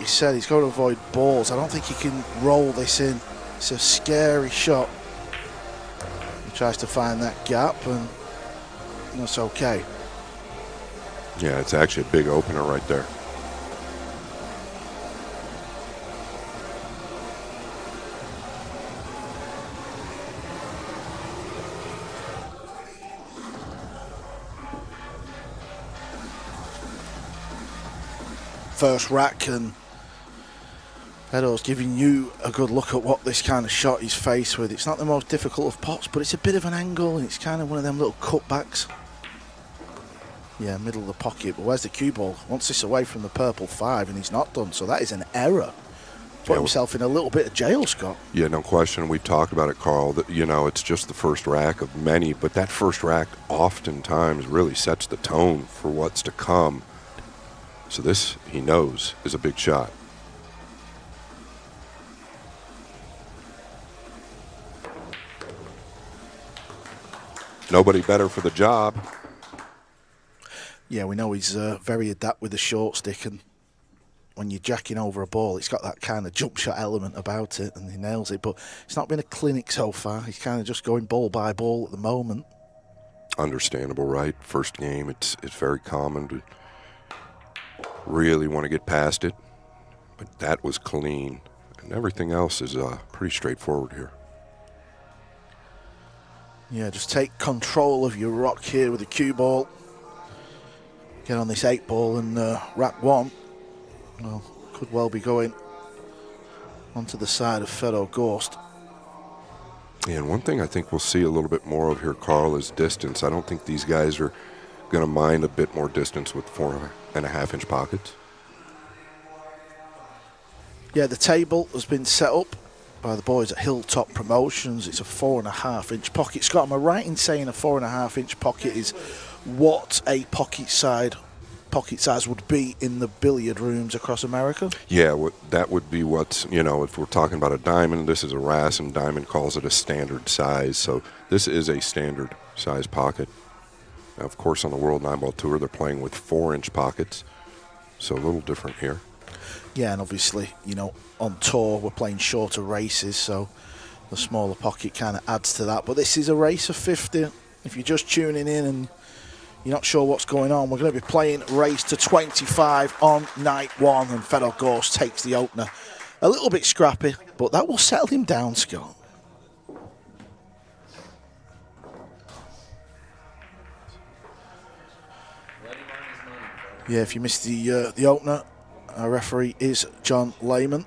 you said, he's got to avoid balls. I don't think he can roll this in. It's a scary shot. He tries to find that gap, and that's okay. Yeah, it's actually a big opener right there. First rack, and Fedor's giving you a good look at what this kind of shot he's faced with. It's not the most difficult of pots, but it's a bit of an angle, and it's kind of one of them little cutbacks. Yeah, middle of the pocket, but where's the cue ball? Wants this away from the purple 5, and he's not done, so that is an error. Put himself in a little bit of jail, Scott. Yeah, no question. We've talked about it, Carl, that, you know, it's just the first rack of many, but that first rack oftentimes really sets the tone for what's to come. So this, he knows, is a big shot. Nobody better for the job. Yeah, we know he's very adept with the short stick, and when you're jacking over a ball, it's got that kind of jump shot element about it, and he nails it. But it's not been a clinic so far. He's kind of just going ball by ball at the moment. Understandable, right? First game, it's very common to really want to get past it, but that was clean, and everything else is pretty straightforward here. Yeah, just take control of your rock here with the cue ball. Get on this 8 ball, and rack 1, well, could well be going onto the side of Fedor Gorst. Yeah, and one thing I think we'll see a little bit more of here, Karl, is distance. I don't think these guys are going to mind a bit more distance with 4.5-inch pockets. Yeah, the table has been set up by the boys at Hilltop Promotions. It's a 4.5-inch pocket. Scott, am I right in saying a 4.5-inch pocket is what a pocket size would be in the billiard rooms across America? Yeah, that would be what's, you know, if we're talking about a diamond, this is a RAS, and Diamond calls it a standard size. So this is a standard size pocket. Now, of course, on the World 9-Ball Tour, they're playing with 4-inch pockets, so a little different here. Yeah, and obviously, you know, on tour, we're playing shorter races, so the smaller pocket kind of adds to that. But this is a race of 50. If you're just tuning in and you're not sure what's going on, we're going to be playing race to 25 on night 1, and Fedor Gorst takes the opener. A little bit scrappy, but that will settle him down, Scott. Yeah, if you missed the opener, our referee is John Lehman.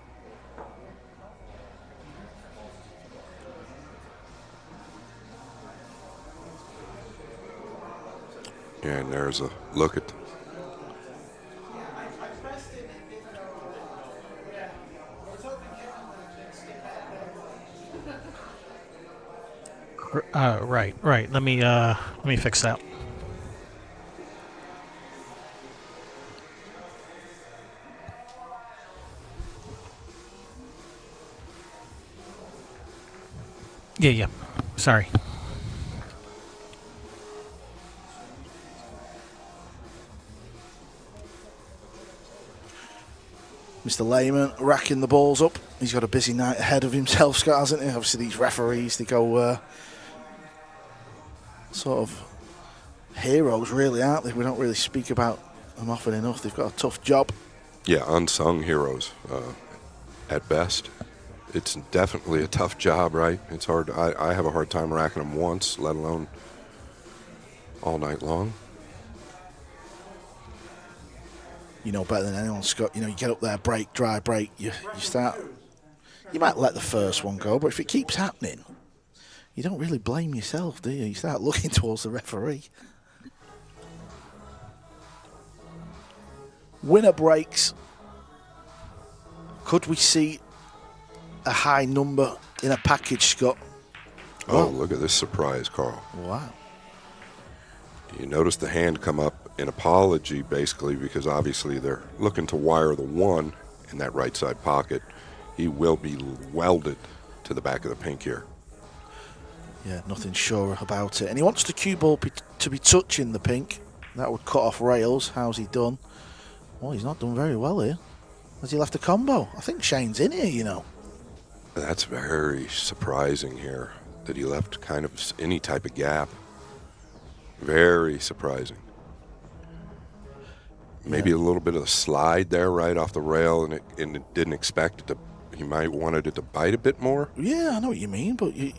And there's a look at Right. Let me fix that. Yeah. Sorry. Mr. Lehman racking the balls up. He's got a busy night ahead of himself, Scott, hasn't he? Obviously, these referees, they go sort of heroes, really, aren't they? We don't really speak about them often enough. They've got a tough job. Yeah, unsung heroes at best. It's definitely a tough job, right? It's hard. I have a hard time racking them once, let alone all night long. You know better than anyone, Scott. You know, you get up there, break, dry break. You start. You might let the first one go, but if it keeps happening, you don't really blame yourself, do you? You start looking towards the referee. Winner breaks. Could we see a high number in a package, Scott? Oh, look at this surprise, Karl. Wow. You notice the hand come up in apology, basically, because obviously they're looking to wire the 1 in that right side pocket. He will be welded to the back of the pink here. Yeah, nothing sure about it. And he wants the cue ball to be touching the pink. That would cut off rails. How's he done? Well, he's not done very well here. Has he left a combo? I think Shane's in here, you know. That's very surprising here, that he left kind of any type of gap. Very surprising. Maybe a little bit of a slide there right off the rail, and it didn't expect it to. He might wanted it to bite a bit more. Yeah, I know what you mean, but you're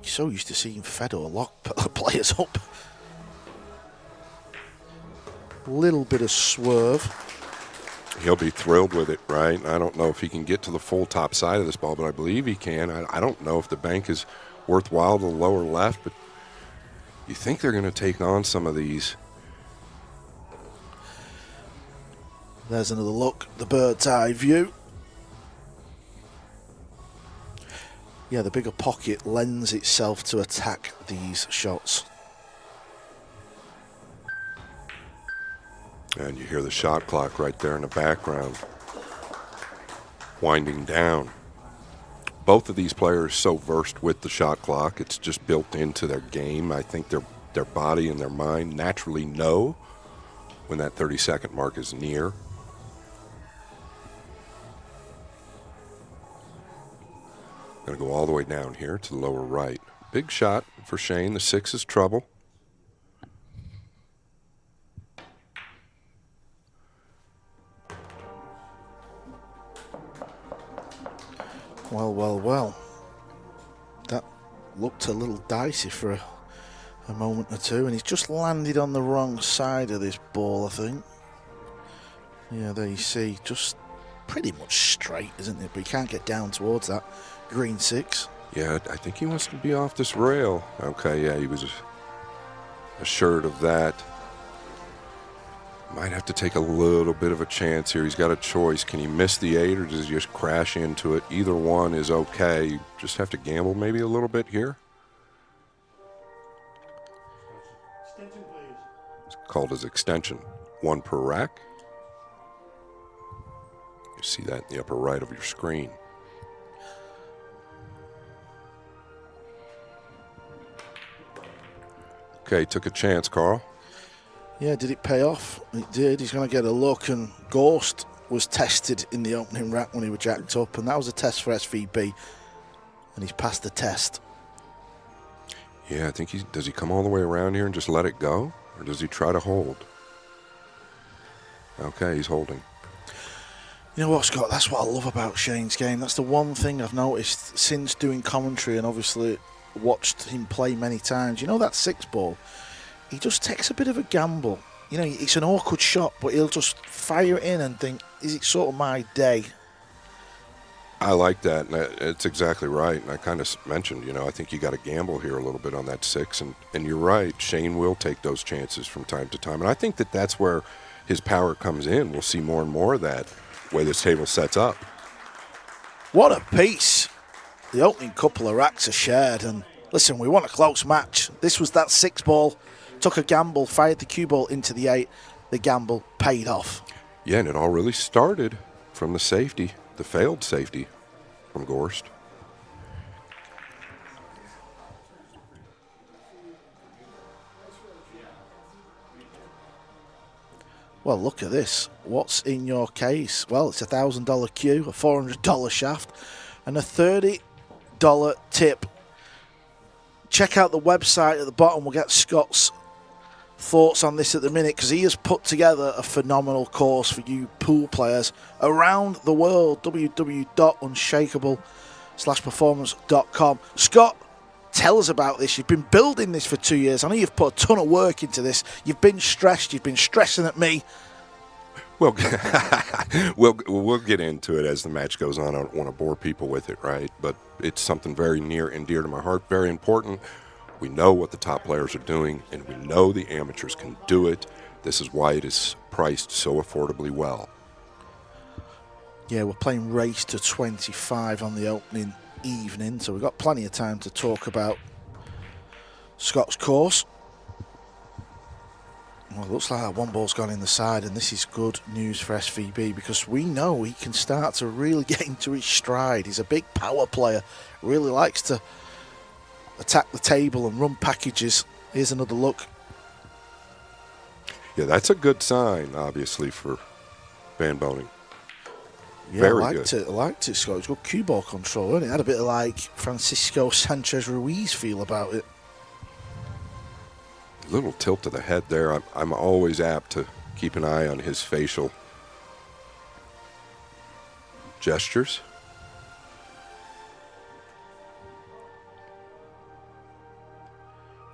so used to seeing Fedor lock players up. Little bit of swerve. He'll be thrilled with it, right? I don't know if he can get to the full top side of this ball, but I believe he can. I don't know if the bank is worthwhile to the lower left, but you think they're going to take on some of these. There's another look, the bird's eye view. Yeah, the bigger pocket lends itself to attack these shots. And you hear the shot clock right there in the background, winding down. Both of these players so versed with the shot clock, it's just built into their game. I think their body and their mind naturally know when that 30-second mark is near. Going to go all the way down here to the lower right. Big shot for Shane. The 6 is trouble. Well. That looked a little dicey for a moment or two, and he's just landed on the wrong side of this ball, I think. Yeah, there you see, just pretty much straight, isn't it? But he can't get down towards that green 6. Yeah, I think he wants to be off this rail. Okay, yeah, he was assured of that. Might have to take a little bit of a chance here. He's got a choice. Can he miss the 8 or does he just crash into it? Either one is okay. You just have to gamble maybe a little bit here. Extension, please. It's called as extension. 1 per rack. You see that in the upper right of your screen. Okay, took a chance, Karl. Yeah, did it pay off? It did. He's going to get a look, and Gorst was tested in the opening rack when he was jacked up, and that was a test for SVB, and he's passed the test. Yeah, I think does he come all the way around here and just let it go? Or does he try to hold? Okay, he's holding. You know what, Scott? That's what I love about Shane's game. That's the one thing I've noticed since doing commentary and obviously watched him play many times. You know that 6 ball? He just takes a bit of a gamble. You know, it's an awkward shot, but he'll just fire it in and think, is it sort of my day? I like that, and it's exactly right. And I kind of mentioned, I think you got to gamble here a little bit on that 6. And you're right, Shane will take those chances from time to time. And I think that's where his power comes in. We'll see more and more of that, the way this table sets up. What a piece. The opening couple of racks are shared. And listen, we want a close match. This was that 6 ball. Took a gamble, fired the cue ball into the 8. The gamble paid off. Yeah, and it all really started from the safety, the failed safety from Gorst. Well, look at this. What's in your case? Well, it's a $1,000 cue, a $400 shaft, and a $30 tip. Check out the website at the bottom. We'll get Scott's thoughts on this at the minute, because he has put together a phenomenal course for you pool players around the world. www.unshakable/performance.com. Scott, tell us about this. You've been building this for 2 years. I know you've put a ton of work into this. You've been stressed. You've been stressing at me. Well, we'll get into it as the match goes on. I don't want to bore people with it, right? But it's something very near and dear to my heart, very important. We know what the top players are doing, and we know the amateurs can do it. This is why it is priced so affordably well. Yeah, we're playing race to 25 on the opening evening, so we've got plenty of time to talk about Scott's course. Well, it looks like that 1 ball's gone in the side, and this is good news for SVB, because we know he can start to really get into his stride. He's a big power player, really likes to attack the table and run packages. Here's another look. Yeah, that's a good sign, obviously, for Van Boening. Yeah, Very I liked good. it. I liked it, Scott. It was good cue ball control, wasn't it? It had a bit of like Francisco Sanchez Ruiz feel about it. Little tilt to the head there. I'm always apt to keep an eye on his facial gestures.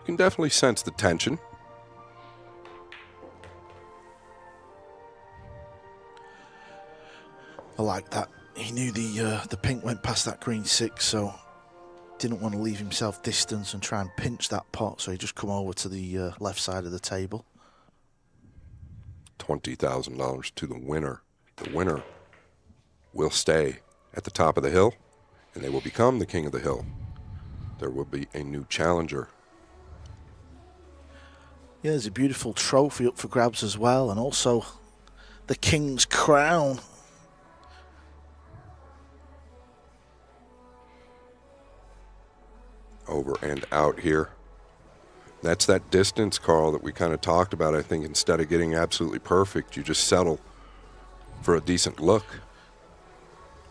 You can definitely sense the tension. I like that. He knew the pink went past that green 6, so didn't want to leave himself distance and try and pinch that pot, so he just come over to the left side of the table. $20,000 to the winner. The winner will stay at the top of the hill, and they will become the king of the hill. There will be a new challenger. Yeah, there's a beautiful trophy up for grabs as well, and also the king's crown. Over and out here. That's that distance, Karl, that we kind of talked about. I think instead of getting absolutely perfect, you just settle for a decent look.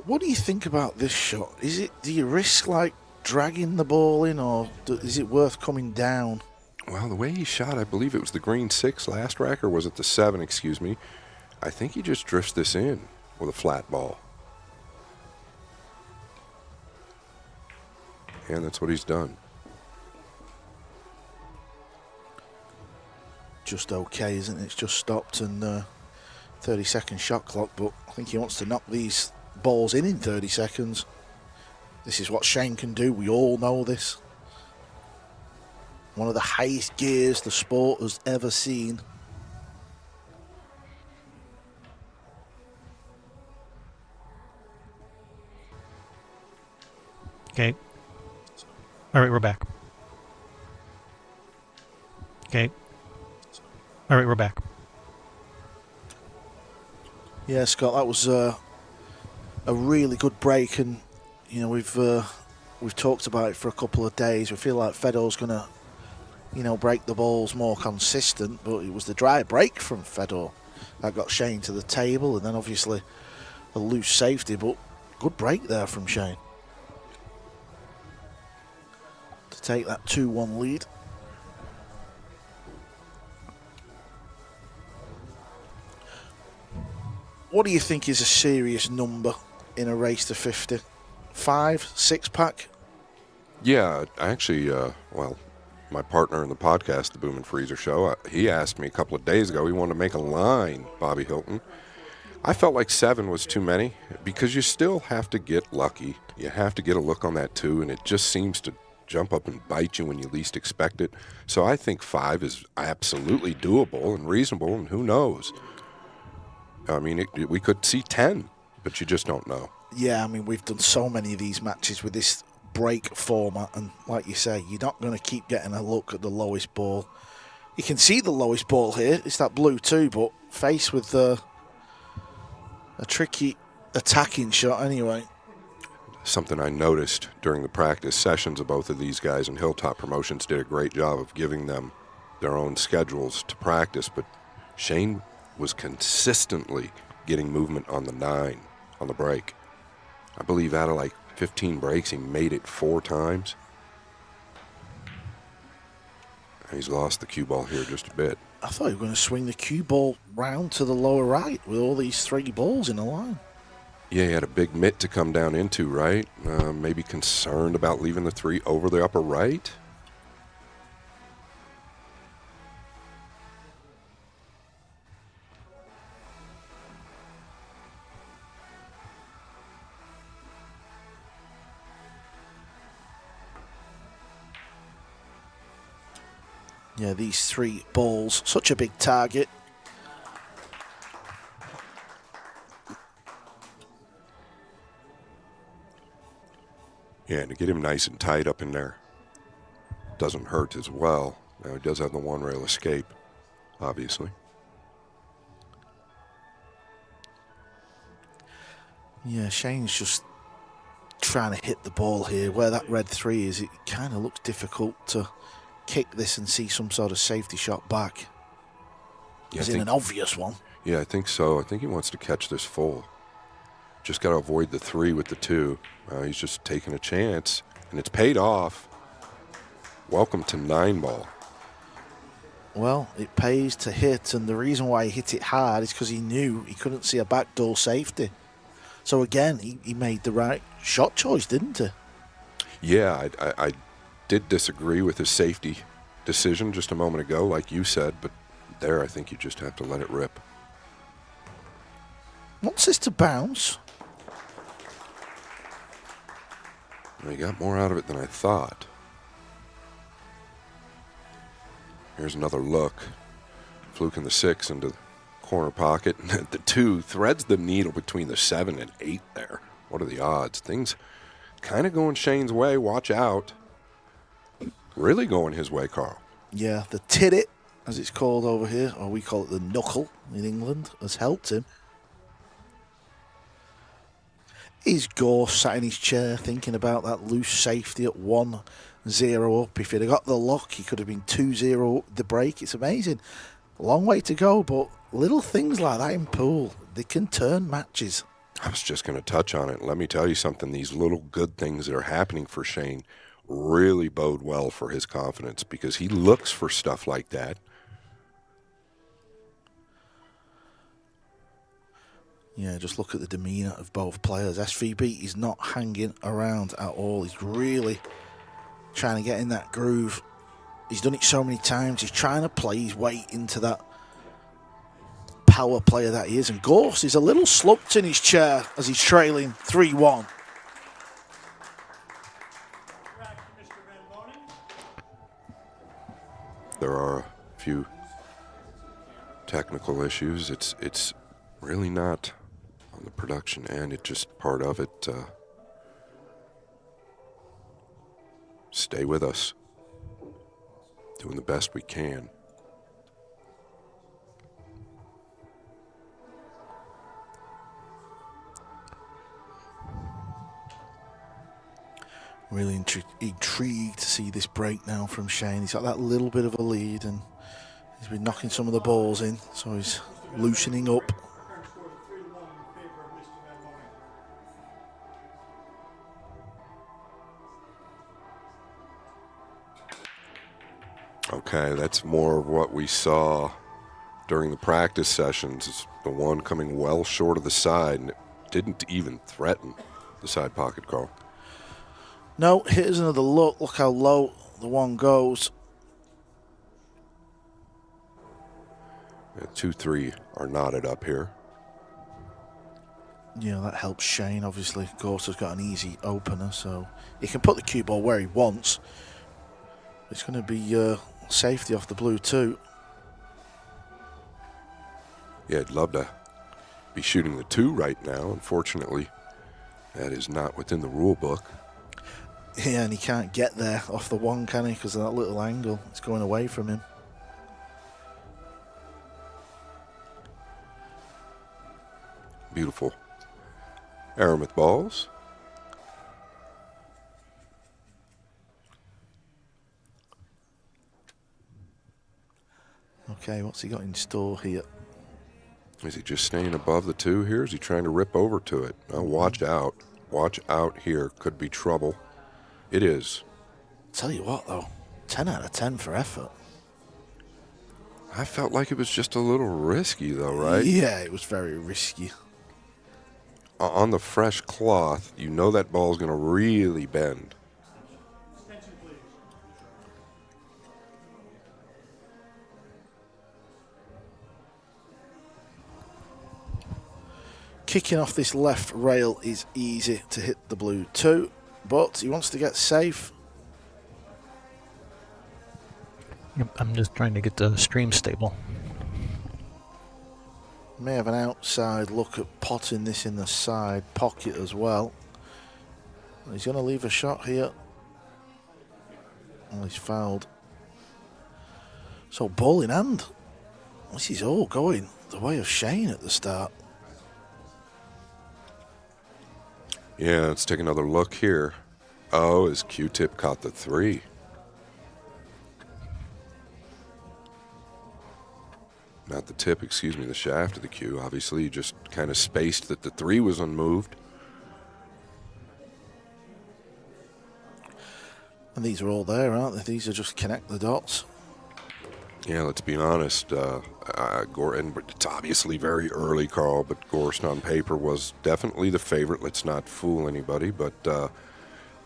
What do you think about this shot? Do you risk like dragging the ball in, or is it worth coming down? Well, the way he shot, I believe it was the green 6 last rack, or was it the 7, excuse me. I think he just drifts this in with a flat ball. And that's what he's done. Just okay, isn't it? It's just stopped, and 30-second shot clock, but I think he wants to knock these balls in 30 seconds. This is what Shane can do. We all know this. One of the highest gears the sport has ever seen. Okay. All right, we're back. Okay. All right, we're back. Yeah, Scott, that was a really good break, and you know we've talked about it for a couple of days. We feel like Fedor's going to, break the balls more consistent, but it was the dry break from Fedor that got Shane to the table, and then obviously a loose safety, but good break there from Shane to take that 2-1 lead. What do you think is a serious number in a race to 50? 5, 6-pack? Yeah, actually, well, my partner in the podcast, the Boom and Freezer Show, he asked me a couple of days ago, he wanted to make a line, Bobby Hilton. I felt like 7 was too many because you still have to get lucky. You have to get a look on that 2, and it just seems to jump up and bite you when you least expect it. So I think 5 is absolutely doable and reasonable, and who knows? I mean, we could see 10, but you just don't know. Yeah, I mean, we've done so many of these matches with this break format, and like you say, you're not going to keep getting a look at the lowest ball. You can see the lowest ball here. It's that blue too, but faced with a tricky attacking shot anyway. Something I noticed during the practice sessions of both of these guys, and Hilltop Promotions did a great job of giving them their own schedules to practice, but Shane was consistently getting movement on the 9 on the break. I believe out of like 15 breaks, he made it 4 times. He's lost the cue ball here just a bit. I thought you were going to swing the cue ball round to the lower right with all these 3 balls in a line. Yeah, he had a big mitt to come down into, right? Maybe concerned about leaving the 3 over the upper right. Yeah, these 3 balls, such a big target. Yeah, and to get him nice and tight up in there doesn't hurt as well. Now, he does have the 1-rail escape, obviously. Yeah, Shane's just trying to hit the ball here. Where that red 3 is, it kind of looks difficult to kick this and see some sort of safety shot back. Yeah, Is it an obvious one? Yeah, I think so. I think he wants to catch this full. Just got to avoid the 3 with the 2. He's just taking a chance, and it's paid off. Welcome to 9-ball. Well, it pays to hit, and the reason why he hit it hard is because he knew he couldn't see a backdoor safety. So again, he made the right shot choice, didn't he? Yeah, I did disagree with his safety decision just a moment ago, like you said, but there I think you just have to let it rip. Wants this to bounce. He got more out of it than I thought. Here's another look. Fluking the 6 into the corner pocket. The 2 threads the needle between the 7 and 8 there. What are the odds? Things kind of going Shane's way. Watch out. Really going his way, Karl. Yeah, the tidit, as it's called over here, or we call it the knuckle in England, has helped him. Is Gorst sat in his chair thinking about that loose safety at 1-0 up? If he'd have got the lock, he could have been 2-0 up the break. It's amazing. A long way to go, but little things like that in pool, they can turn matches. I was just going to touch on it. Let me tell you something. These little good things that are happening for Shane really bode well for his confidence because he looks for stuff like that. Yeah, just look at the demeanour of both players. SVB is not hanging around at all. He's really trying to get in that groove. He's done it so many times. He's trying to play his way into that power player that he is. And Gorst is a little slumped in his chair as he's trailing 3-1. There are a few technical issues. It's really not on the production end. It's just part of it. Stay with us. Doing the best we can. Really intrigued to see this break now from Shane. He's got that little bit of a lead and he's been knocking some of the balls in, so he's loosening up. Current score is 3-1 in favor of Mr. Van Boening. Okay, that's more of what we saw during the practice sessions. It's the one coming well short of the side, and it didn't even threaten the side pocket, Karl. No, here's another look. Look how low the one goes. 2-3 are knotted up here. Yeah, that helps Shane, obviously. Gorst has got an easy opener, so he can put the cue ball where he wants. It's going to be safety off the blue too. Yeah, I'd love to be shooting the 2 right now. Unfortunately, that is not within the rule book. Yeah, and he can't get there off the 1, can he? Because of that little angle. It's going away from him. Beautiful. Aramith balls. Okay, what's he got in store here? Is he just staying above the 2 here? Is he trying to rip over to it? Now watch out. Watch out here. Could be trouble. It is. Tell you what, though, 10 out of 10 for effort. I felt like it was just a little risky, though, right? Yeah, it was very risky. On the fresh cloth, you know that ball's going to really bend. Attention, please. Kicking off this left rail is easy to hit the blue 2, but he wants to get safe. Yep, I'm just trying to get the stream stable. May have an outside look at potting this in the side pocket as well. He's going to leave a shot here. Well, he's fouled. So ball in hand. This is all going the way of Shane at the start. Yeah, let's take another look here. Oh, his Q-tip caught the 3. Now not the tip, excuse me, the shaft of the cue. Obviously, he just kind of spaced that the 3 was unmoved. And these are all there, aren't they? These are just connect the dots. Yeah, let's be honest. And it's obviously very early, Karl, but Gorst on paper was definitely the favorite. Let's not fool anybody. But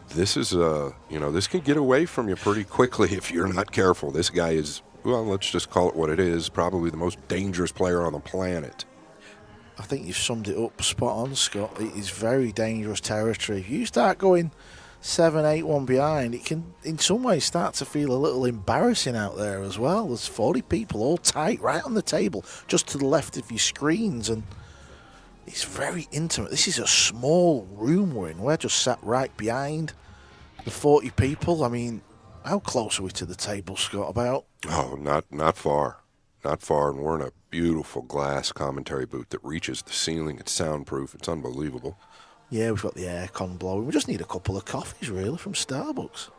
this is, this can get away from you pretty quickly if you're not careful. This guy is, well, let's just call it what it is, probably the most dangerous player on the planet. I think you've summed it up spot on, Scott. It is very dangerous territory. If you start going 7-8-1 behind, it can in some ways start to feel a little embarrassing out there as well. There's 40 people all tight right on the table just to the left of your screens, and it's very intimate. This is a small room we're in. We're just sat right behind the 40 people. I mean, how close are we to the table, Scott? About? Oh, not far. Not far, and we're in a beautiful glass commentary booth that reaches the ceiling. It's soundproof. It's unbelievable. Yeah, we've got the aircon blowing. We just need a couple of coffees, really, from Starbucks.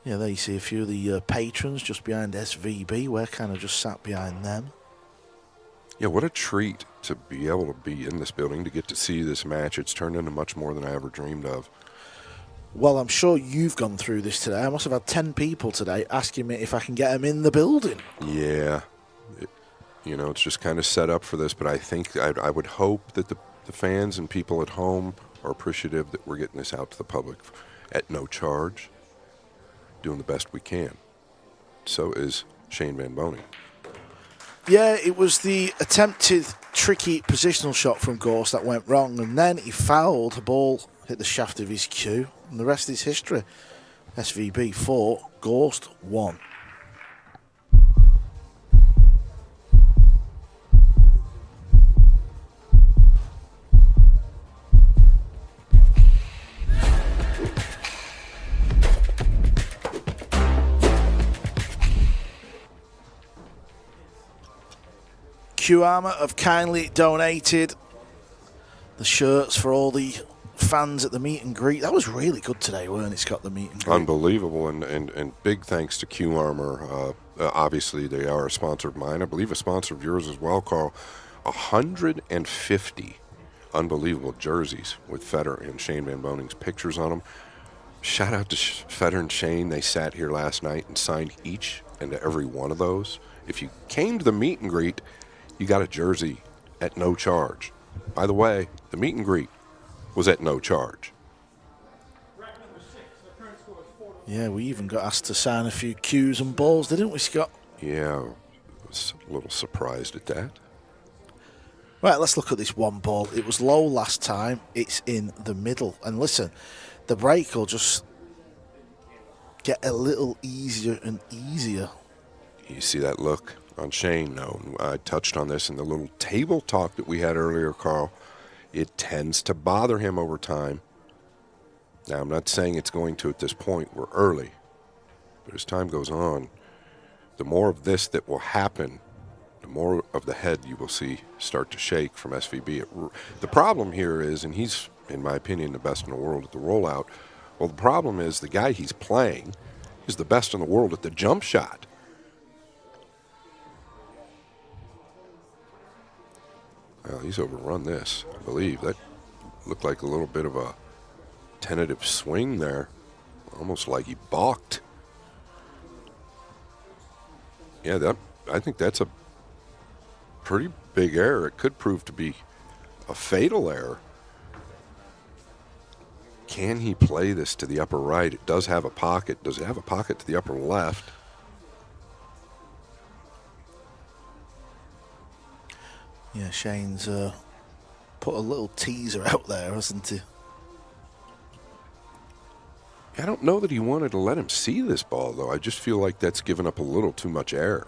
Yeah, there you see a few of the patrons just behind SVB. We're kind of just sat behind them. Yeah, what a treat to be able to be in this building, to get to see this match. It's turned into much more than I ever dreamed of. Well, I'm sure you've gone through this today. I must have had 10 people today asking me if I can get them in the building. Yeah. It's just kind of set up for this, but I think I would hope that the fans and people at home are appreciative that we're getting this out to the public at no charge, doing the best we can. So is Shane Van Boening. Yeah, it was the attempted tricky positional shot from Gorst that went wrong, and then he fouled. The ball hit the shaft of his cue, and the rest is history. SVB 4, Gorst 1. Q Armour have kindly donated the shirts for all the fans at the meet and greet. That was really good today, weren't it, Scott, the meet and greet? Unbelievable, and big thanks to Q Armour. Obviously, they are a sponsor of mine. I believe a sponsor of yours as well, Karl. 150 unbelievable jerseys with Fedor and Shane Van Boening's pictures on them. Shout out to Fedor and Shane. They sat here last night and signed each and every one of those. If you came to the meet and greet, you got a jersey at no charge. By the way, the meet and greet was at no charge. Rack number 6, the current score is 4-1. Yeah, we even got asked to sign a few cues and balls, didn't we, Scott? Yeah, I was a little surprised at that. Right, let's look at this one ball. It was low last time. It's in the middle. And listen, the break will just get a little easier and easier. You see that look on Shane? No, I touched on this in the little table talk that we had earlier, Karl. It tends to bother him over time. Now, I'm not saying it's going to at this point. We're early. But as time goes on, the more of this that will happen, the more of the head you will see start to shake from SVB. The problem here is, and he's, in my opinion, the best in the world at the rollout. Well, the problem is the guy he's playing is the best in the world at the jump shot. Well, he's overrun this, I believe. That looked like a little bit of a tentative swing there, almost like he balked. Yeah, I think that's a pretty big error. It could prove to be a fatal error. Can he play this to the upper right? It does have a pocket. Does it have a pocket to the upper left? Yeah, Shane's put a little teaser out there, hasn't he? I don't know that he wanted to let him see this ball, though. I just feel like that's given up a little too much air.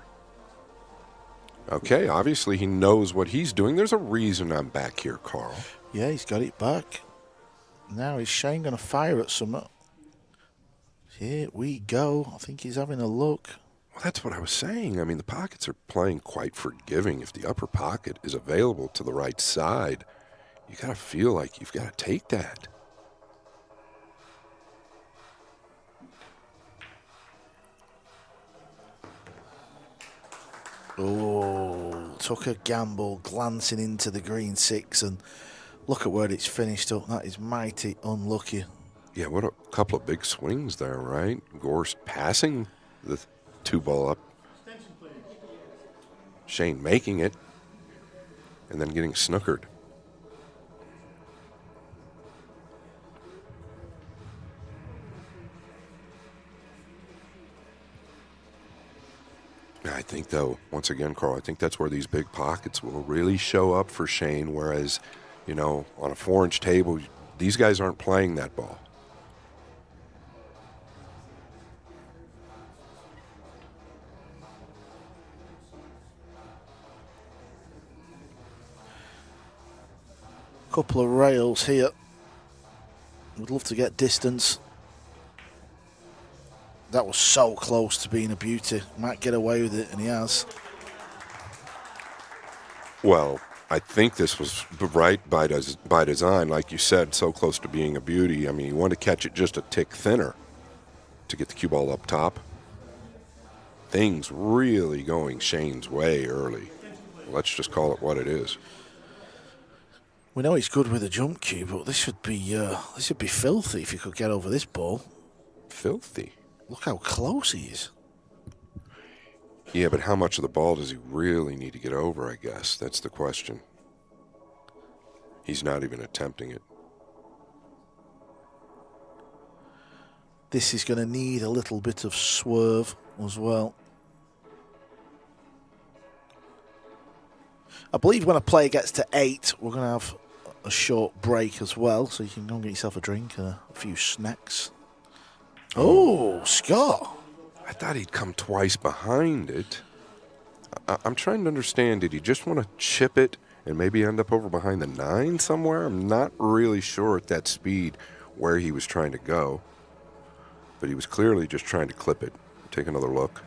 Okay, obviously he knows what he's doing. There's a reason I'm back here, Karl. Yeah, he's got it back. Now is Shane going to fire at something? Here we go. I think he's having a look. Well, that's what I was saying. I mean, the pockets are playing quite forgiving. If the upper pocket is available to the right side, you got to feel like you've got to take that. Oh, took a gamble, glancing into the green 6, and look at where it's finished up. That is mighty unlucky. Yeah, what a couple of big swings there, right? Gorst passing the 2-ball up. Shane making it, and then getting snookered. I think, though, once again, Karl, I think that's where these big pockets will really show up for Shane, whereas, you know, on a 4-inch table, these guys aren't playing that ball. Couple of rails here. Would love to get distance. That was so close to being a beauty. Might get away with it, and he has. Well, I think this was right by design, like you said, so close to being a beauty. I mean, you want to catch it just a tick thinner to get the cue ball up top. Things really going Shane's way early. Let's just call it what it is. We know he's good with a jump cue, but this would be filthy if he could get over this ball. Filthy. Look how close he is. Yeah, but how much of the ball does he really need to get over, I guess? That's the question. He's not even attempting it. This is going to need a little bit of swerve as well. I believe when a player gets to 8, we're going to have a short break as well, so you can go and get yourself a drink and a few snacks. Oh, Scott. I thought he'd come twice behind it. I'm trying to understand, did he just want to chip it and maybe end up over behind the 9 somewhere? I'm not really sure at that speed where he was trying to go, but he was clearly just trying to clip it. Take another look.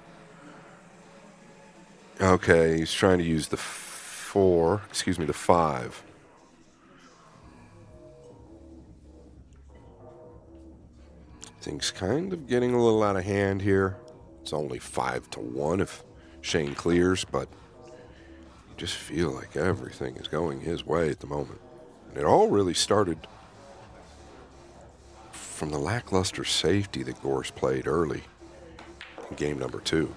Okay, he's trying to use the 5. Things kind of getting a little out of hand here. It's only 5-1 if Shane clears, but you just feel like everything is going his way at the moment. And it all really started from the lackluster safety that Gorst played early in game number 2.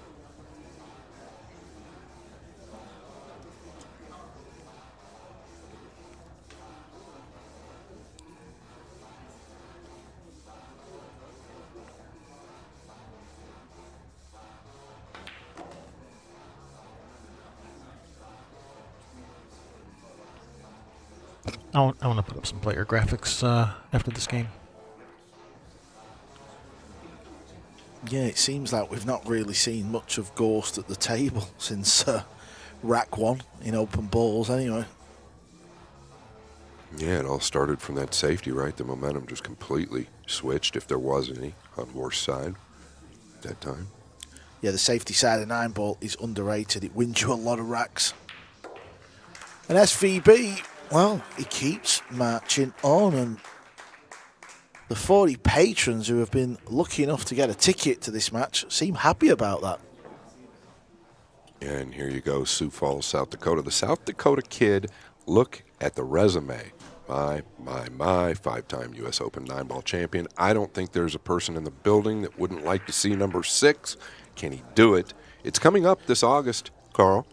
I want to put up some player graphics after this game. Yeah, it seems like we've not really seen much of Gorst at the table since rack 1 in open balls anyway. Yeah, it all started from that safety, right? The momentum just completely switched, if there was any, on Gorst's side at that time. Yeah, the safety side of 9 ball is underrated. It wins you a lot of racks. And SVB, well, he keeps marching on, and the 40 patrons who have been lucky enough to get a ticket to this match seem happy about that. And here you go, Sioux Falls, South Dakota. The South Dakota kid, look at the resume. My, 5-time U.S. Open 9-ball champion. I don't think there's a person in the building that wouldn't like to see number 6. Can he do it? It's coming up this August, Karl.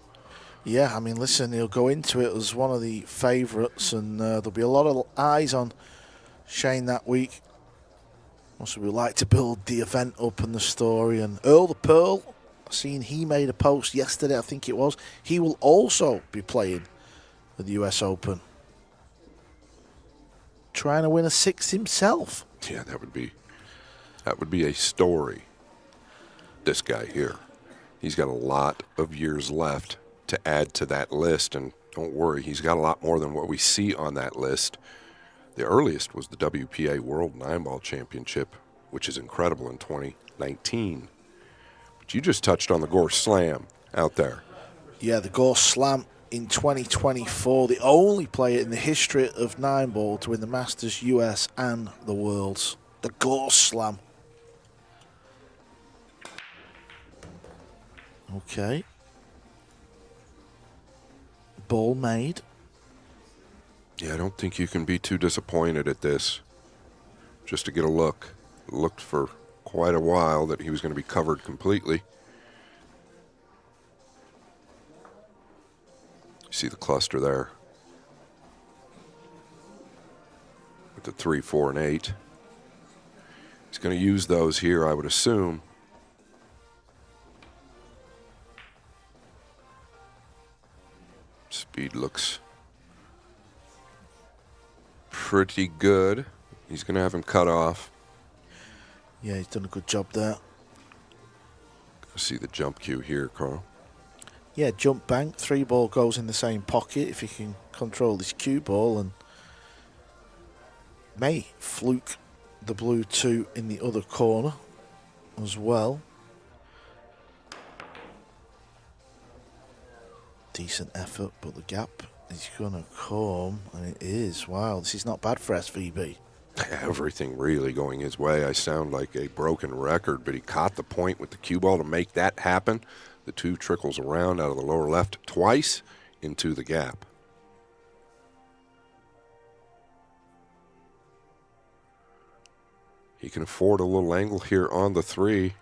Yeah, I mean, listen, he'll go into it as one of the favourites, and there'll be a lot of eyes on Shane that week. Also, we like to build the event up and the story. And Earl the Pearl, I've seen he made a post yesterday, I think it was. He will also be playing at the US Open, trying to win a 6 himself. Yeah, that would be a story. This guy here, he's got a lot of years left to add to that list, and don't worry, he's got a lot more than what we see on that list. The earliest was the WPA World 9-Ball Championship, which is incredible, in 2019. But you just touched on the Gorst Slam out there. Yeah, the Gorst Slam in 2024, the only player in the history of 9-ball to win the Masters US and the Worlds. The Gorst Slam. Okay. ball made. Yeah, I don't think you can be too disappointed at this. Just to get a look. Looked for quite a while that he was going to be covered completely. You see the cluster there. With the 3, 4, and 8. He's going to use those here, I would assume. Speed looks pretty good. He's going to have him cut off. Yeah, he's done a good job there. See the jump cue here, Karl. Yeah, jump bank, 3 ball goes in the same pocket if he can control this cue ball, and may fluke the blue 2 in the other corner as well. Decent effort, but the gap is going to come, and it is. Wow, this is not bad for SVB. Everything really going his way. I sound like a broken record, but he caught the point with the cue ball to make that happen. The 2 trickles around out of the lower left twice into the gap. He can afford a little angle here on the 3.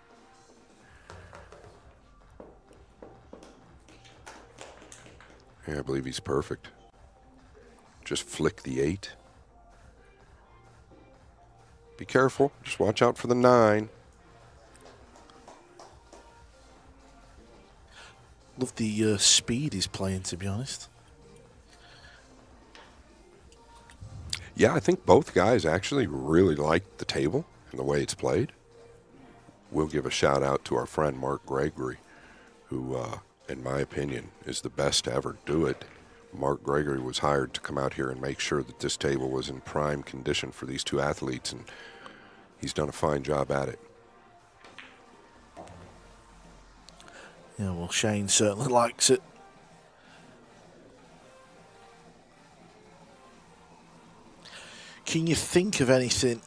Yeah, I believe he's perfect. Just flick the 8. Be careful. Just watch out for the 9. Love the speed he's playing, to be honest. Yeah, I think both guys actually really like the table and the way it's played. We'll give a shout out to our friend Mark Gregory, who, in my opinion, is the best to ever do it. Mark Gregory was hired to come out here and make sure that this table was in prime condition for these 2 athletes, and he's done a fine job at it. Yeah, well, Shane certainly likes it. Can you think of anything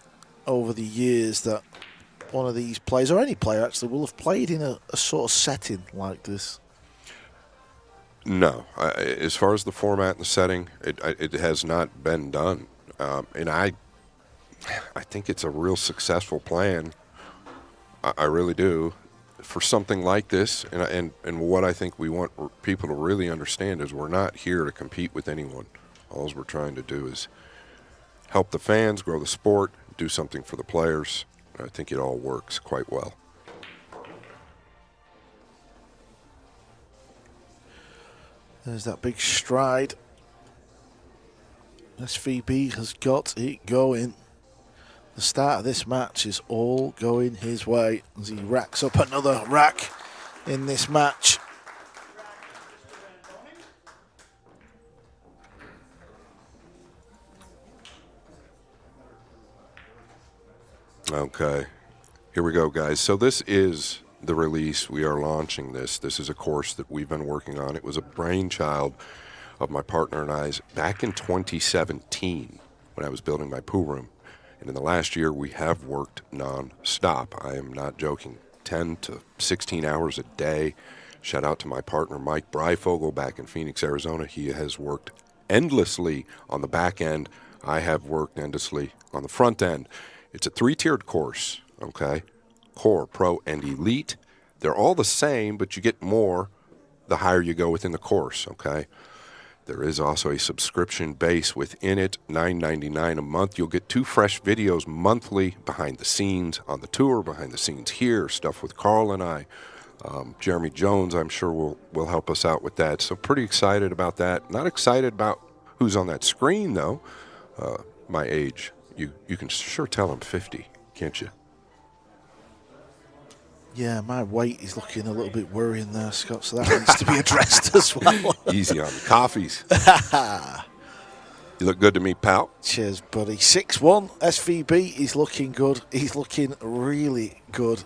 over the years that one of these players, or any player actually, will have played in a sort of setting like this? No. As far as the format and the setting, it has not been done. And I think it's a real successful plan. I really do. For something like this, and what I think we want people to really understand is we're not here to compete with anyone. All we're trying to do is help the fans, grow the sport, do something for the players. I think it all works quite well. There's that big stride. SVB has got it going. The start of this match is all going his way as he racks up another rack in this match. Okay, here we go, guys. So this is the release. We are launching this. This is a course that we've been working on. It was a brainchild of my partner and I's back in 2017 when I was building my pool room. And in the last year, we have worked non-stop. I am not joking. 10 to 16 hours a day. Shout out to my partner, Mike Breifogel, back in Phoenix, Arizona. He has worked endlessly on the back end. I have worked endlessly on the front end. It's a 3-tiered course, okay? Core, Pro, and Elite. They're all the same, but you get more the higher you go within the course, okay? There is also a subscription base within it, $9.99 a month. You'll get 2 fresh videos monthly, behind the scenes on the tour, behind the scenes here, stuff with Karl and I. Jeremy Jones, I'm sure, will help us out with that. So pretty excited about that. Not excited about who's on that screen, though. My age. You can sure tell I'm 50, can't you? Yeah, my weight is looking a little bit worrying there, Scott, so that needs to be addressed as well. Easy on the coffees. You look good to me, pal. Cheers, buddy. 6-1, SVB is looking good. He's looking really good.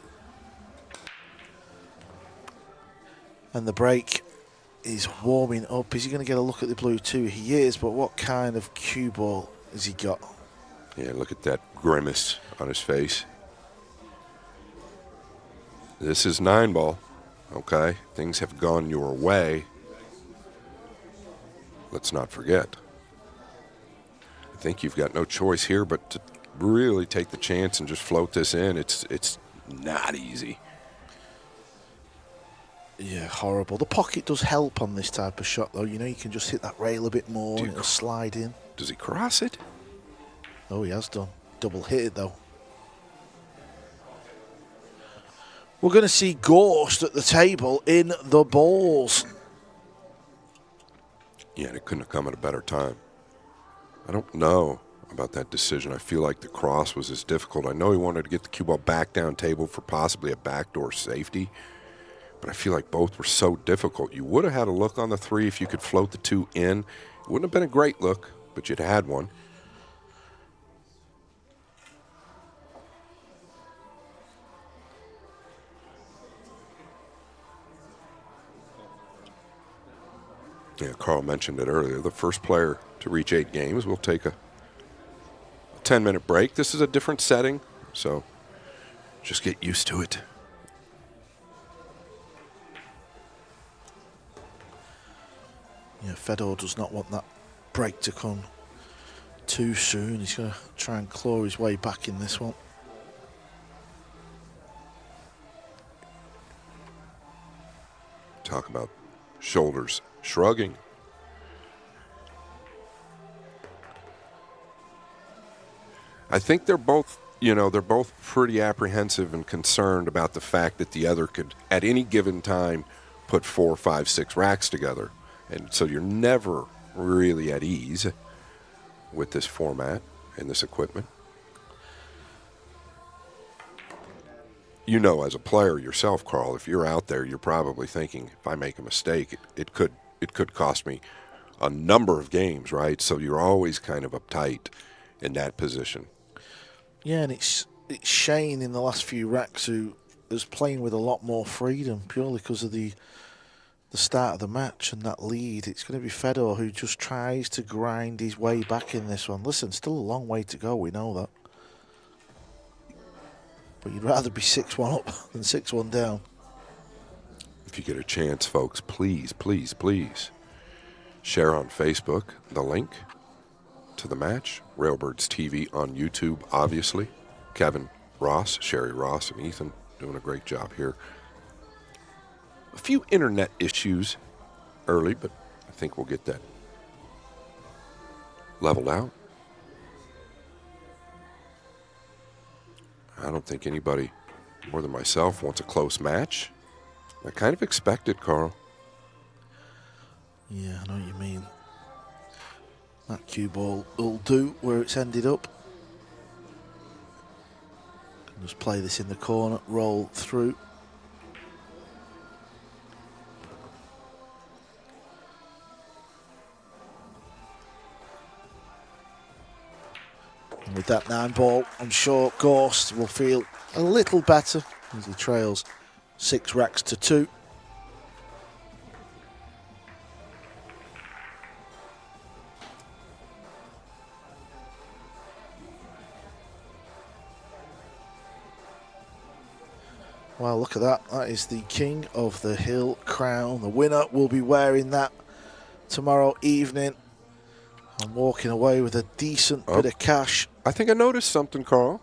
And the break is warming up. Is he going to get a look at the blue too? He is, but what kind of cue ball has he got? Yeah, look at that grimace on his face. This is 9-ball, okay? Things have gone your way. let's not forget. I think you've got no choice here but to really take the chance and just float this in. It's not easy. Yeah, horrible. The pocket does help on this type of shot, though. You know, you can just hit that rail a bit more and it'll slide in. Does he cross it? Oh, he has done. Double hit it, though. We're going to see Gorst at the table in the balls. Yeah, and it couldn't have come at a better time. I don't know about that decision. I feel like the cross was as difficult. I know he wanted to get the cue ball back down table for possibly a backdoor safety, but I feel like both were so difficult. You would have had a look on the 3 if you could float the 2 in. It wouldn't have been a great look, but you'd had one. Yeah, Karl mentioned it earlier. The first player to reach 8 games will take a 10-minute break. This is a different setting, so just get used to it. Yeah, Fedor does not want that break to come too soon. He's going to try and claw his way back in this one. Talk about shoulders shrugging. I think they're both, they're both pretty apprehensive and concerned about the fact that the other could, at any given time, put 4, 5, 6 racks together. And so you're never really at ease with this format and this equipment. You know, as a player yourself, Karl, if you're out there, you're probably thinking, if I make a mistake, it could cost me a number of games, right? So you're always kind of uptight in that position. Yeah, and it's Shane in the last few racks who is playing with a lot more freedom purely because of the start of the match and that lead. It's going to be Fedor who just tries to grind his way back in this one. Listen, still a long way to go, we know that. But you'd rather be 6-1 up than 6-1 down. If you get a chance, folks, please, please, please share on Facebook the link to the match. Railbirds TV on YouTube, obviously. Kevin Ross, Sherry Ross, and Ethan doing a great job here. A few internet issues early, but I think we'll get that leveled out. I don't think anybody more than myself wants a close match. I kind of expected, Karl. Yeah, I know what you mean. That cue ball will do where it's ended up. Can just play this in the corner, roll through. And with that 9 ball, I'm sure Gorst will feel a little better as he trails 6 racks to 2. Wow, look at that. That is the King of the Hill crown. The winner will be wearing that tomorrow evening. I'm walking away with a decent bit of cash. I think I noticed something, Karl.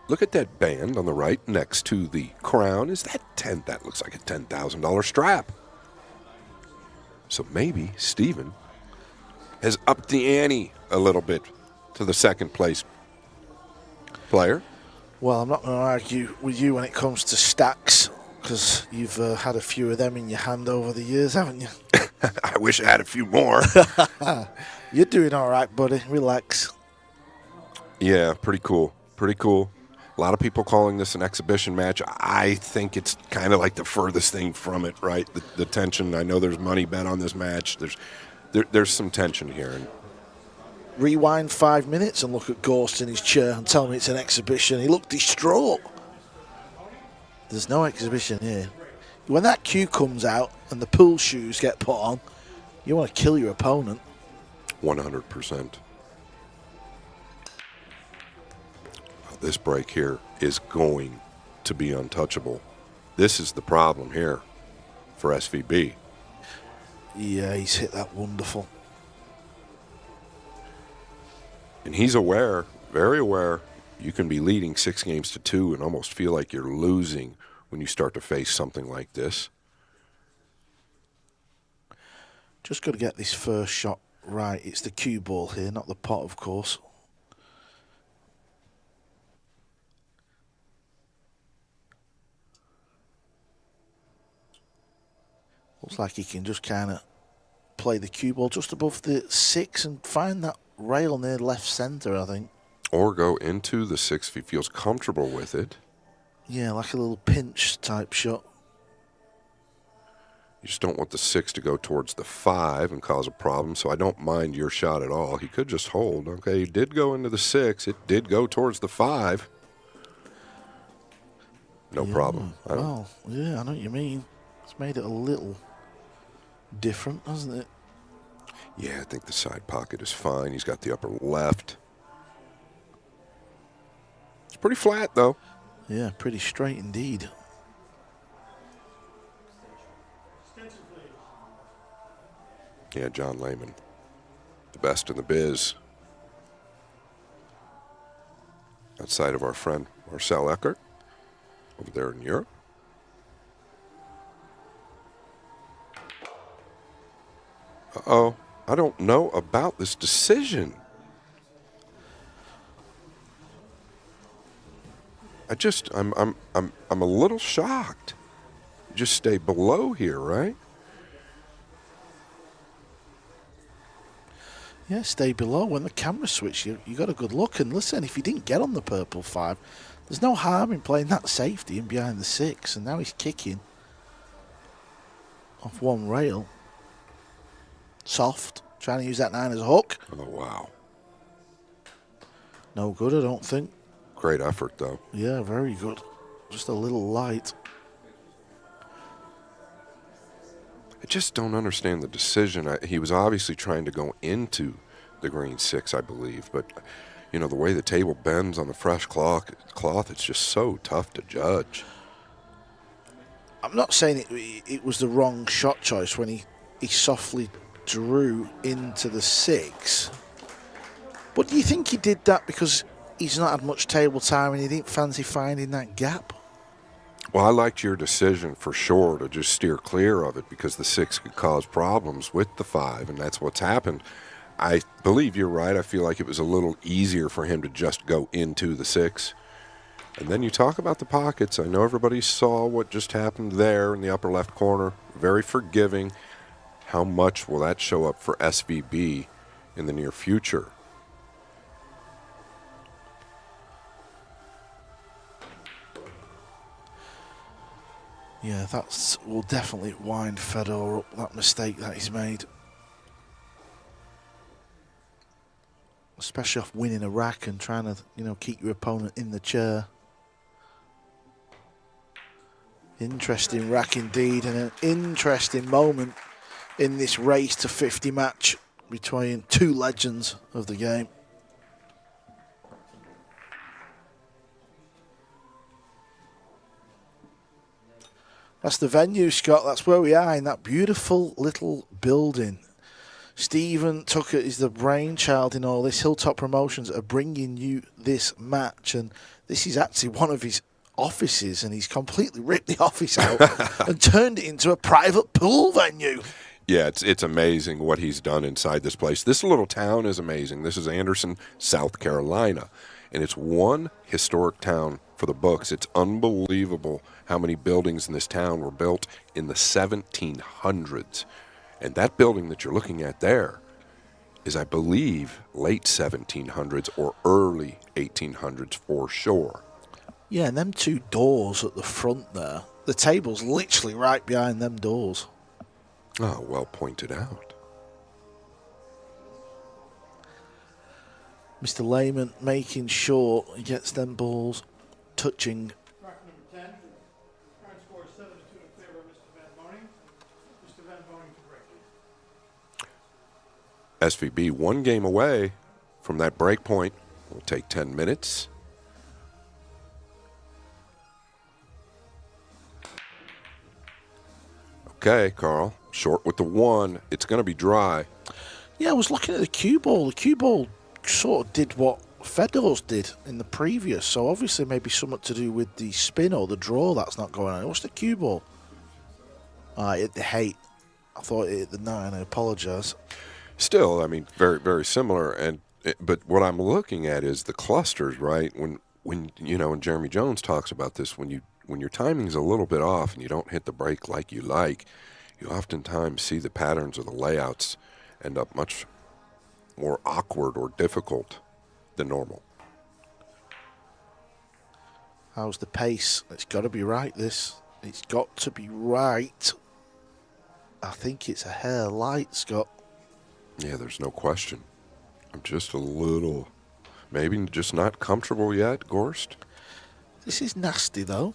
Look at that band on the right next to the crown. Is that that looks like a $10,000 strap. So maybe Steven has upped the ante a little bit to the second place player. Well, I'm not going to argue with you when it comes to stacks, because you've had a few of them in your hand over the years, haven't you? I wish I had a few more. You're doing all right, buddy. Relax. Yeah, pretty cool. Pretty cool. A lot of people calling this an exhibition match. I think it's kind of like the furthest thing from it, right? The tension. I know there's money bet on this match. There's some tension here. And rewind 5 minutes and look at Gorst in his chair and tell me it's an exhibition. He looked distraught. There's no exhibition here. When that cue comes out and the pool shoes get put on, you want to kill your opponent. 100%. This break here is going to be untouchable. This is the problem here for SVB. Yeah, he's hit that wonderful. And he's aware, very aware, you can be leading 6-2 and almost feel like you're losing when you start to face something like this. Just got to get this first shot right. It's the cue ball here, not the pot, of course. Looks like he can just kind of play the cue ball just above the 6 and find that rail near left centre, I think. Or go into the 6 if he feels comfortable with it. Yeah, like a little pinch type shot. You just don't want the 6 to go towards the 5 and cause a problem, so I don't mind your shot at all. He could just hold. Okay, he did go into the 6. It did go towards the 5. No problem. Well, yeah, I know what you mean. It's made it a little different, hasn't it? Yeah, I think the side pocket is fine. He's got the upper left. It's pretty flat, though. Yeah, pretty straight indeed. Yeah, John Lehman, the best in the biz. Outside of our friend Marcel Eckert, over there in Europe. Uh-oh, I don't know about this decision. I'm a little shocked. Just stay below here, right? Yeah, stay below. When the camera switch, you got a good look. And listen, if he didn't get on the purple 5, there's no harm in playing that safety and behind the 6. And now he's kicking off one rail. Soft, trying to use that 9 as a hook. Oh, wow. No good, I don't think. Great effort, though. Yeah, very good. Just a little light. I just don't understand the decision. He was obviously trying to go into the green 6, I believe. But, you know, the way the table bends on the fresh cloth, it's just so tough to judge. I'm not saying it was the wrong shot choice when he softly drew into the 6. But do you think he did that because he's not had much table time and he didn't fancy finding that gap? Well, I liked your decision for sure to just steer clear of it because the 6 could cause problems with the 5, and that's what's happened. I believe you're right. I feel like it was a little easier for him to just go into the 6. And then you talk about the pockets. I know everybody saw what just happened there in the upper left corner. Very forgiving. How much will that show up for SVB in the near future? Yeah, that will definitely wind Fedor up, that mistake that he's made. Especially off winning a rack and trying to, keep your opponent in the chair. Interesting rack indeed, and an interesting moment in this race to 50 match between two legends of the game. That's the venue, Scott. That's where we are, in that beautiful little building. Stephen Tucker is the brainchild in all this. Hilltop Promotions are bringing you this match, and this is actually one of his offices, and he's completely ripped the office out and turned it into a private pool venue. Yeah, it's amazing what he's done inside this place. This little town is amazing. This is Anderson, South Carolina, and it's one historic town for the books. It's unbelievable how many buildings in this town were built in the 1700s. And that building that you're looking at there is, I believe, late 1700s or early 1800s for sure. Yeah, and them two doors at the front there, the table's literally right behind them doors. Oh, well pointed out. Mr. Lehman making sure he gets them balls touching. Rack number 10. Current score is 7-2 in favor of Mr. Van Boening. Mr. Van Boening to break. SVB 1 game away from that break point. Will take 10 minutes. Okay, Karl. Short with the 1. It's going to be dry. Yeah, I was looking at the cue ball. The cue ball sort of did what Fedor's did in the previous, so obviously maybe something to do with the spin or the draw that's not going on. What's the cue ball? It hit the 8. I thought it hit the 9. I apologise. Still, I mean, very, very similar. But what I'm looking at is the clusters, right? When Jeremy Jones talks about this, when your timing's a little bit off and you don't hit the break like, you oftentimes see the patterns or the layouts end up much more awkward or difficult than normal. How's the pace? It's got to be right, this. It's got to be right. I think it's a hair light, Scott. Yeah, there's no question. I'm just a little, maybe just not comfortable yet, Gorst. This is nasty, though.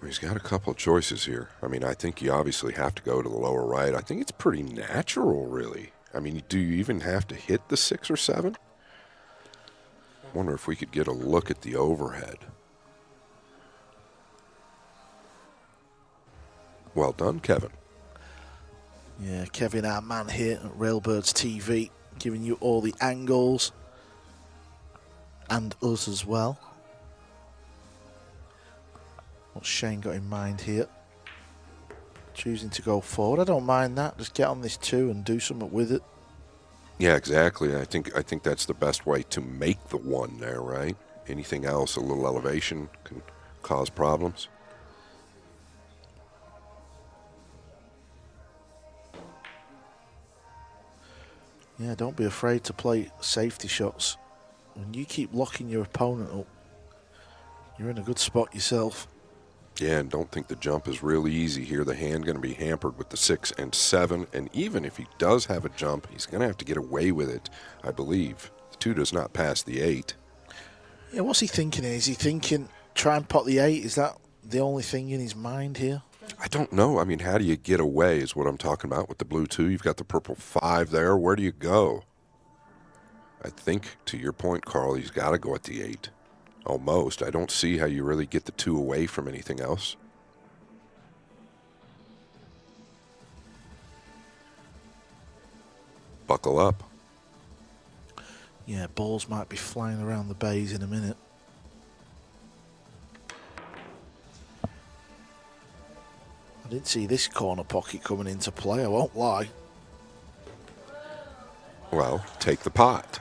He's got a couple of choices here. I mean, I think you obviously have to go to the lower right. I think it's pretty natural, really. I mean, do you even have to hit the 6 or 7? I wonder if we could get a look at the overhead. Well done, Kevin. Yeah, Kevin, our man here at Railbirds TV, giving you all the angles. And us as well. What's Shane got in mind here? Choosing to go forward. I don't mind that. Just get on this 2 and do something with it. Yeah, exactly. I think that's the best way to make the 1 there, right? Anything else, a little elevation can cause problems. Yeah, don't be afraid to play safety shots. When you keep locking your opponent up, you're in a good spot yourself. Yeah, and don't think the jump is really easy here. The hand going to be hampered with the 6 and 7, and even if he does have a jump, he's going to have to get away with it, I believe. The 2 does not pass the 8. Yeah, what's he thinking here? Is he thinking, try and pot the 8? Is that the only thing in his mind here? I don't know. I mean, how do you get away is what I'm talking about with the blue 2. You've got the purple 5 there. Where do you go? I think, to your point, Karl, he's got to go at the 8. Almost. I don't see how you really get the 2 away from anything else. Buckle up. Yeah, balls might be flying around the bays in a minute. I didn't see this corner pocket coming into play, I won't lie. Well, take the pot.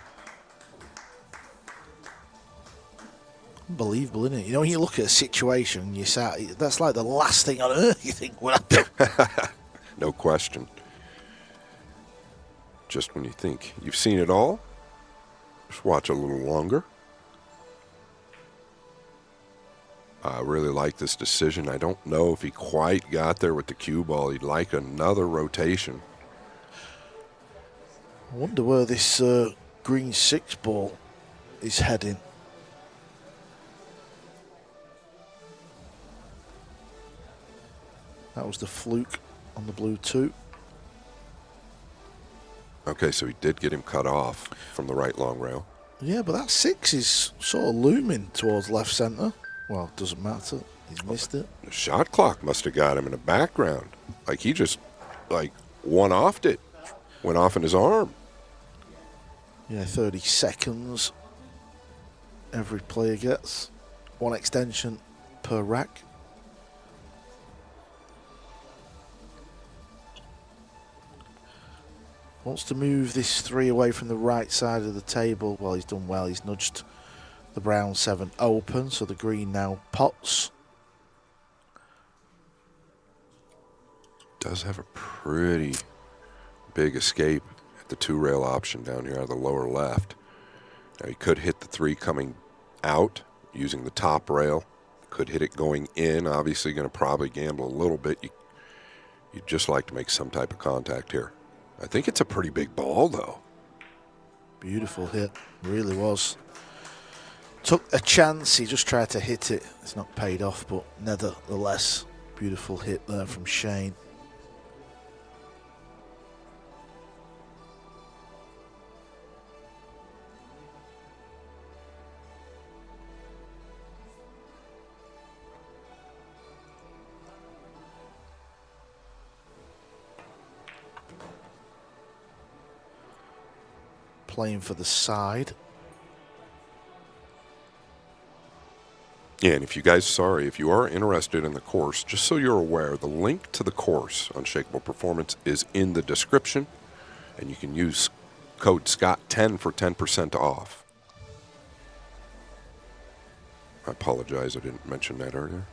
Unbelievable, isn't it? You know, when you look at a situation, that's like the last thing on earth you think would happen. No question. Just when you think you've seen it all, just watch a little longer. I really like this decision. I don't know if he quite got there with the cue ball. He'd like another rotation. I wonder where this green 6 ball is heading. That was the fluke on the blue 2. Okay, so he did get him cut off from the right long rail. Yeah, but that 6 is sort of looming towards left centre. Well, it doesn't matter. He's missed it. The shot clock must have got him in the background. Like he just, one-offed it. Went off in his arm. Yeah, 30 seconds every player gets. 1 extension per rack. Wants to move this 3 away from the right side of the table. Well, he's done well. He's nudged the brown 7 open, so the green now pots. Does have a pretty big escape at the 2 rail option down here out of the lower left. Now he could hit the 3 coming out using the top rail. Could hit it going in. Obviously going to probably gamble a little bit. You'd just like to make some type of contact here. I think it's a pretty big ball, though. Beautiful hit. Really was. Took a chance. He just tried to hit it. It's not paid off, but nevertheless, beautiful hit there from Shane. playing for the side. Yeah, and if you guys, if you are interested in the course, just so you're aware, the link to the course, Unshakable Performance, is in the description, and you can use code Scott10 for 10% off. I apologize, I didn't mention that earlier.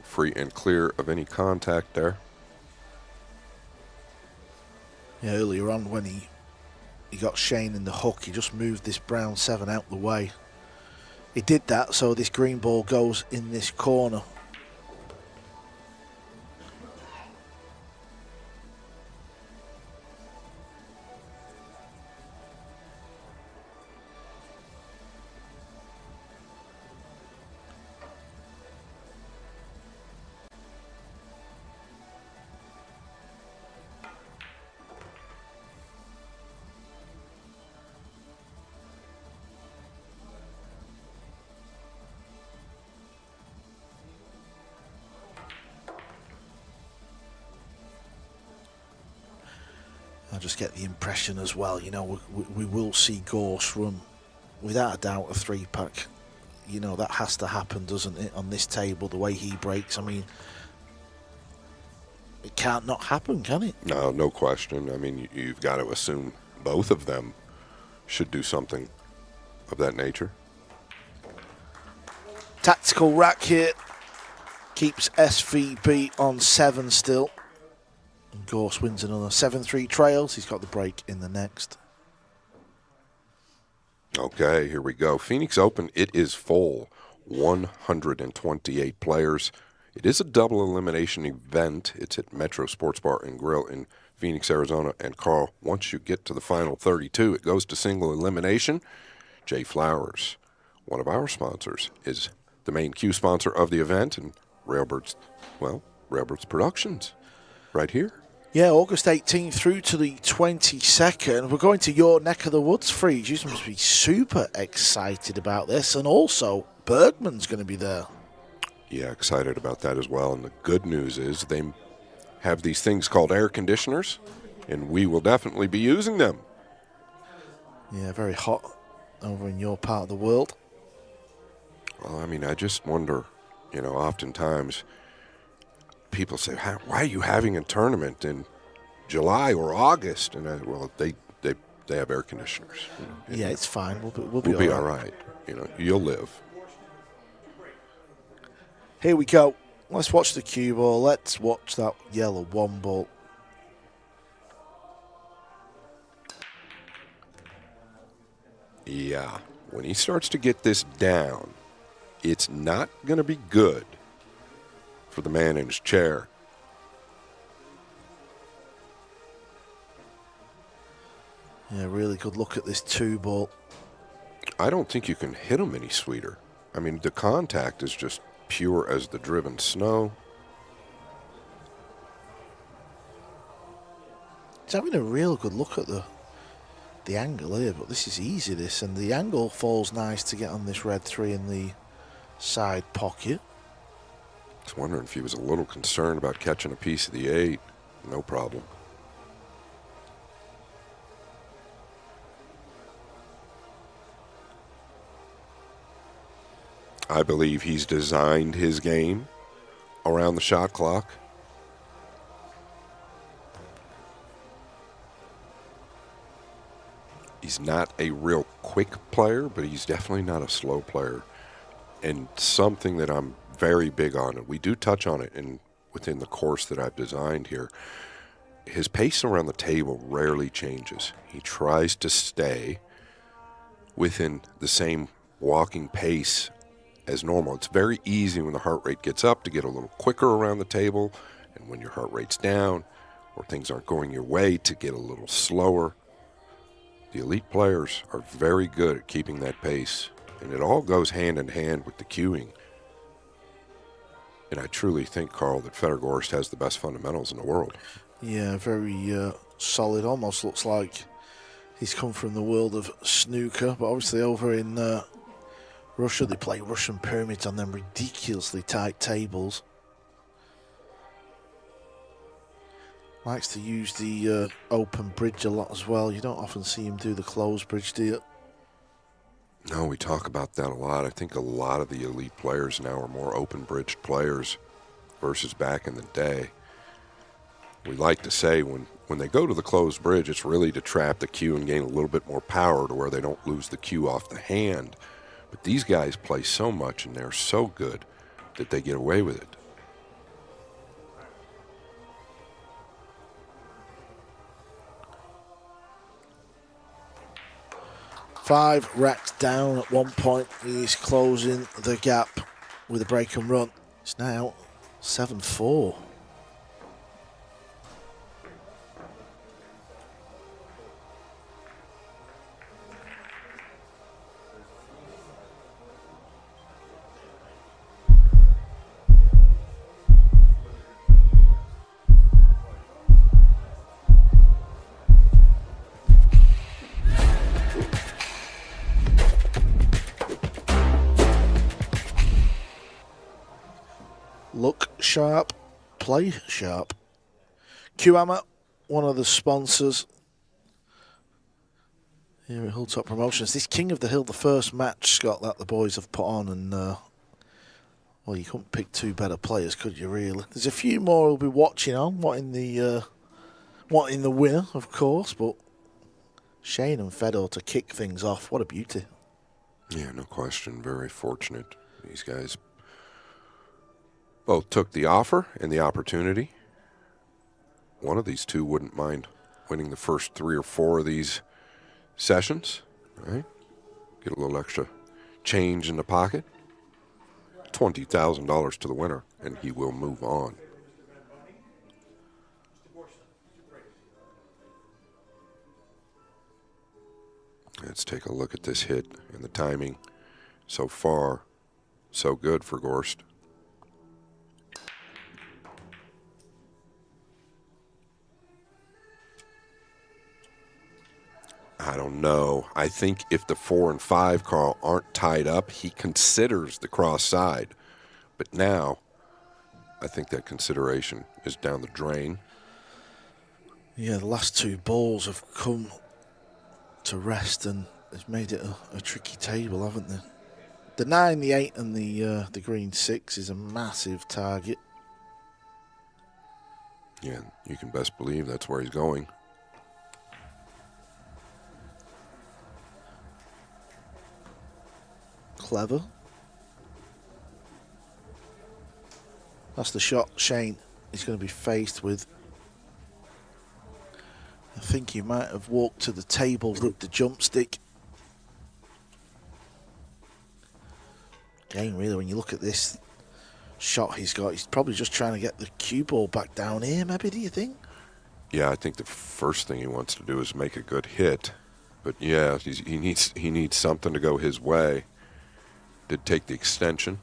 Free and clear of any contact there. Yeah, earlier on when he got Shane in the hook, he just moved this brown 7 out the way. He did that so this green ball goes in this corner. I just get the impression as well, you know, we will see Gorst run, without a doubt, a 3-pack. You know, that has to happen, doesn't it, on this table, the way he breaks. I mean, it can't not happen, can it? No, no question. I mean, you've got to assume both of them should do something of that nature. Tactical rack here. Keeps SVB on 7 still. And Gorst wins another 7-3 trails. He's got the break in the next. Okay, here we go. Phoenix Open, it is full. 128 players. It is a double elimination event. It's at Metro Sports Bar and Grill in Phoenix, Arizona. And Karl, once you get to the final 32, it goes to single elimination. Jay Flowers, one of our sponsors, is the main cue sponsor of the event. And Railbirds Productions, right here. Yeah, August 18th through to the 22nd. We're going to your neck of the woods, Freeze. You must be super excited about this. And also, Bergman's going to be there. Yeah, excited about that as well. And the good news is they have these things called air conditioners, and we will definitely be using them. Yeah, very hot over in your part of the world. Well, I mean, I just wonder, you know, oftentimes people say, why are you having a tournament in July or August? And they have air conditioners. You know, Yeah, it's fine. We'll be all right. You know, you'll live. Here we go. Let's watch the cue ball. Let's watch that yellow 1 ball. Yeah, when he starts to get this down, it's not going to be good for the man in his chair. Yeah, really good look at this 2 ball. I don't think you can hit him any sweeter. I mean, the contact is just pure as the driven snow. He's having a real good look at the angle here, but this is easy, this. And the angle falls nice to get on this red 3 in the side pocket. I was wondering if he was a little concerned about catching a piece of the 8. No problem. I believe he's designed his game around the shot clock. He's not a real quick player, but he's definitely not a slow player. And something that I'm very big on, and we do touch on it within the course that I've designed here, his pace around the table rarely changes. He tries to stay within the same walking pace as normal. It's very easy when the heart rate gets up to get a little quicker around the table, and when your heart rate's down or things aren't going your way, to get a little slower. The elite players are very good at keeping that pace, and it all goes hand in hand with the cueing. And I truly think, Karl, that Fedor Gorst has the best fundamentals in the world. Yeah, very solid. Almost looks like he's come from the world of snooker, but obviously over in Russia, they play Russian pyramids on them ridiculously tight tables. Likes to use the open bridge a lot as well. You don't often see him do the closed bridge, do you? No, we talk about that a lot. I think a lot of the elite players now are more open-bridged players versus back in the day. We like to say when they go to the closed bridge, it's really to trap the cue and gain a little bit more power to where they don't lose the cue off the hand. But these guys play so much and they're so good that they get away with it. Five racks down at one point. He's closing the gap with a break and run. It's now 7-4. Look sharp, play sharp. Q-Hammer, one of the sponsors here at Hilltop Promotions. This King of the Hill, the first match, Scott, that the boys have put on, and well, you couldn't pick two better players, could you? Really? There's a few more we'll be watching on. What in the winner, of course, but Shane and Fedor to kick things off. What a beauty! Yeah, no question. Very fortunate. These guys both took the offer and the opportunity. One of these two wouldn't mind winning the first 3 or 4 of these sessions, right? Get a little extra change in the pocket. $20,000 to the winner, and he will move on. Let's take a look at this hit and the timing. So far, so good for Gorst. I don't know. I think if the 4 and 5, Karl, aren't tied up, he considers the cross side. But now, I think that consideration is down the drain. Yeah, the last 2 balls have come to rest, and it's made it a tricky table, haven't they? The 9, the 8, and the green 6 is a massive target. Yeah, you can best believe that's where he's going. Clever. That's the shot Shane is going to be faced with. I think he might have walked to the table with the jump stick. Again, really, when you look at this shot he's got, he's probably just trying to get the cue ball back down here, maybe, do you think? Yeah, I think the first thing he wants to do is make a good hit. But yeah, he needs something to go his way. Did take the extension.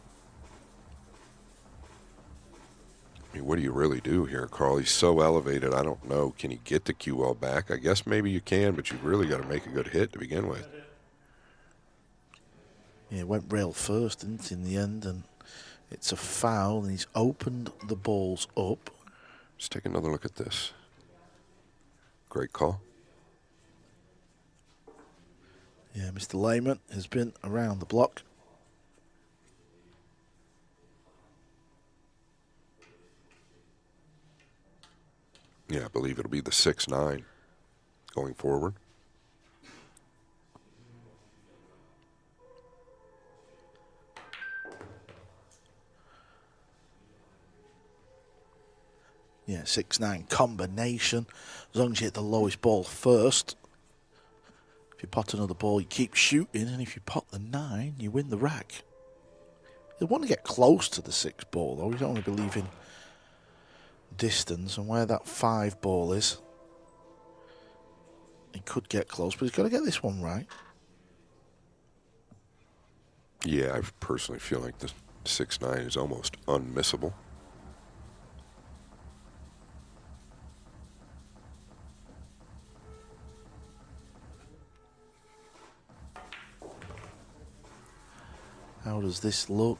I mean, what do you really do here, Karl? He's so elevated, I don't know. Can he get the cue ball back? I guess maybe you can, but you really got to make a good hit to begin with. Yeah, it went rail first, didn't it, in the end, and it's a foul, and he's opened the balls up. Let's take another look at this. Great call. Yeah, Mr. Lehman has been around the block. Yeah, I believe it'll be the 6-9 going forward. Yeah, 6-9 combination. As long as you hit the lowest ball first. If you pot another ball, you keep shooting, and if you pot the 9, you win the rack. You want to get close to the 6 ball, though. You don't want to be leaving distance, and where that 5 ball is, he could get close, but he's got to get this one right. Yeah, I personally feel like the 6-9 is almost unmissable. How does this look?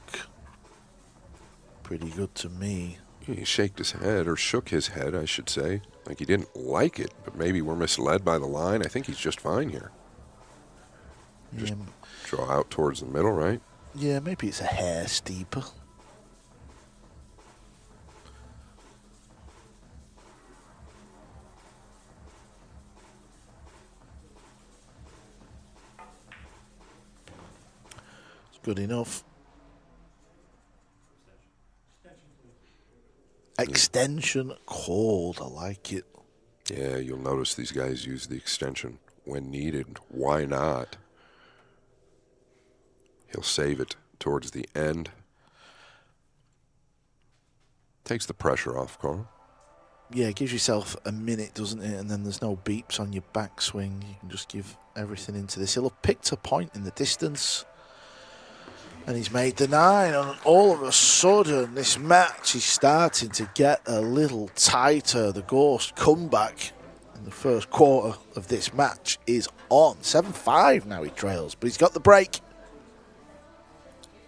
Pretty good to me. He shook his head, I should say. Like he didn't like it, but maybe we're misled by the line. I think he's just fine here. Just draw out towards the middle, right? Yeah, maybe it's a hair steeper. It's good enough. Extension called. I like it. Yeah, you'll notice these guys use the extension when needed. Why not? He'll save it towards the end. Takes the pressure off, Karl. Yeah, it gives yourself a minute, doesn't it? And then there's no beeps on your backswing. You can just give everything into this. He'll have picked a point in the distance. And he's made the 9. And all of a sudden, this match is starting to get a little tighter. The Gorst comeback in the first quarter of this match is on. 7-5 now he trails, but he's got the break.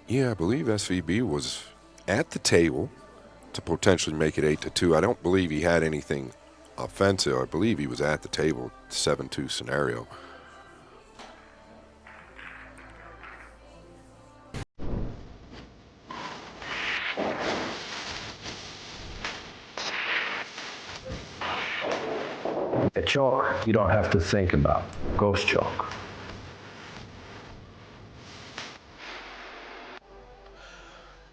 Yeah, I believe SVB was at the table to potentially make it 8-2. I don't believe he had anything offensive. I believe he was at the table, 7-2 scenario. A chalk you don't have to think about. Ghost chalk.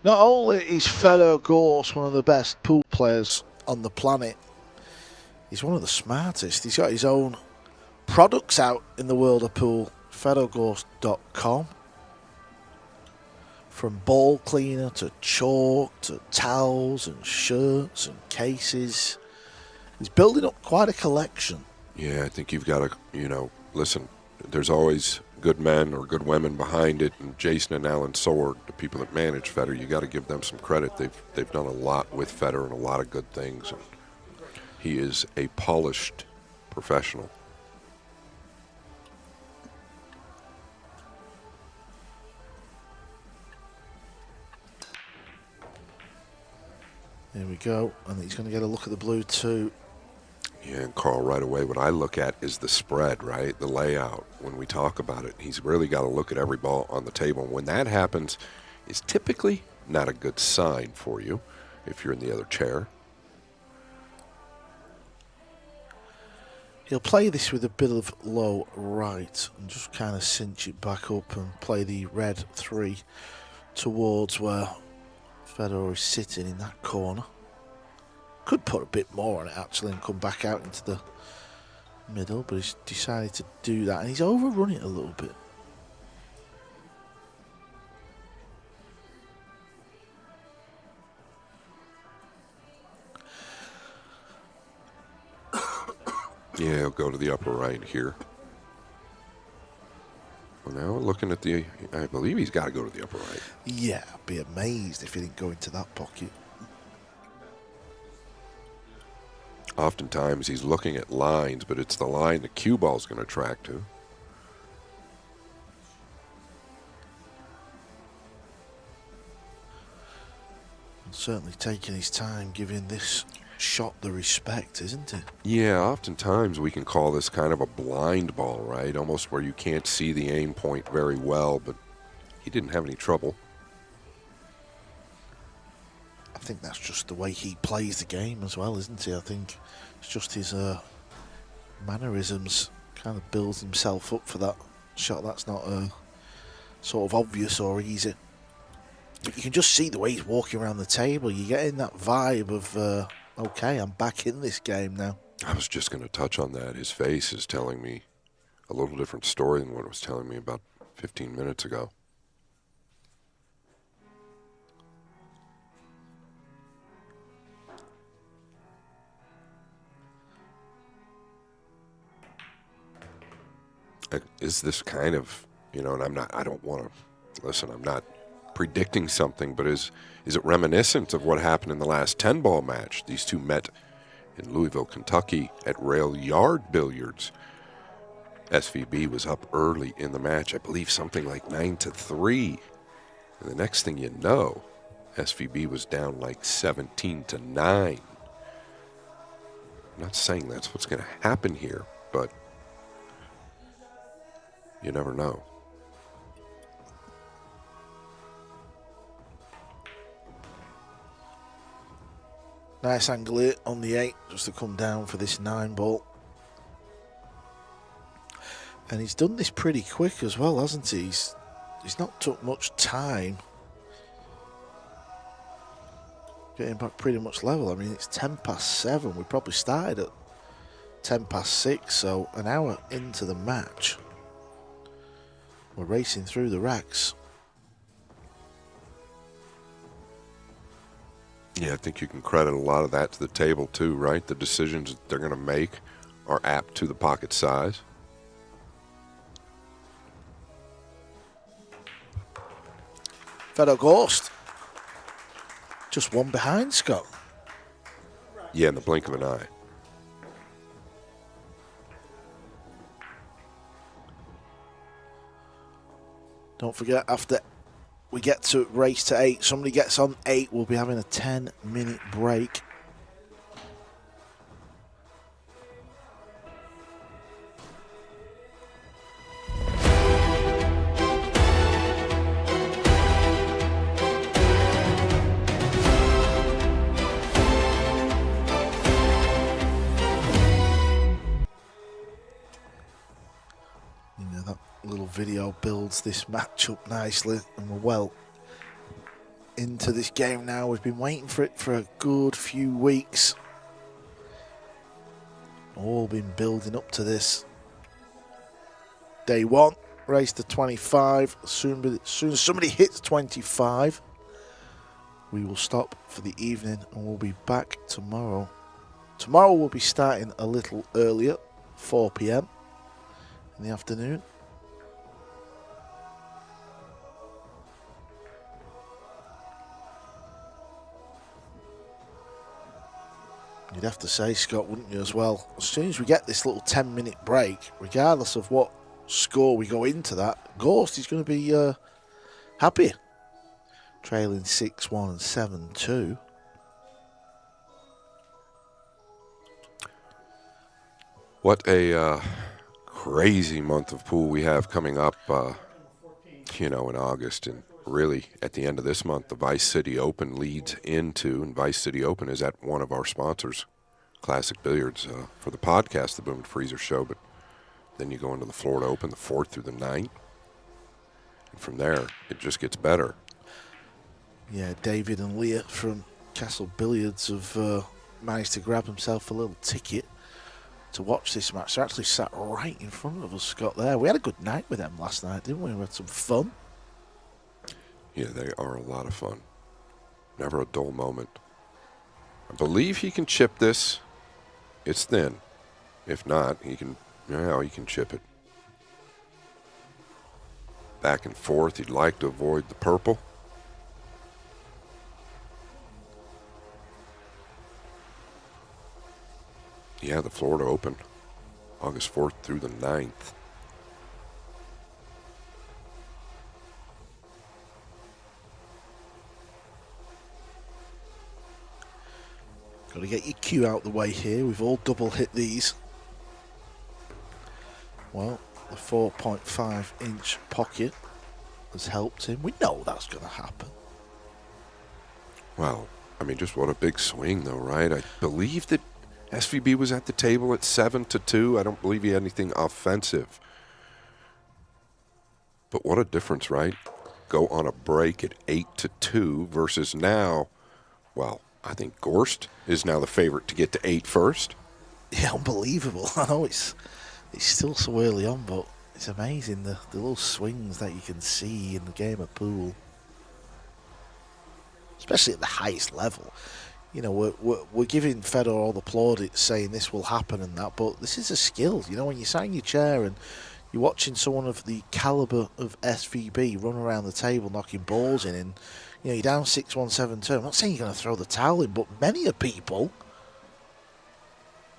Not only is Fedor Gorst one of the best pool players on the planet, he's one of the smartest. He's got his own products out in the world of pool, fedorgorst.com. From ball cleaner to chalk to towels and shirts and cases. He's building up quite a collection. Yeah, I think you've got to, listen, there's always good men or good women behind it, and Jason and Alan Sword, the people that manage Fedor, you got to give them some credit. They've done a lot with Fedor and a lot of good things. And he is a polished professional. There we go, and he's going to get a look at the blue too. Yeah, and Karl, right away, what I look at is the spread, right? The layout. When we talk about it, he's really got to look at every ball on the table. And when that happens, it's typically not a good sign for you if you're in the other chair. He'll play this with a bit of low right and just kind of cinch it back up and play the red 3 towards where Fedor is sitting in that corner. Could put a bit more on it actually and come back out into the middle, but he's decided to do that and he's overrun it a little bit. Yeah, he'll go to the upper right here. Well, now looking at I believe he's got to go to the upper right. Yeah, I'd be amazed if he didn't go into that pocket. Oftentimes he's looking at lines, but it's the line the cue ball's going to track to. Certainly taking his time, giving this shot the respect, isn't it? Yeah, oftentimes we can call this kind of a blind ball, right? Almost where you can't see the aim point very well, but he didn't have any trouble. I think that's just the way he plays the game as well, isn't he? I think it's just his mannerisms kind of builds himself up for that shot. That's not sort of obvious or easy. But you can just see the way he's walking around the table. You're getting that vibe of, okay, I'm back in this game now. I was just going to touch on that. His face is telling me a little different story than what it was telling me about 15 minutes ago. Is this kind of, and I'm not predicting something, but is it reminiscent of what happened in the last 10-ball match? These two met in Louisville, Kentucky at Rail Yard Billiards. SVB was up early in the match, I believe something like 9-3. And the next thing you know, SVB was down like 17-9. I'm not saying that's what's going to happen here, but you never know. Nice angle here on the 8, just to come down for this 9 ball. And he's done this pretty quick as well, hasn't he? He's not took much time getting back pretty much level. I mean, it's 10 past 7. We probably started at 10 past 6, so an hour into the match. We're racing through the racks. Yeah, I think you can credit a lot of that to the table too, right? The decisions that they're going to make are apt to the pocket size. Fedor Gorst. Just one behind, Scott. Yeah, in the blink of an eye. Don't forget, after we get to race to 8, somebody gets on 8, we'll be having a 10-minute break. Video builds this match up nicely, and we're well into this game now. We've been waiting for it for a good few weeks. All been building up to this. Day 1, race to 25. As soon as somebody hits 25, we will stop for the evening and we'll be back tomorrow. Tomorrow we'll be starting a little earlier, 4 p.m. in the afternoon. You'd have to say, Scott, wouldn't you, as well? As soon as we get this little 10-minute break, regardless of what score we go into that, Gorst is going to be happy. Trailing 6-1 and 7-2. What a crazy month of pool we have coming up, in August. And really, at the end of this month, the Vice City Open leads into, and Vice City Open is at one of our sponsors, Classic Billiards, for the podcast, the Boom and Freezer Show. But then you go into the Florida Open, the 4th through the 9th. And from there, it just gets better. Yeah, David and Leah from Castle Billiards have managed to grab himself a little ticket to watch this match. They're actually sat right in front of us, Scott, there. We had a good night with them last night, didn't we? We had some fun. Yeah, they are a lot of fun. Never a dull moment. I believe he can chip this. It's thin. If not, he can chip it. Back and forth. He'd like to avoid the purple. Yeah, the Florida Open, August 4th through the 9th. Got to get your cue out the way here. We've all double hit these. Well, the 4.5-inch pocket has helped him. We know that's going to happen. Wow. I mean, just what a big swing, though, right? I believe that SVB was at the table at 7-2. I don't believe he had anything offensive. But what a difference, right? Go on a break at 8-2 versus now, well, I think Gorst is now the favorite to get to 8 first. Yeah, unbelievable. I know it's still so early on, but it's amazing the little swings that you can see in the game of pool, especially at the highest level. You know, we're giving Fedor all the plaudits, saying this will happen and that, but this is a skill. You know, when you sat in your chair and you're watching someone of the caliber of SVB run around the table knocking balls in, and you know you're down 6-1, 7-2. I'm not saying you're going to throw the towel in, but many a people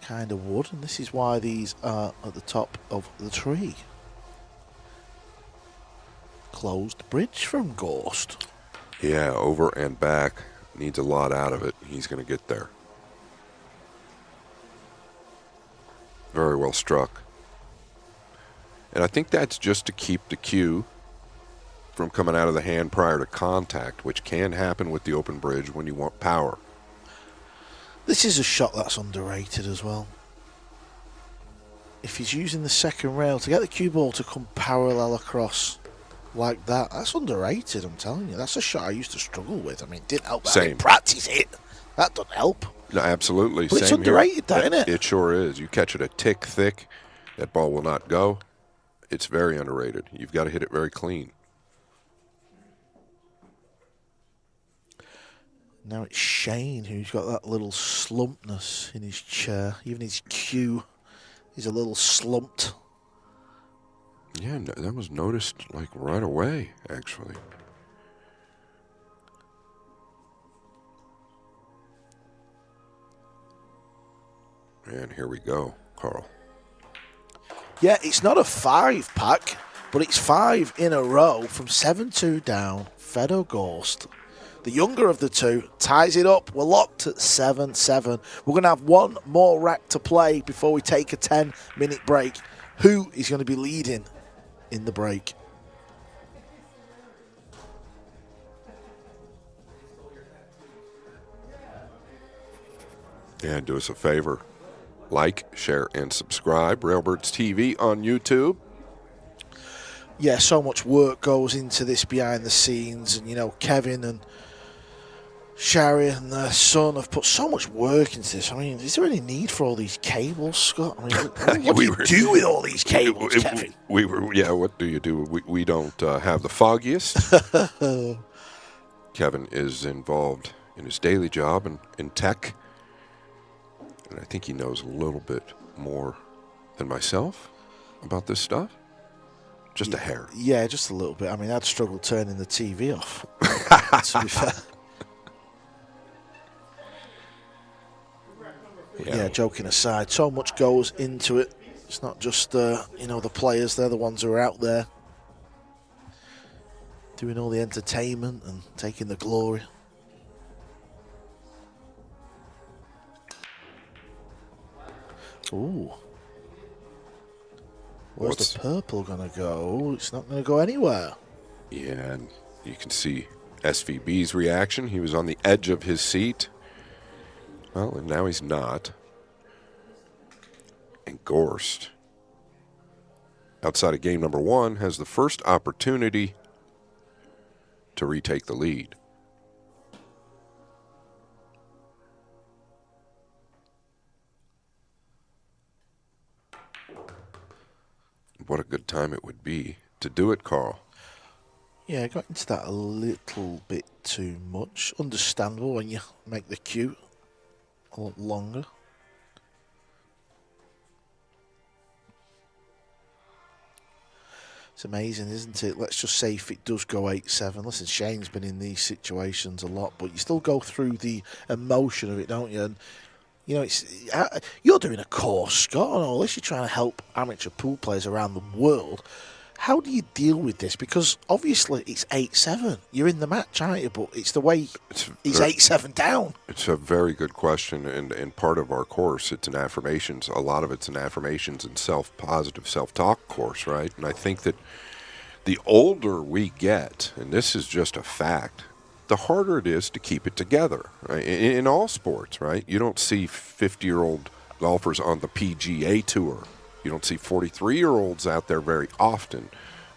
kind of would, and this is why these are at the top of the tree. Closed bridge from Gorst. Yeah, over and back. Needs a lot out of it. He's going to get there. Very well struck. And I think that's just to keep the cue from coming out of the hand prior to contact, which can happen with the open bridge when you want power. This is a shot that's underrated as well. If he's using the second rail to get the cue ball to come parallel across like that, that's underrated, I'm telling you. That's a shot I used to struggle with. I mean, it didn't help that I didn't practice it. That doesn't help. No, absolutely. But Same it's underrated, here. isn't it? It sure is. You catch it a tick thick, that ball will not go. It's very underrated. You've got to hit it very clean. Now it's Shane who's got that little slumpness in his chair. Even his cue is a little slumped. Yeah, that was noticed like right away, actually. And here we go, Karl. Yeah, it's not a 5-pack, but it's 5 in a row from 7-2 down. Fedor Gorst, the younger of the two, ties it up. We're locked at 7-7. We're going to have one more rack to play before we take a 10-minute break. Who is going to be leading in the break? And do us a favor. Like, share, and subscribe. Railbirds TV on YouTube. Yeah, so much work goes into this behind the scenes. And, you know, Kevin and Shari and their son have put so much work into this. I mean, is there any need for all these cables, Scott? I mean, what do you do with all these cables, Kevin? What do you do? We don't have the foggiest. Kevin is involved in his daily job in tech. And I think he knows a little bit more than myself about this stuff. Just a hair. Yeah, just a little bit. I mean, I'd struggle turning the TV off, to be fair. Yeah, joking aside, so much goes into it. It's not just, you know, the players. They're the ones who are out there doing all the entertainment and taking the glory. Ooh. Where's the purple going to go? It's not going to go anywhere. Yeah, and you can see SVB's reaction. He was on the edge of his seat. Well, and now he's not. And Gorst, outside of game number 1, has the first opportunity to retake the lead. What a good time it would be to do it, Karl. Yeah, I got into that a little bit too much. Understandable when you make the queue a lot longer. It's amazing, isn't it? Let's just say if it does go 8-7. Listen, Shane's been in these situations a lot, but you still go through the emotion of it, don't you? And you know, you're doing a course, Scott, and all this. You're trying to help amateur pool players around the world. How do you deal with this? Because obviously it's 8-7. You're in the match, aren't you? But it's the way he's 8-7 down. It's a very good question, and part of our course, it's an affirmations. A lot of it's an affirmations and self-positive self-talk course, right? And I think that the older we get, and this is just a fact, the harder it is to keep it together, right? In all sports, right? You don't see 50-year-old golfers on the PGA Tour. You don't see 43-year-olds out there very often,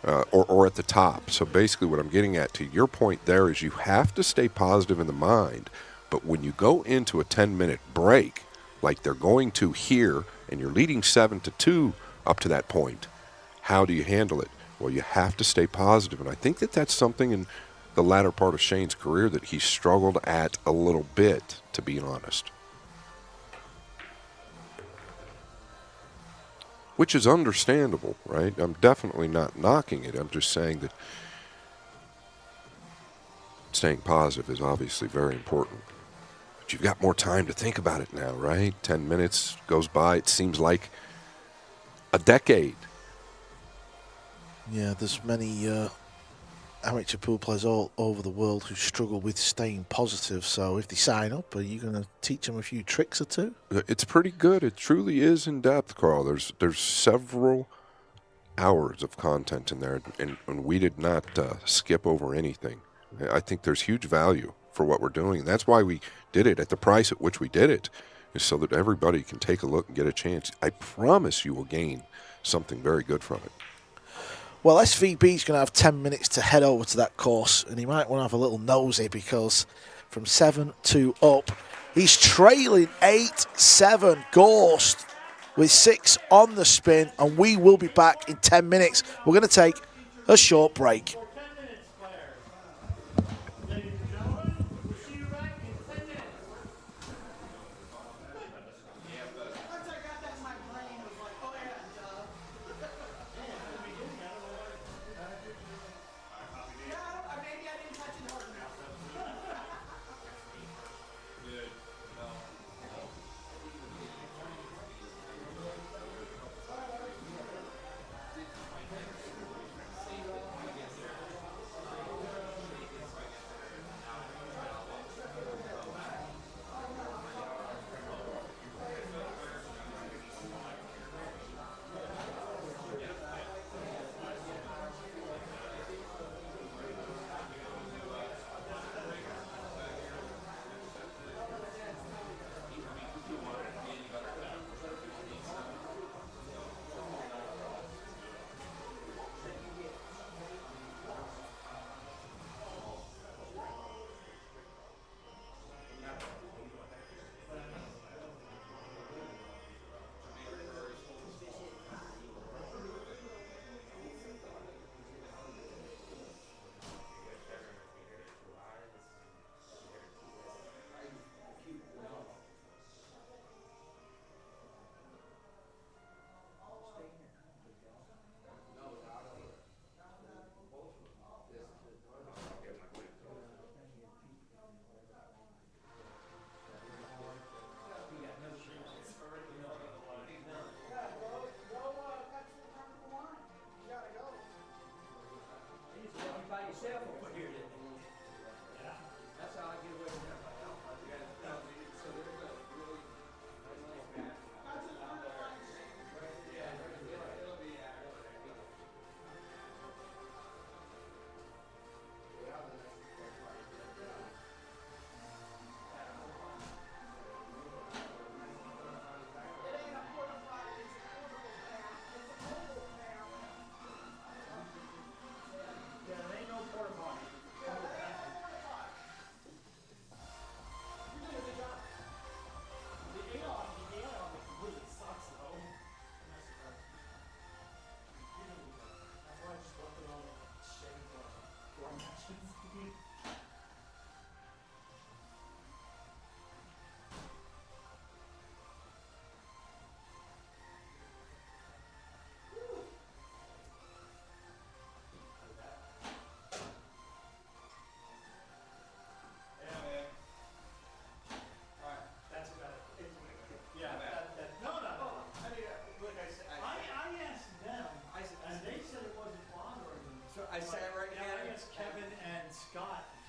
or at the top. So basically what I'm getting at, to your point there, is you have to stay positive in the mind, but when you go into a 10-minute break, like they're going to here, and you're leading 7-2 up to that point, how do you handle it? Well, you have to stay positive, and I think that that's something in the latter part of Shane's career that he struggled at a little bit, to be honest. Which is understandable, right? I'm definitely not knocking it. I'm just saying that staying positive is obviously very important. But you've got more time to think about it now, right? 10 minutes goes by. It seems like a decade. Yeah, there's many amateur pool players all over the world who struggle with staying positive. So if they sign up, are you going to teach them a few tricks or two? It's pretty good. It truly is in depth, Carl. There's several hours of content in there, and we did not skip over anything. I think there's huge value for what we're doing. That's why we did it at the price at which we did it, is so that everybody can take a look and get a chance. I promise you will gain something very good from it. Well, SVB's going to have 10 minutes to head over to that course, and he might want to have a little nosy because from 7-2 up, he's trailing 8-7 Gorst with 6 on the spin, and we will be back in 10 minutes. We're going to take a short break. 10 minutes, players. Ladies and gentlemen, we'll see you back in 10 minutes. Once I got that in my brain, I was like, oh yeah, duh. Yeah, maybe I didn't touch it hard enough.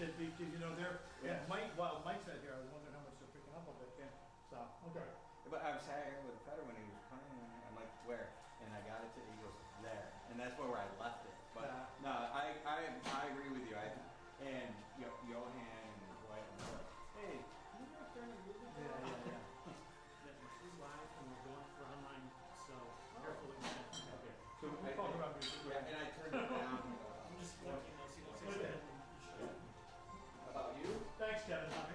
Because you know they're Mike. Well, Mike's not here. I was wondering how much they're picking up of it. Yeah. So okay. But I was sat here with Fedor when he was playing. I'm like, where? And I got it to. He goes there, and that's where I left it. But no, I agree with you. And Johan and Dwight were like, hey, can you not turn the movie? Yeah. This is live and we're going for online, so careful what you say. Okay. So we'll talk about music. Yeah, and I turned it down. I'm just looking, let's see what's Okay. About you? Thanks, Kevin. Nice.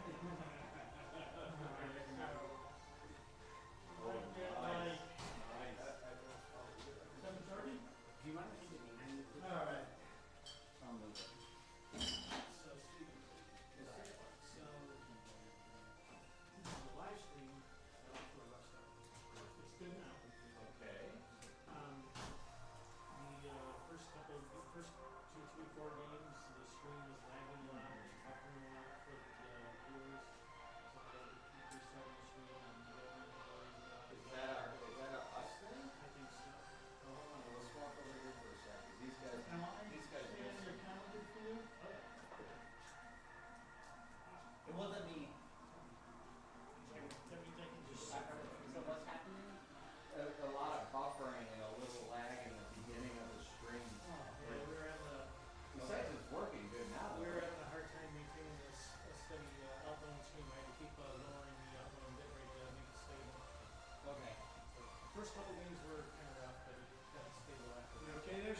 7:30. Do you mind if you give me 90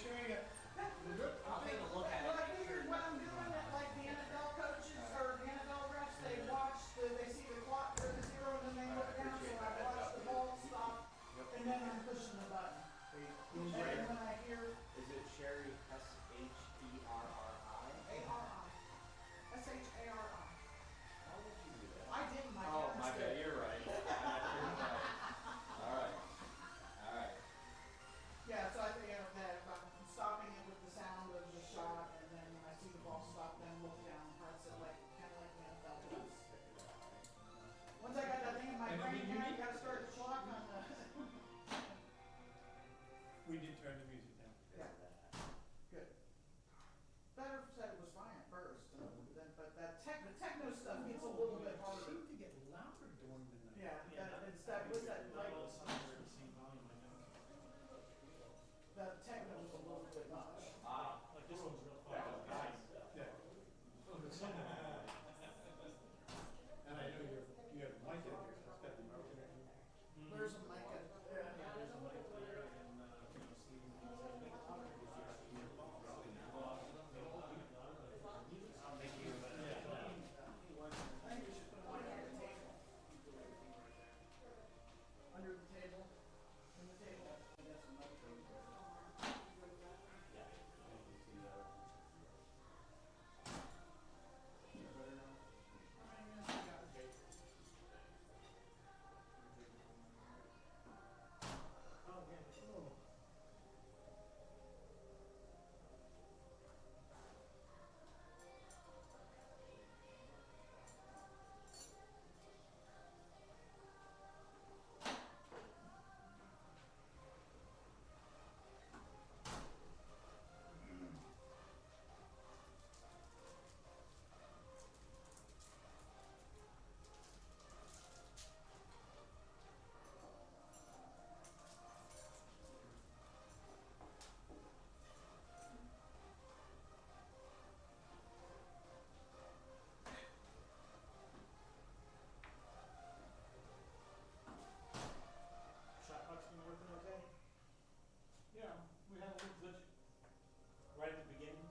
sure you get. I'll take a look at it. Well, I figured what I'm doing at like the NFL coaches or the NFL refs, they watch they see the clock for the zero and then they look down, so I watch the ball stop and then I'm pushing the button. And then when I hear Is it Sherry Sherry? A-R-I. S-H-A-R-I. How would you do that? I did my Oh, my parents bad, did. you're right. Alright. Alright. Yeah, so I think that if I'm stopping it with the sound of the shot and then when I see the ball stop, then look down, press it like kind of like the NFL does. Once I got that thing in my brain, now you gotta start the clock on the. We did turn the music down. Yeah. Good. Better said it was fine at first, but that the techno stuff gets a little bit harder. Seemed to get louder during the night. Yeah, it's that was that Not like all songs are the same volume, I know. that techno was a little bit much. Like this one's real quiet. Yeah. And I know you have a mic in here, so it's got the mic in there. There's a mic. Yeah, there's a mic there and, Steve. I'll make you, I think we should put it under the table. Under the table. In the table. Oh, yeah. Shot puck's been working okay? Yeah, we had a little glitch, Right at the beginning?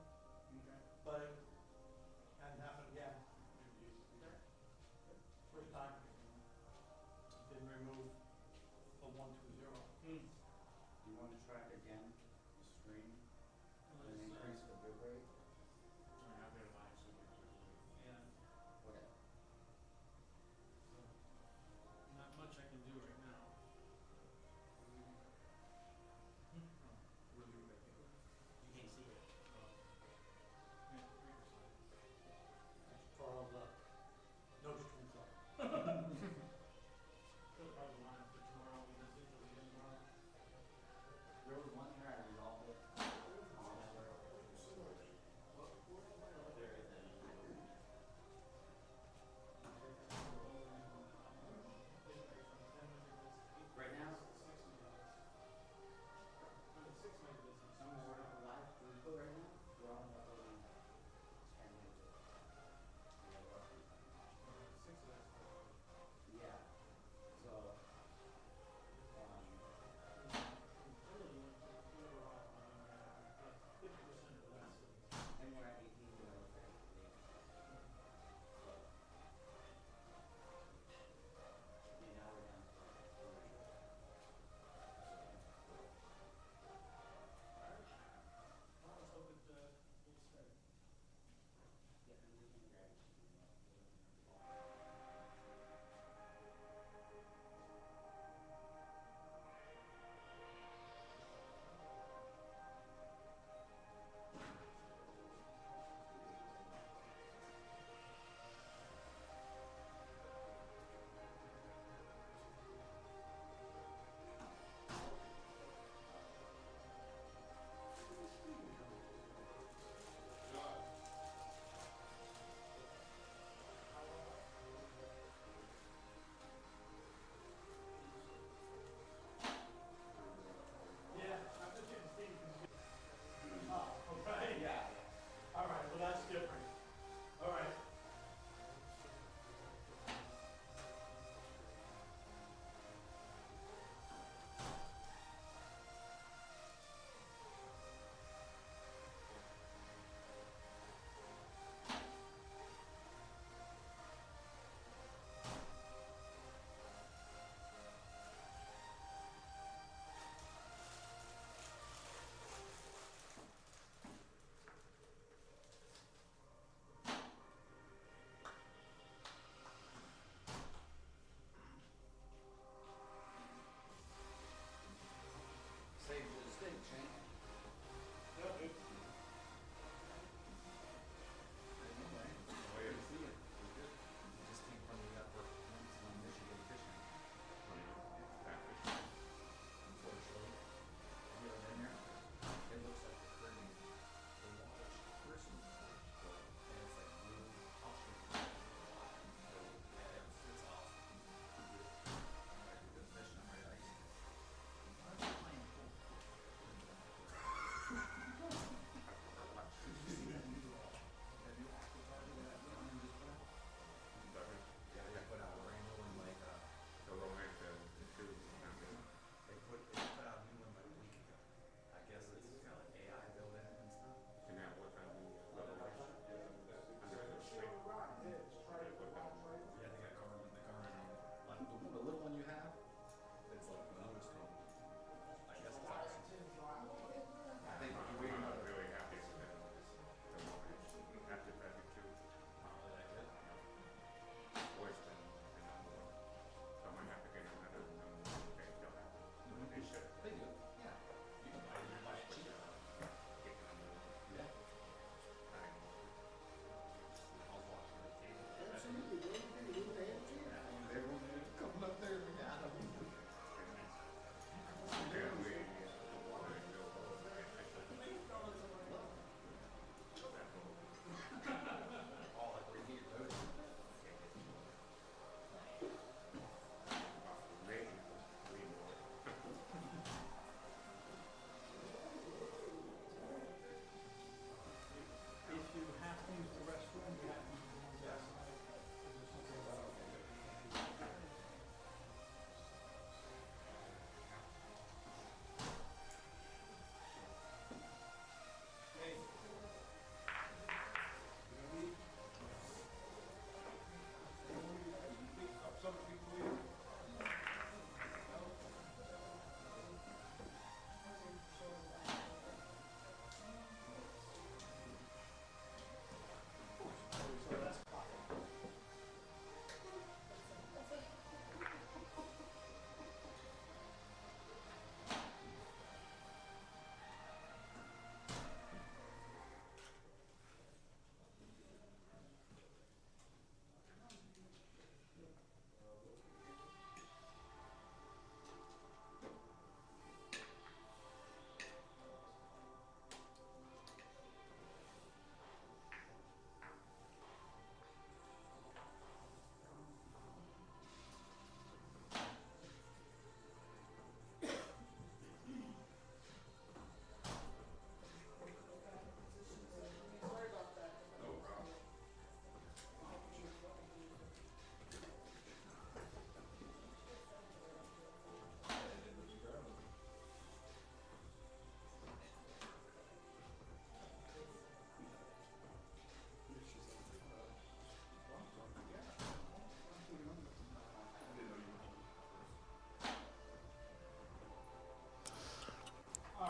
but it hadn't happened again. First time. Didn't remove the 120. Do you want to track again the stream and increase the bit rate? I've got a live super. Yeah. Okay. Not much I can do right now. You can't see it. Karl, no stream thought. Still probably line for tomorrow, because it's tomorrow.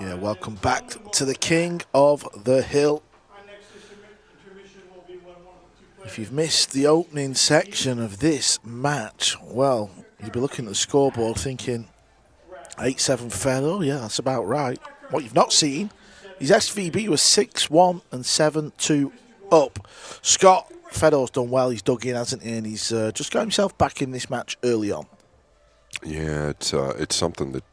Yeah, welcome back to the King of the Hill. Our next intermission will be when one of the two players. If you've missed the opening section of this match, well, you'll be looking at the scoreboard thinking 8-7 Fedor. Yeah, that's about right. What you've not seen, his SVB was 6-1 and 7-2 up. Scott, Fedor's done well. He's dug in, hasn't he? And he's just got himself back in this match early on. Yeah, it's something that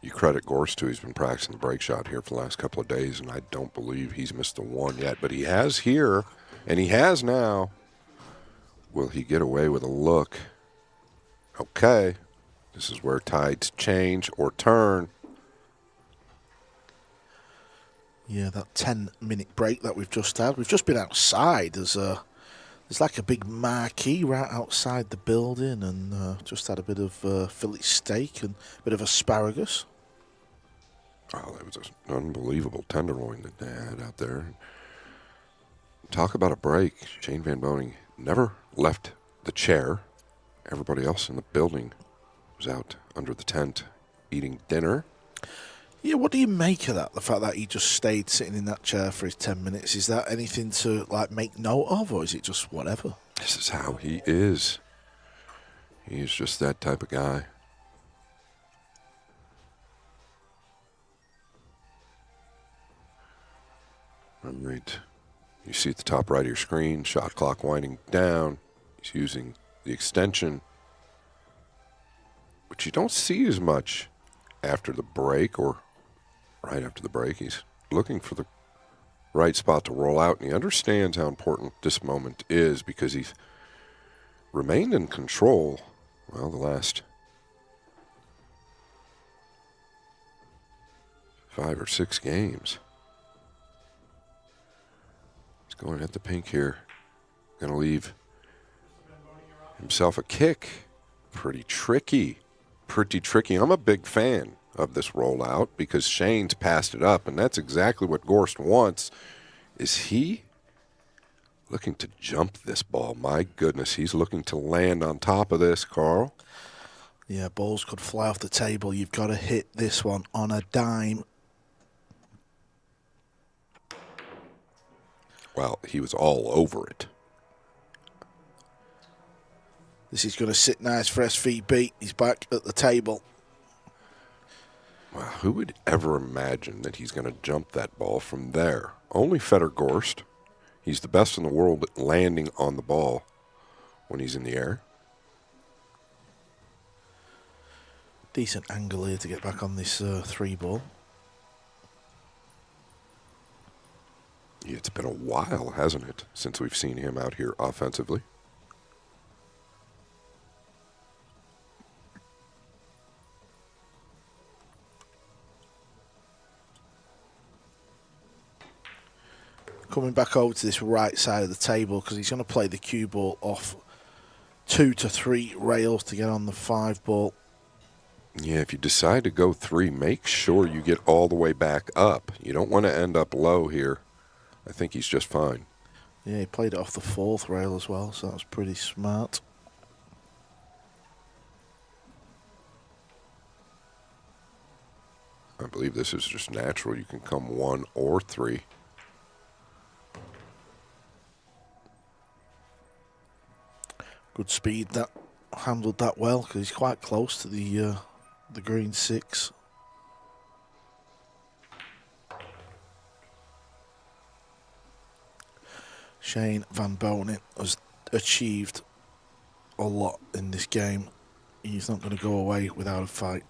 you credit Gorst to. He's been practicing the break shot here for the last couple of days, and I don't believe he's missed a one yet. But he has here, and he has now. Will he get away with a look? Okay. This is where tides change or turn. Yeah, that 10-minute break that we've just had. We've just been outside. There's like a big marquee right outside the building, and just had a bit of fillet steak and a bit of asparagus. Oh, that was an unbelievable tenderloin that they had out there. Talk about a break. Shane Van Boening never left the chair. Everybody else in the building was out under the tent eating dinner. Yeah, what do you make of that? The fact that he just stayed sitting in that chair for his 10 minutes. Is that anything to like make note of, or is it just whatever? This is how he is. He's just that type of guy. All right. You see at the top right of your screen, shot clock winding down. He's using the extension, which you don't see as much after the break or right after the break. He's looking for the right spot to roll out, and he understands how important this moment is because he's remained in control, well, the last 5 or 6 games. He's going at the pink here. Going to leave himself a kick. Pretty tricky. Pretty tricky. I'm a big fan of this rollout because Shane's passed it up, and that's exactly what Gorst wants. Is he looking to jump this ball? My goodness, he's looking to land on top of this, Karl. Yeah, balls could fly off the table. You've got to hit this one on a dime. Well, he was all over it. This is going to sit nice for SVB. He's back at the table. Wow, who would ever imagine that he's going to jump that ball from there? Only Fedor Gorst. He's the best in the world at landing on the ball when he's in the air. Decent angle here to get back on this 3-ball. Yeah, it's been a while, hasn't it, since we've seen him out here offensively. Coming back over to this right side of the table because he's going to play the cue ball off 2 to 3 rails to get on the 5-ball. Yeah, if you decide to go 3, make sure you get all the way back up. You don't want to end up low here. I think he's just fine. Yeah, he played it off the 4th rail as well, so that was pretty smart. I believe this is just natural. You can come 1 or 3. Good speed, that handled that well because he's quite close to the green 6. Shane Van Boening has achieved a lot in this game. He's not going to go away without a fight.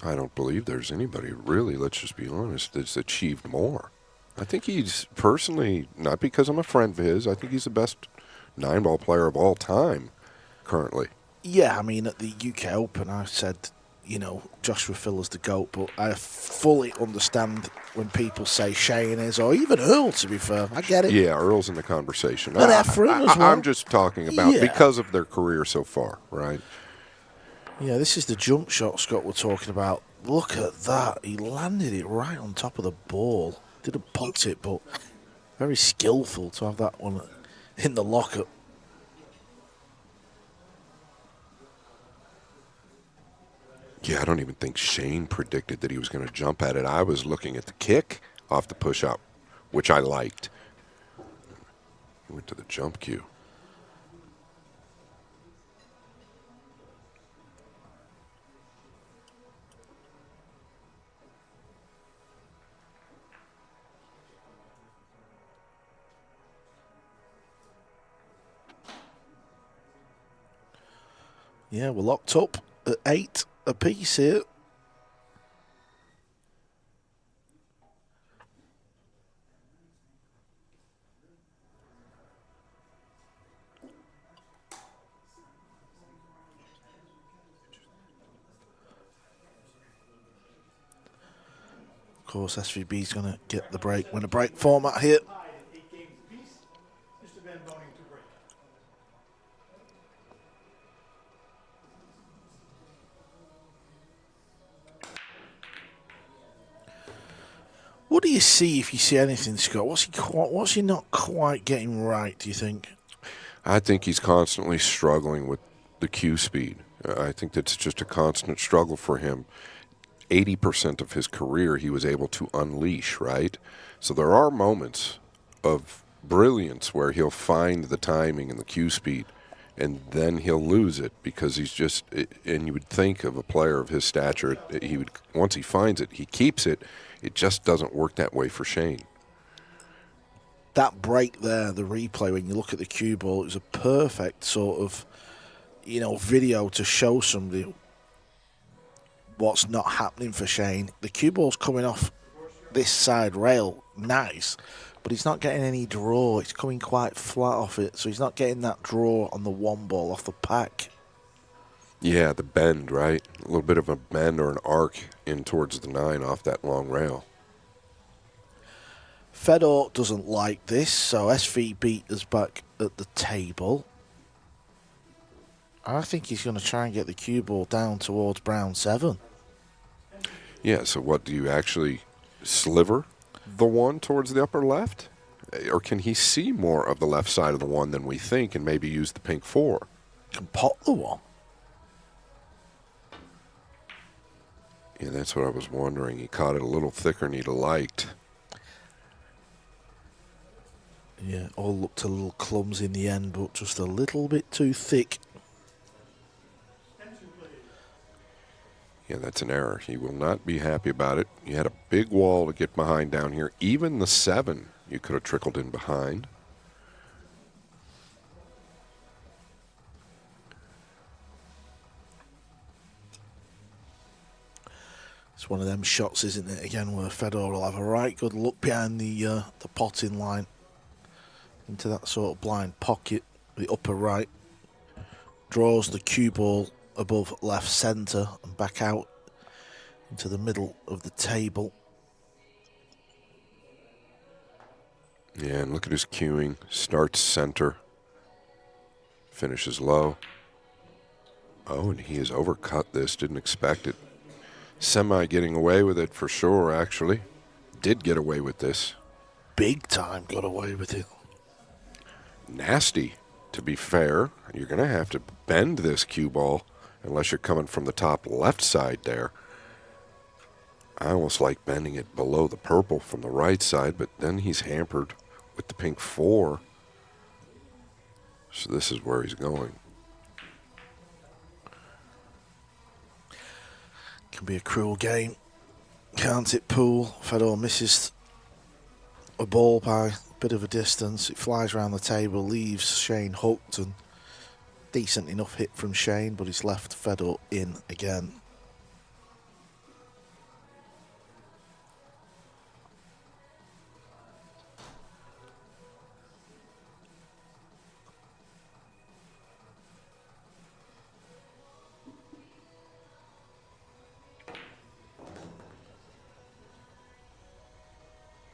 I don't believe there's anybody, really, let's just be honest, that's achieved more. I think he's personally, not because I'm a friend of his, I think he's the best 9-ball player of all time currently. Yeah, I mean, at the UK Open, I said, you know, Joshua Filler's the GOAT, but I fully understand when people say Shane is, or even Earl, to be fair. I get it. Yeah, Earl's in the conversation. And Efren as well. I'm just talking about because of their career so far, right? Yeah, this is the jump shot Scott were talking about. Look at that. He landed it right on top of the ball. Didn't pot it, but very skillful to have that one in the locker. Yeah, I don't even think Shane predicted that he was going to jump at it. I was looking at the kick off the push-up, which I liked. He went to the jump cue. Yeah, we're locked up at 8 apiece here. Of course, SVB's going to get the break. Win a break format here. Tied at 8 games apiece. Mr. Van Boening to break. What do you see if you see anything, Scott? What's he not quite getting right, do you think? I think he's constantly struggling with the cue speed. I think that's just a constant struggle for him. 80% of his career he was able to unleash, right? So there are moments of brilliance where he'll find the timing and the cue speed, and then he'll lose it because he's just, and you would think of a player of his stature, he would, once he finds it, he keeps it. It just doesn't work that way for Shane. That break there, the replay, when you look at the cue ball, it was a perfect sort of, video to show somebody what's not happening for Shane. The cue ball's coming off this side rail, nice, but he's not getting any draw. It's coming quite flat off it, so he's not getting that draw on the one ball off the pack. Yeah, the bend, right? A little bit of a bend or an arc in towards the 9 off that long rail. Fedor doesn't like this, so SVB is back at the table. I think he's going to try and get the cue ball down towards Brown 7. Yeah, so what, do you actually sliver the 1 towards the upper left? Or can he see more of the left side of the 1 than we think and maybe use the pink 4? Can pot the 1. Yeah, that's what I was wondering. He caught it a little thicker than he'd have liked. Yeah, all looked a little clumsy in the end, but just a little bit too thick. Yeah, that's an error. He will not be happy about it. You had a big wall to get behind down here. Even the 7 you could have trickled in behind. It's one of them shots, isn't it, again, where Fedor will have a right good look behind the potting line into that sort of blind pocket, the upper right. Draws the cue ball above left centre and back out into the middle of the table. Yeah, and look at his cueing. Starts center. Finishes low. Oh, and he has overcut this. Didn't expect it. Semi getting away with it for sure, actually. Did get away with this. Big time got away with it. Nasty, to be fair. You're going to have to bend this cue ball unless you're coming from the top left side there. I almost like bending it below the purple from the right side, but then he's hampered with the pink 4. So this is where he's going. Can be a cruel game, can't it, Pool? Fedor misses a ball by a bit of a distance. It flies around the table, leaves Shane hooked, and decent enough hit from Shane, but he's left Fedor in again.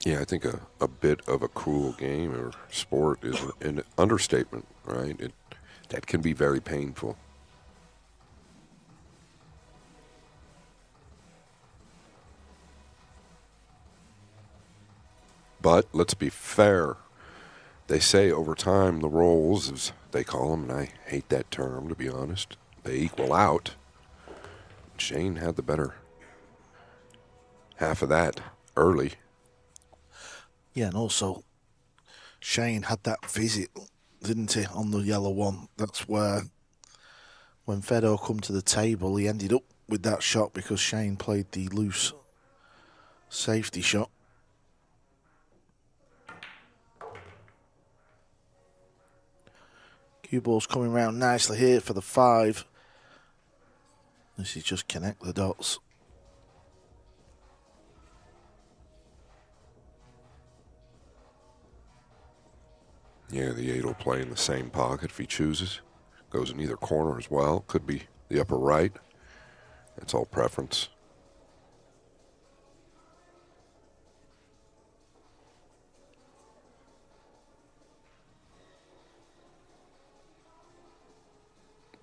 Yeah, I think a bit of a cruel game or sport is an understatement, right? That can be very painful. But let's be fair. They say over time the roles, as they call them, and I hate that term to be honest, they equal out. Shane had the better half of that early. Yeah, and also Shane had that visit, didn't he, on the yellow one? That's where, when Fedor come to the table, he ended up with that shot because Shane played the loose safety shot. Cue ball's coming round nicely here for the 5. This is just connect the dots. Yeah, the 8 will play in the same pocket if he chooses. Goes in either corner as well. Could be the upper right. It's all preference.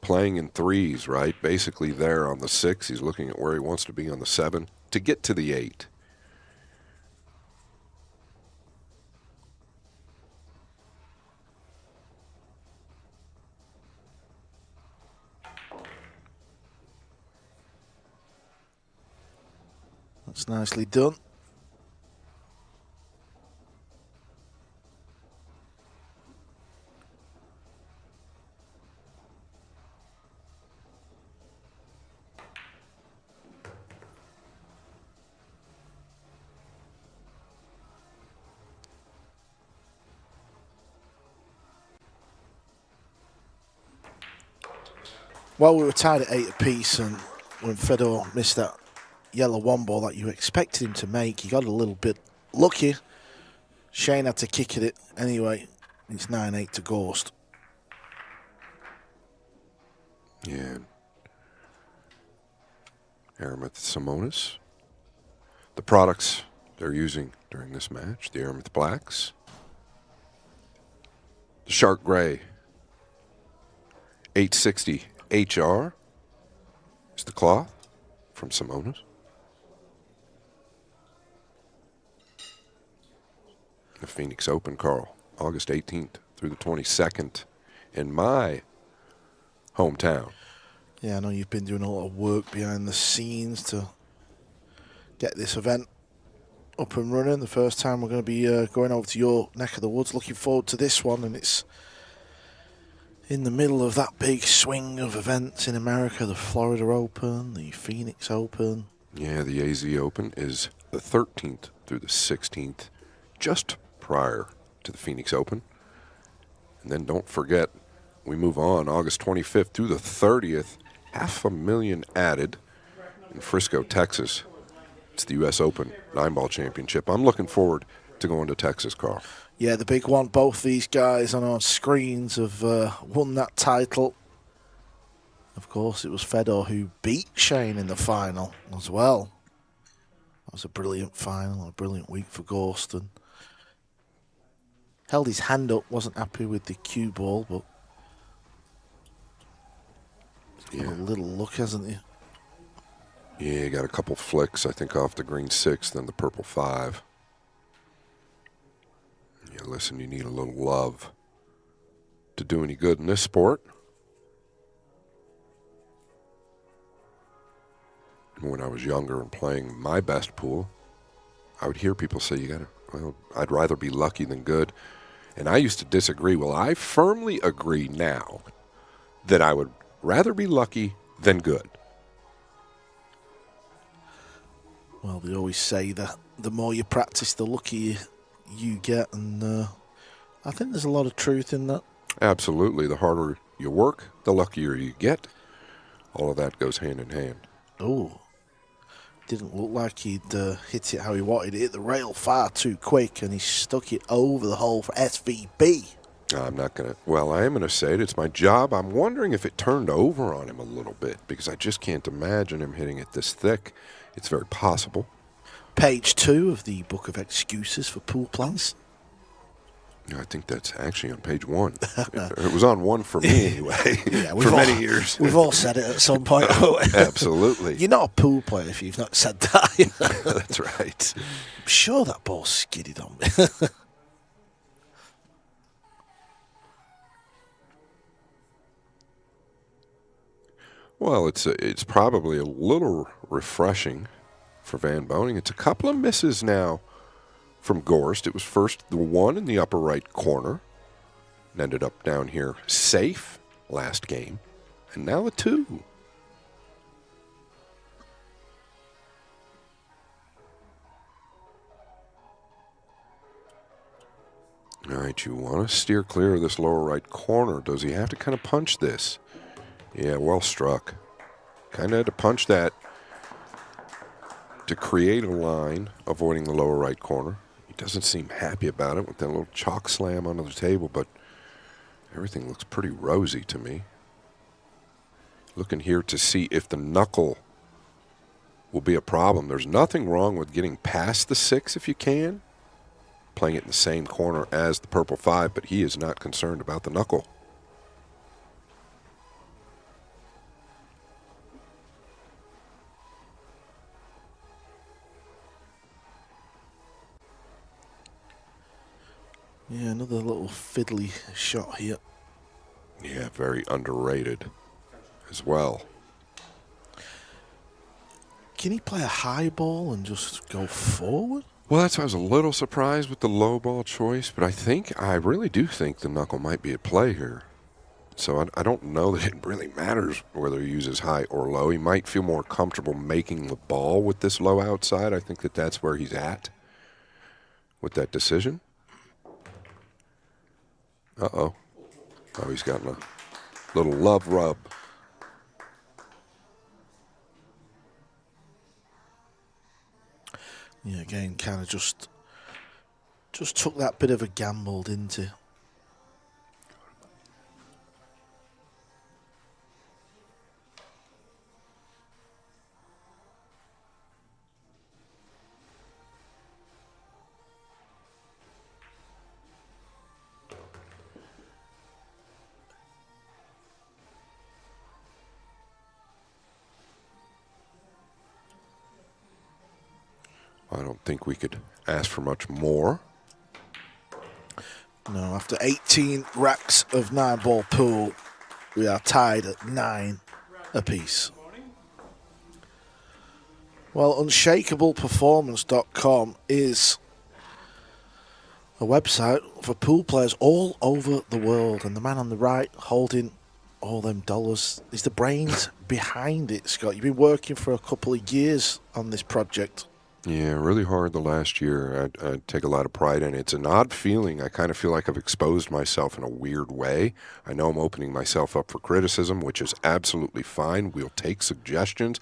Playing in threes, right? Basically there on the 6. He's looking at where he wants to be on the 7 to get to the 8. That's nicely done. Well, we were tied at 8 apiece, and when Fedor missed that yellow 1 ball that you expected him to make, he got a little bit lucky. Shane had to kick at it anyway. It's 9-8 to Gorst. Yeah. Aramith Simonis. The products they're using during this match, the Aramith Blacks. The Shark Gray 860 HR is the cloth from Simonis. The Phoenix Open, Karl, August 18th through the 22nd in my hometown. Yeah, I know you've been doing a lot of work behind the scenes to get this event up and running. The first time we're going to be going over to your neck of the woods. Looking forward to this one, and it's in the middle of that big swing of events in America, the Florida Open, the Phoenix Open. Yeah, the AZ Open is the 13th through the 16th, just prior to the Phoenix Open. And then don't forget, we move on August 25th through the 30th, 500,000 added in Frisco, Texas. It's the U.S. Open 9-ball championship. I'm looking forward to going to Texas, Karl. Yeah, the big one. Both these guys on our screens have won that title. Of course, it was Fedor who beat Shane in the final as well. That was a brilliant final, a brilliant week for Gorst. And held his hand up, wasn't happy with the cue ball, but he's got a little look, hasn't he? Yeah, he got a couple flicks, I think, off the green 6, then the purple 5. Yeah, listen, you need a little love to do any good in this sport. When I was younger and playing my best pool, I would hear people say, I'd rather be lucky than good. And I used to disagree. Well, I firmly agree now that I would rather be lucky than good. Well, they always say that the more you practice, the luckier you get, and I think there's a lot of truth in that. Absolutely. The harder you work, the luckier you get. All of that goes hand in hand. Oh, didn't look like he'd hit it how he wanted. He hit the rail far too quick, and he stuck it over the hole for SVB. I'm not going to, well, I am going to say it. It's my job. I'm wondering if it turned over on him a little bit, because I just can't imagine him hitting it this thick. It's very possible. Page 2 of the Book of Excuses for Pool Plans. I think that's actually on page 1. It was on 1 for me anyway, Yeah, for many years. We've all said it at some point. Absolutely. You're not a pool player if you've not said that. That's right. I'm sure that ball skidded on me. Well, it's probably a little refreshing for Van Boening. It's a couple of misses now from Gorst. It was first the one in the upper right corner, and ended up down here safe last game, and now the two. All right, you want to steer clear of this lower right corner. Does he have to kind of punch this? Yeah, well struck. Kind of had to punch that to create a line, avoiding the lower right corner. He doesn't seem happy about it with that little chalk slam onto the table, but everything looks pretty rosy to me. Looking here to see if the knuckle will be a problem. There's nothing wrong with getting past the 6 if you can, playing it in the same corner as the purple 5, but he is not concerned about the knuckle. Yeah, another little fiddly shot here. Yeah, very underrated as well. Can he play a high ball and just go forward? Well, that's why I was a little surprised with the low ball choice, but I really do think the knuckle might be at play here. So I don't know that it really matters whether he uses high or low. He might feel more comfortable making the ball with this low outside. I think that that's where he's at with that decision. Uh-oh. Oh, he's gotten a little love rub. Yeah, again, kind of just took that bit of a gamble, didn't he? I don't think we could ask for much more. No, after 18 racks of 9-ball pool, we are tied at 9 apiece. Well, unshakeableperformance.com is a website for pool players all over the world, and the man on the right holding all them dollars is the brains behind it, Scott. You've been working for a couple of years on this project. Yeah, really hard the last year. I take a lot of pride in it. It's an odd feeling. I kind of feel like I've exposed myself in a weird way. I know I'm opening myself up for criticism, which is absolutely fine. We'll take suggestions,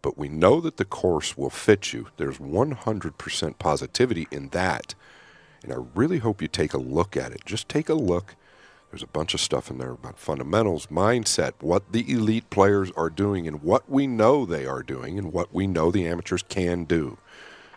but we know that the course will fit you. There's 100% positivity in that, and I really hope you take a look at it. Just take a look. There's a bunch of stuff in there about fundamentals, mindset, what the elite players are doing, and what we know they are doing, and what we know the amateurs can do.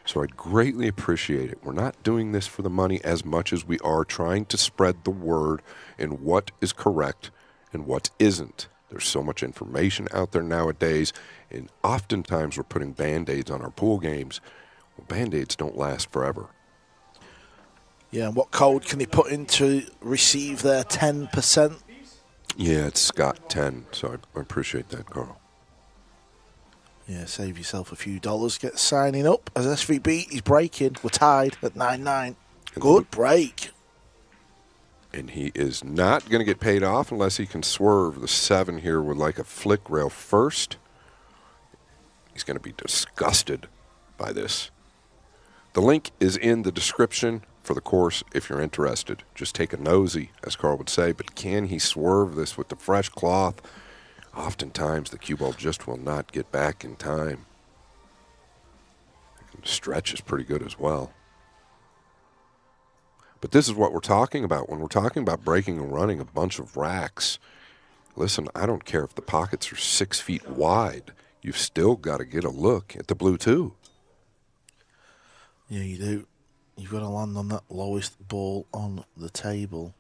So I'd greatly appreciate it. We're not doing this for the money as much as we are trying to spread the word in what is correct and what isn't. There's so much information out there nowadays, and oftentimes we're putting Band-Aids on our pool games. Well, Band-Aids don't last forever. Yeah, and what code can he put in to receive their 10%? Yeah, it's Scott 10, so I appreciate that, Karl. Yeah, save yourself a few dollars. Get signing up as SVB is breaking. We're tied at 9-9. Good break. And he is not going to get paid off unless he can swerve the 7 here with like a flick rail first. He's going to be disgusted by this. The link is in the description for the course if you're interested. Just take a nosy, as Karl would say, but can he swerve this with the fresh cloth? Oftentimes the cue ball just will not get back in time. And the stretch is pretty good as well. But this is what we're talking about. When we're talking about breaking and running a bunch of racks, listen, I don't care if the pockets are 6 feet wide. You've still got to get a look at the blue 2. Yeah, you do. You've got to land on that lowest ball on the table.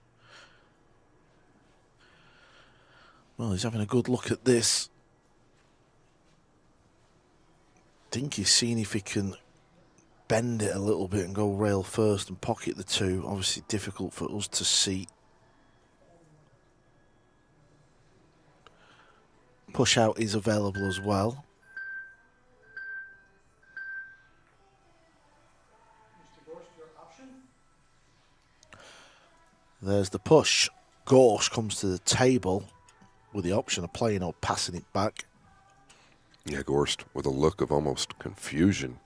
Well, he's having a good look at this. I think he's seeing if he can bend it a little bit and go rail first and pocket the 2. Obviously difficult for us to see. push out is available as well. Mr. Gorst, your option. There's the push. Gorst comes to the table with the option of playing or passing it back. Yeah, Gorst with a look of almost confusion.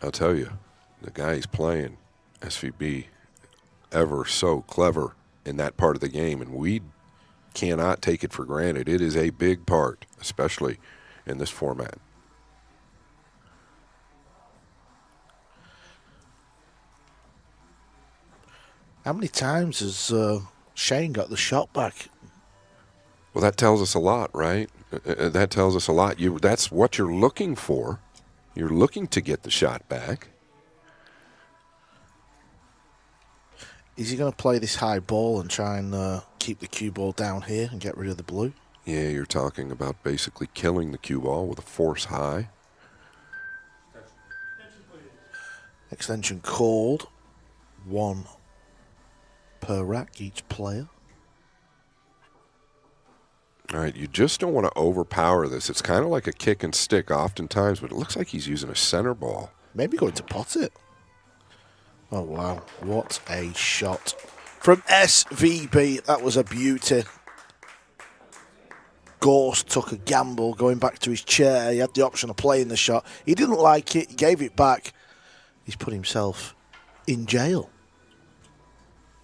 I'll tell you, the guy he's playing, SVB, ever so clever in that part of the game, and we cannot take it for granted. It is a big part, especially in this format. How many times has Shane got the shot back? Well, that tells us a lot, right? That tells us a lot. That's what you're looking for. You're looking to get the shot back. Is he going to play this high ball and try and keep the cue ball down here and get rid of the blue? Yeah, you're talking about basically killing the cue ball with a force high. Extension called. 1 per rack, each player. All right, you just don't want to overpower this. It's kind of like a kick and stick oftentimes, but it looks like he's using a center ball. Maybe going to pot it. Oh, wow. What a shot from SVB. That was a beauty. Gorst took a gamble going back to his chair. He had the option of playing the shot. He didn't like it. He gave it back. He's put himself in jail.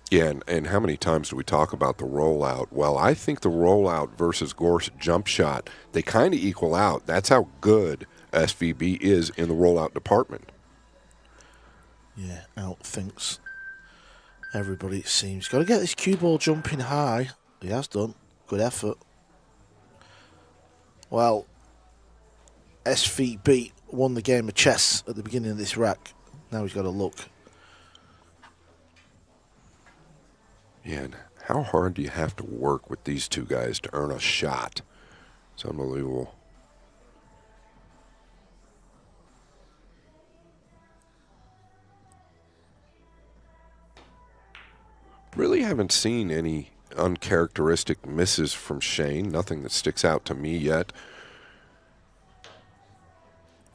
Yeah, and how many times do we talk about the rollout? Well, I think the rollout versus Gorst jump shot, they kind of equal out. That's how good SVB is in the rollout department. Yeah, outthinks everybody, it seems. Got to get this cue ball jumping high. He has done. Good effort. Well, SVB won the game of chess at the beginning of this rack. Now he's got to look. Yeah, and how hard do you have to work with these two guys to earn a shot? It's unbelievable. Really haven't seen any uncharacteristic misses from Shane. Nothing that sticks out to me yet.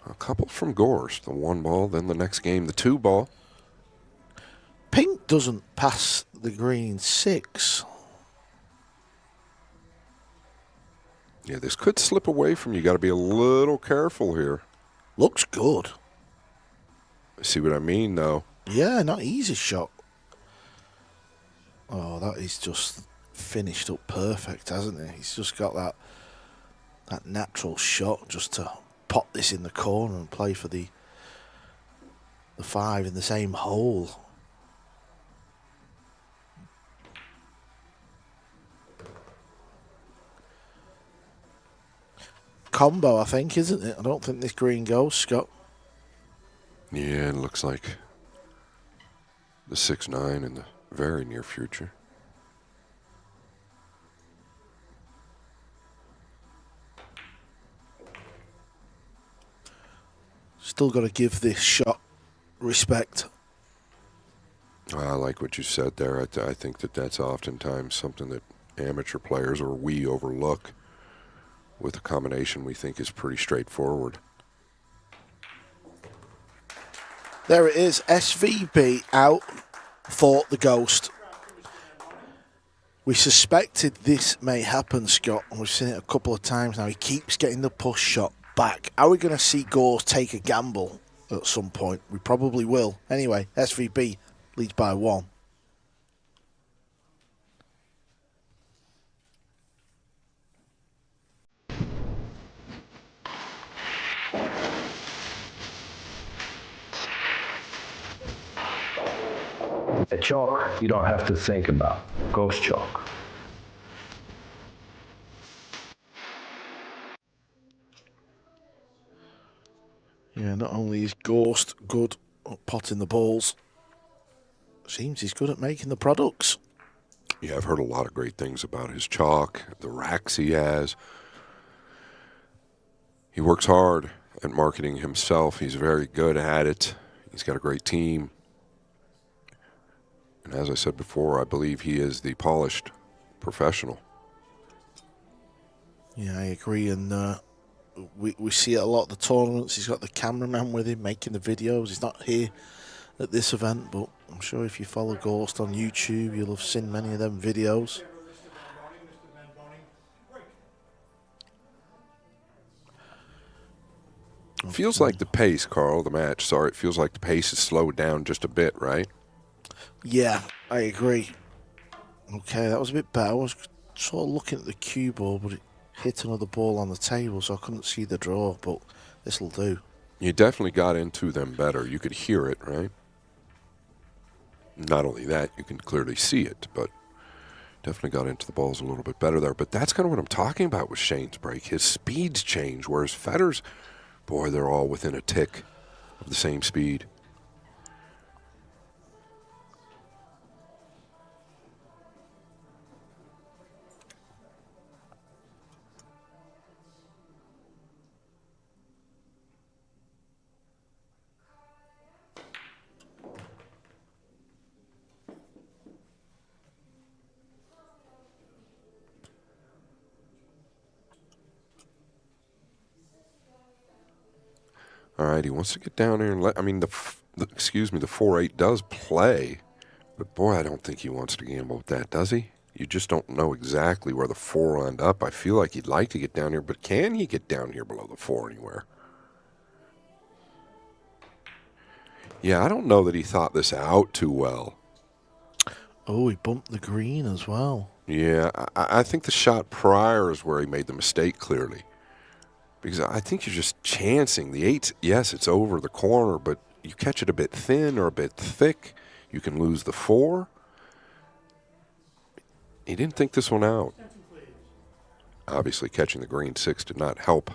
A couple from Gorst. The 1 ball, then the next game, the 2 ball. Pink doesn't pass the green 6. Yeah, this could slip away from you. Got to be a little careful here. Looks good. See what I mean, though? Yeah, not easy shot. Oh, that is just finished up perfect, hasn't it? He's just got that natural shot just to pop this in the corner and play for the 5 in the same hole. Combo, I think, isn't it? I don't think this green goes, Scott. Yeah, it looks like the 6-9 in the very near future. Still got to give this shot respect. I like what you said there. I think that's oftentimes something that amateur players or we overlook with a combination we think is pretty straightforward. There it is. SVB out for the Ghost. We suspected this may happen, Scott, and we've seen it a couple of times now. He keeps getting the push shot back. Are we going to see Gorst take a gamble at some point? We probably will. Anyway, SVB leads by 1. A chalk you don't have to think about. Ghost chalk. Yeah, not only is Gorst good at potting the balls, seems he's good at making the products. Yeah, I've heard a lot of great things about his chalk, the racks he has. He works hard at marketing himself. He's very good at it. He's got a great team. And as I said before, I believe he is the polished professional. Yeah, I agree. And we see it a lot at the tournaments. He's got the cameraman with him making the videos. He's not here at this event, but I'm sure if you follow Gorst on YouTube, you'll have seen many of them videos. Mr. Van Boening, break. Feels like the pace, Carl, the match, sorry, it feels like the pace is slowed down just a bit, right? Yeah, I agree. Okay, that was a bit better. I was sort of looking at the cue ball, but it hit another ball on the table, so I couldn't see the draw, but this'll do. You definitely got into them better. You could hear it, right? Not only that, you can clearly see it, but definitely got into the balls a little bit better there. But that's kind of what I'm talking about with Shane's break. His speeds change, whereas Fedor's, boy, they're all within a tick of the same speed. All right, he wants to get down here and let. I mean, the 4-8 does play, but boy, I don't think he wants to gamble with that, does he? You just don't know exactly where the 4 will end up. I feel like he'd like to get down here, but can he get down here below the 4 anywhere? Yeah, I don't know that he thought this out too well. Oh, he bumped the green as well. Yeah, I think the shot prior is where he made the mistake clearly. Because I think you're just chancing. The 8, yes, it's over the corner, but you catch it a bit thin or a bit thick, you can lose the 4. He didn't think this one out. Obviously, catching the green 6 did not help.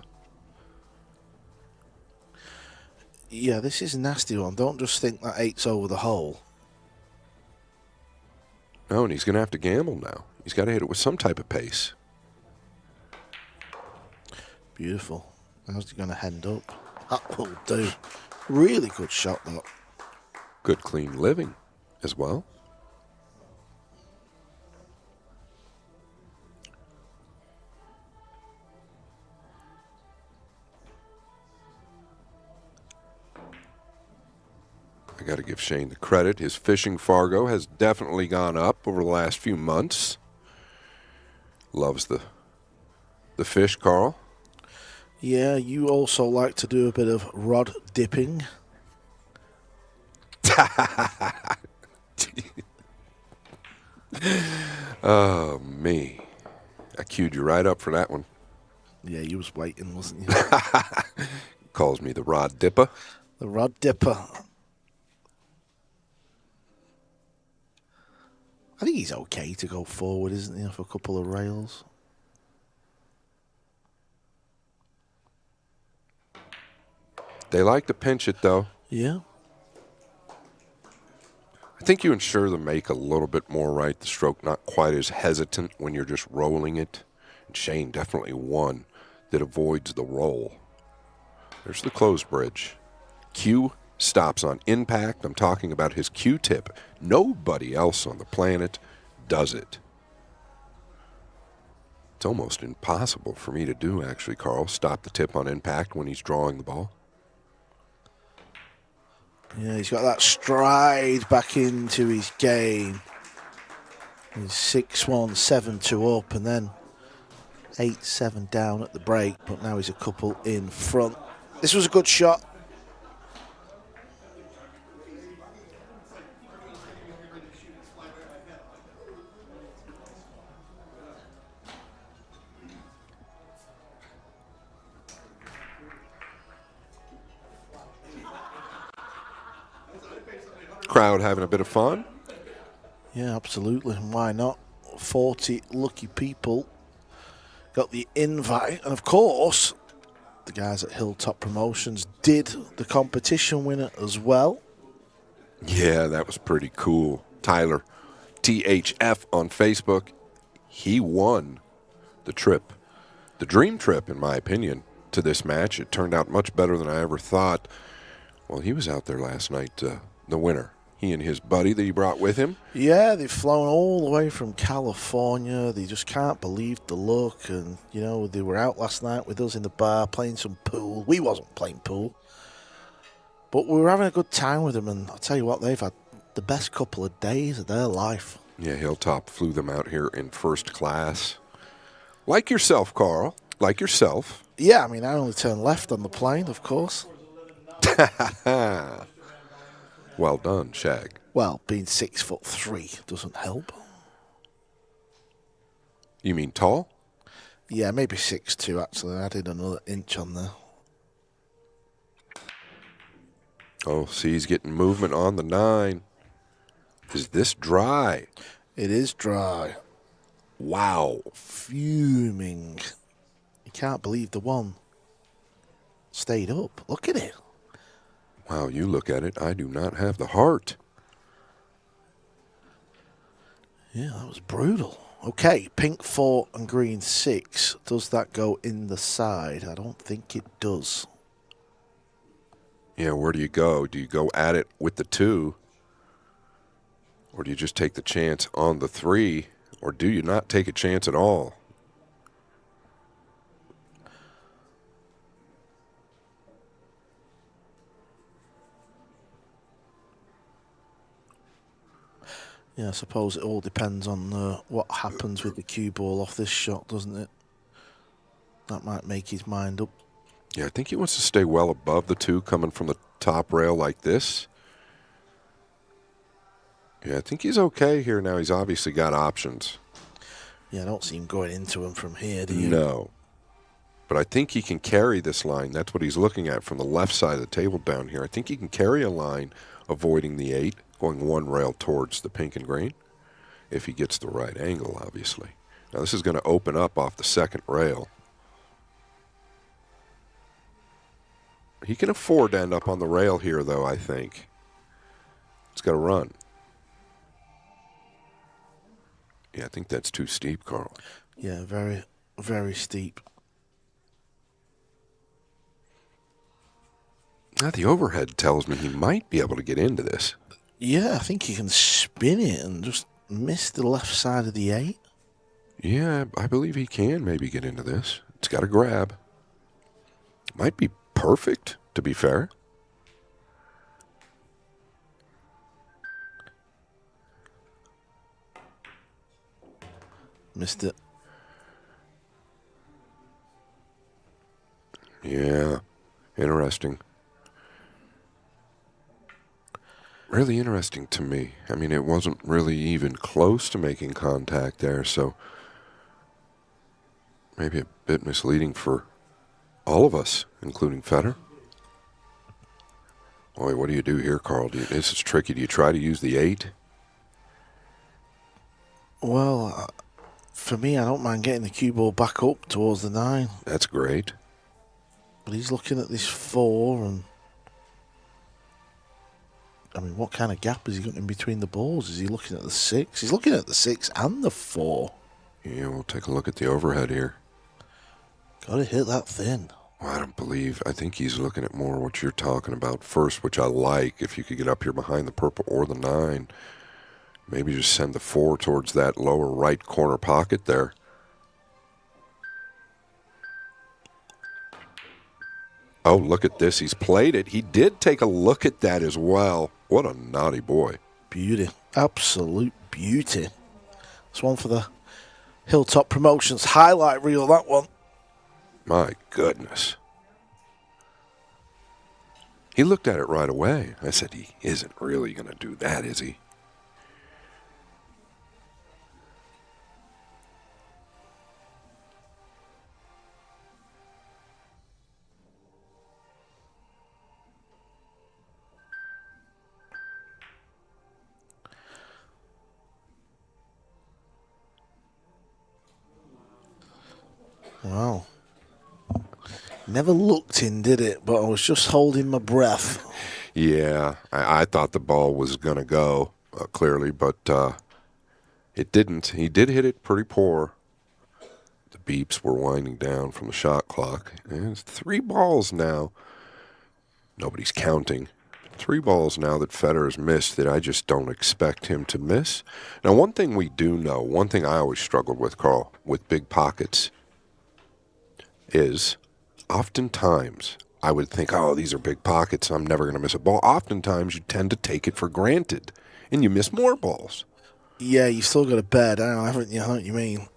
Yeah, this is a nasty one. Don't just think that 8's over the hole. No, and he's going to have to gamble now. He's got to hit it with some type of pace. Beautiful. How's he going to end up? That will do. Really good shot, that. Good clean living as well. I got to give Shane the credit. His fishing Fargo has definitely gone up over the last few months. Loves the fish, Karl. Yeah, you also like to do a bit of rod dipping. Oh, me. I queued you right up for that one. Yeah, you was waiting, wasn't you? Calls me the rod dipper. The rod dipper. I think he's okay to go forward, isn't he, off a couple of rails? They like to pinch it, though. Yeah. I think you ensure the make a little bit more right. The stroke not quite as hesitant when you're just rolling it. And Shane definitely one that avoids the roll. There's the closed bridge. Q stops on impact. I'm talking about his Q-tip. Nobody else on the planet does it. It's almost impossible for me to do, actually, Karl. Stop the tip on impact when he's drawing the ball. Yeah, he's got that stride back into his game. He's 6-1, 7-2 up, and then 8-7 down at the break, but now he's a couple in front. This was a good shot. Crowd having a bit of fun. Yeah, absolutely. And why not? 40 lucky people got the invite. And of course, the guys at Hilltop Promotions did the competition winner as well. Yeah, that was pretty cool. Tyler, THF on Facebook, he won the trip. The dream trip, in my opinion, to this match. It turned out much better than I ever thought. Well, he was out there last night, the winner. He and his buddy that he brought with him. Yeah, they've flown all the way from California. They just can't believe the luck. And, you know, they were out last night with us in the bar playing some pool. We wasn't playing pool. But we were having a good time with them. And I'll tell you what, they've had the best couple of days of their life. Yeah, Hilltop flew them out here in first class. Like yourself, Karl. Like yourself. Yeah, I mean, I only turned left on the plane, of course. Well done, Shag. Well, being 6'3" doesn't help. You mean tall? Yeah, maybe 6'2", actually. I did another inch on there. Oh, see, he's getting movement on the 9. Is this dry? It is dry. Wow. Fuming. You can't believe the one stayed up. Look at it. Wow, you look at it. I do not have the heart. Yeah, that was brutal. Okay, pink 4 and green 6. Does that go in the side? I don't think it does. Yeah, where do you go? Do you go at it with the 2? Or do you just take the chance on the 3? Or do you not take a chance at all? Yeah, I suppose it all depends on what happens with the cue ball off this shot, doesn't it? That might make his mind up. Yeah, I think he wants to stay well above the 2 coming from the top rail like this. Yeah, I think he's okay here now. He's obviously got options. Yeah, I don't see him going into him from here, do you? No. But I think he can carry this line. That's what he's looking at from the left side of the table down here. I think he can carry a line avoiding the 8, going one rail towards the pink and green, if he gets the right angle, obviously. Now, this is going to open up off the second rail. He can afford to end up on the rail here, though, I think. It's got to run. Yeah, I think that's too steep, Karl. Yeah, very, very steep. Now, the overhead tells me he might be able to get into this. Yeah, I think he can spin it and just miss the left side of the 8. Yeah, I believe he can maybe get into this. It's got a grab. Might be perfect, to be fair. Missed it. Yeah, interesting. Really interesting to me. I mean, it wasn't really even close to making contact there, so maybe a bit misleading for all of us, including Fedor. Boy, what do you do here, Karl? This is tricky. Do you try to use the 8? Well, for me, I don't mind getting the cue ball back up towards the 9. That's great. But he's looking at this 4 and... I mean, what kind of gap has he got in between the balls? Is he looking at the 6? He's looking at the 6 and the 4. Yeah, we'll take a look at the overhead here. Got to hit that thin. Well, I think he's looking at more what you're talking about first, which I like. If you could get up here behind the purple or the 9, maybe just send the 4 towards that lower right corner pocket there. Oh, look at this. He's played it. He did take a look at that as well. What a naughty boy. Beauty. Absolute beauty. It's one for the Hilltop Promotions highlight reel, that one. My goodness. He looked at it right away. I said, he isn't really going to do that, is he? Wow. Never looked in, did it? But I was just holding my breath. Yeah, I thought the ball was going to go, clearly, but it didn't. He did hit it pretty poor. The beeps were winding down from the shot clock. And it's 3 balls now. Nobody's counting. 3 balls now that Fedor has missed that I just don't expect him to miss. Now, one thing we do know, one thing I always struggled with, Karl, with big pockets, is oftentimes I would think, oh, these are big pockets, I'm never going to miss a ball. Oftentimes you tend to take it for granted, and you miss more balls. Yeah, you've still got a bear down, haven't you? I know what you mean.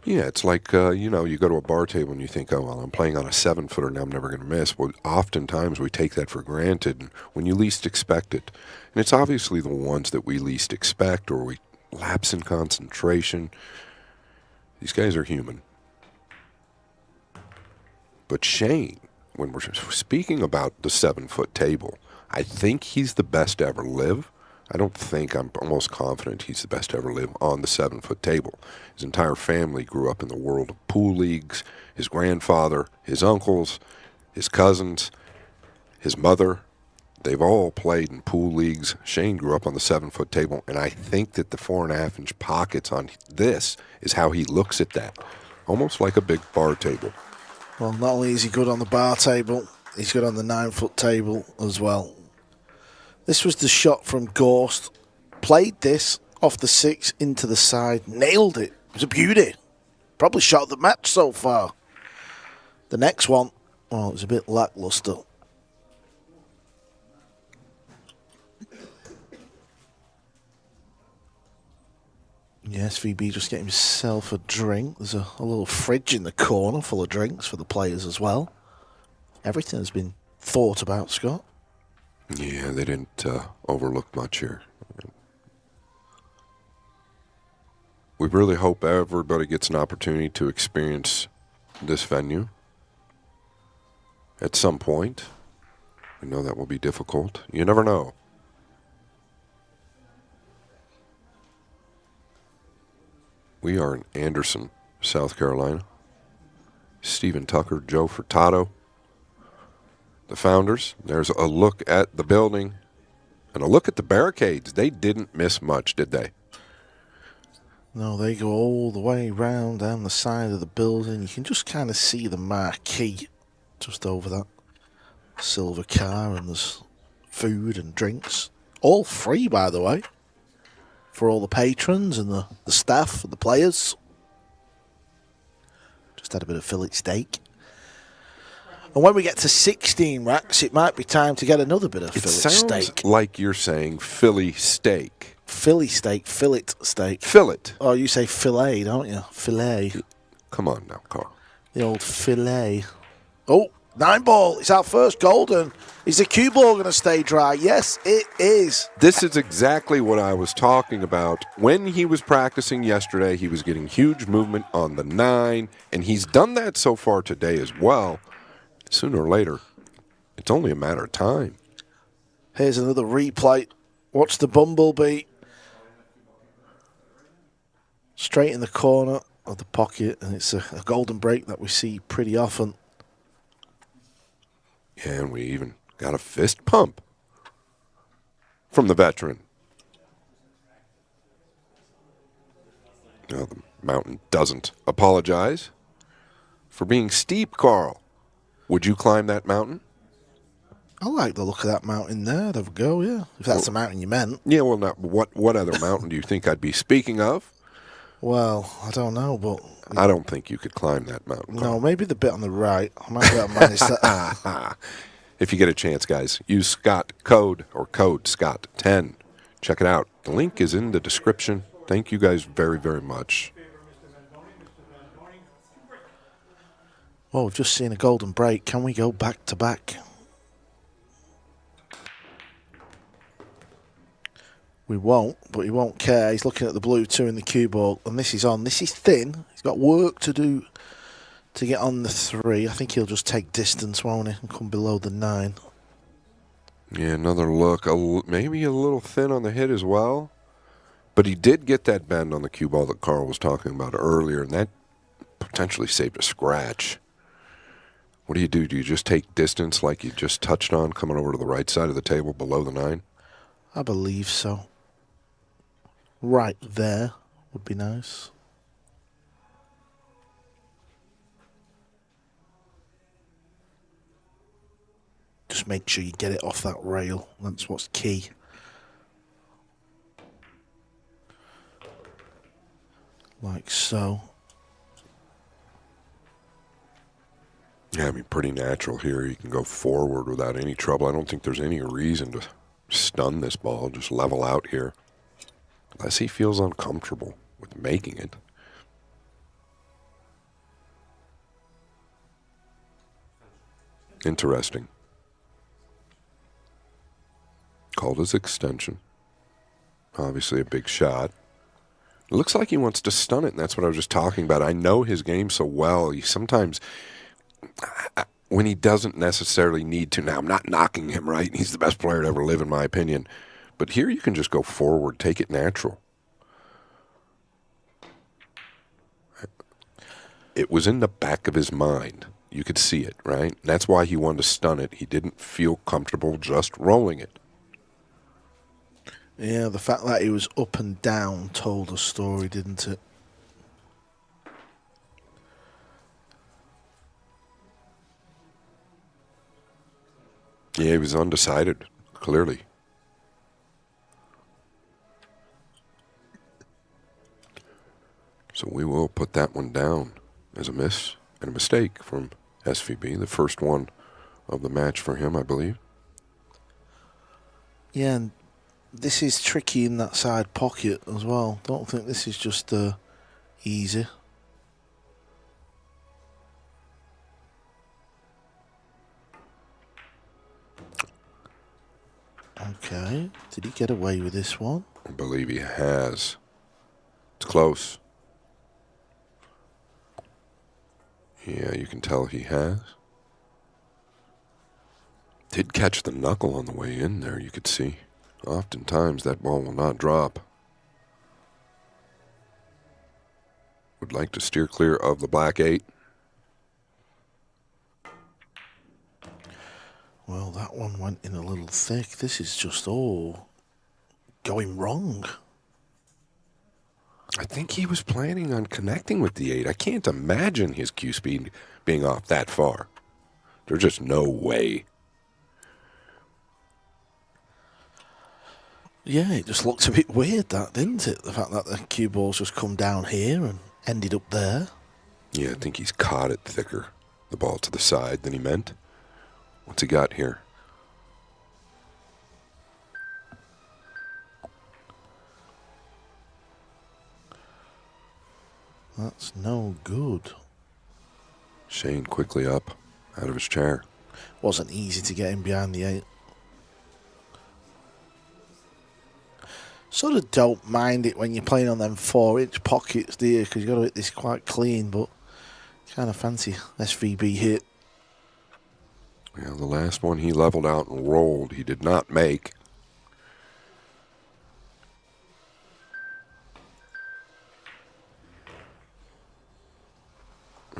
Yeah, it's like, you go to a bar table and you think, oh, well, I'm playing on a 7-footer now, I'm never going to miss. Well, oftentimes we take that for granted when you least expect it. And it's obviously the ones that we least expect, or we lapse in concentration. These guys are human. But Shane, when we're speaking about the 7-foot table, I think he's the best to ever live. I'm almost confident he's the best to ever live on the 7-foot table. His entire family grew up in the world of pool leagues. His grandfather, his uncles, his cousins, his mother, they've all played in pool leagues. Shane grew up on the 7-foot table, and I think that the 4.5-inch pockets on this is how he looks at that, almost like a big bar table. Well, not only is he good on the bar table, he's good on the 9-foot table as well. This was the shot from Gorst. Played this off the 6 into the side. Nailed it. It was a beauty. Probably shot the match so far. The next one, well, it was a bit lackluster. Yes, VB just getting himself a drink. There's a little fridge in the corner full of drinks for the players as well. Everything has been thought about, Scott. Yeah, they didn't overlook much here. We really hope everybody gets an opportunity to experience this venue at some point. We know that will be difficult. You never know. We are in Anderson, South Carolina. Stephen Tucker, Joe Furtado, the founders. There's a look at the building and a look at the barricades. They didn't miss much, did they? No, they go all the way round down the side of the building. You can just kind of see the marquee just over that silver car, and there's food and drinks. All free, by the way, for all the patrons and the staff and the players. Just had a bit of fillet steak. And when we get to 16 racks, it might be time to get another bit of fillet steak. It sounds like you're saying Philly steak. Philly steak, fillet steak. Fillet. Oh, you say fillet, don't you? Fillet. Come on now, Karl. The old fillet. Oh, 9 ball. It's our first golden. Is the cue ball going to stay dry? Yes, it is. This is exactly what I was talking about. When he was practicing yesterday, he was getting huge movement on the 9, and he's done that so far today as well. Sooner or later, it's only a matter of time. Here's another replay. Watch the bumblebee. Straight in the corner of the pocket, and it's a golden break that we see pretty often. Yeah, and we even got a fist pump from the veteran. Now, the mountain doesn't apologize for being steep, Karl. Would you climb that mountain? I like the look of that mountain there. I'd have a go, yeah. If that's the mountain you meant. Yeah, well, now, what other mountain do you think I'd be speaking of? Well, I don't know, but... I don't think you could climb that mountain, Karl. No, maybe the bit on the right. I might be able to manage that. If you get a chance, guys, use Scott code Scott10. Check it out. The link is in the description. Thank you guys very, very much. Well, we've just seen a golden break. Can we go back to back? We won't, but he won't care. He's looking at the blue 2 in the cue ball, and this is on. This is thin. He's got work to do to get on the 3. I think he'll just take distance, won't he, and come below the 9. Yeah, another look. Maybe a little thin on the hit as well. But he did get that bend on the cue ball that Karl was talking about earlier, and that potentially saved a scratch. What do? Do you just take distance like you just touched on, coming over to the right side of the table below the 9? I believe so. Right there would be nice. Just make sure you get it off that rail. That's what's key. Like so. Yeah, I mean, pretty natural here. You can go forward without any trouble. I don't think there's any reason to stun this ball. Just level out here. Unless he feels uncomfortable with making it. Interesting. Called his extension. Obviously a big shot. It looks like he wants to stun it, and that's what I was just talking about. I know his game so well. He sometimes, when he doesn't necessarily need to, now I'm not knocking him, right? He's the best player to ever live, in my opinion. But here you can just go forward, take it natural. It was in the back of his mind. You could see it, right? That's why he wanted to stun it. He didn't feel comfortable just rolling it. Yeah, the fact that he was up and down told a story, didn't it? Yeah, he was undecided, clearly. So we will put that one down as a miss and a mistake from SVB. The first one of the match for him, I believe. Yeah, and this is tricky in that side pocket as well. Don't think this is just easy. Okay, did he get away with this one? I believe he has. It's close. Yeah, you can tell he has. Did catch the knuckle on the way in there, you could see. Oftentimes that ball will not drop. Would like to steer clear of the black 8. Well, that one went in a little thick. This is just all going wrong. I think he was planning on connecting with the 8. I can't imagine his cue speed being off that far. There's just no way. Yeah, it just looked a bit weird, that, didn't it? The fact that the cue ball's just come down here and ended up there. Yeah, I think he's caught it thicker, the ball to the side, than he meant. What's he got here? That's no good. Shane quickly up out of his chair. Wasn't easy to get him behind the 8. Sort of don't mind it when you're playing on them 4-inch pockets, do you? Because you've got to hit this quite clean, but kind of fancy SVB hit. Yeah, the last one he leveled out and rolled, he did not make.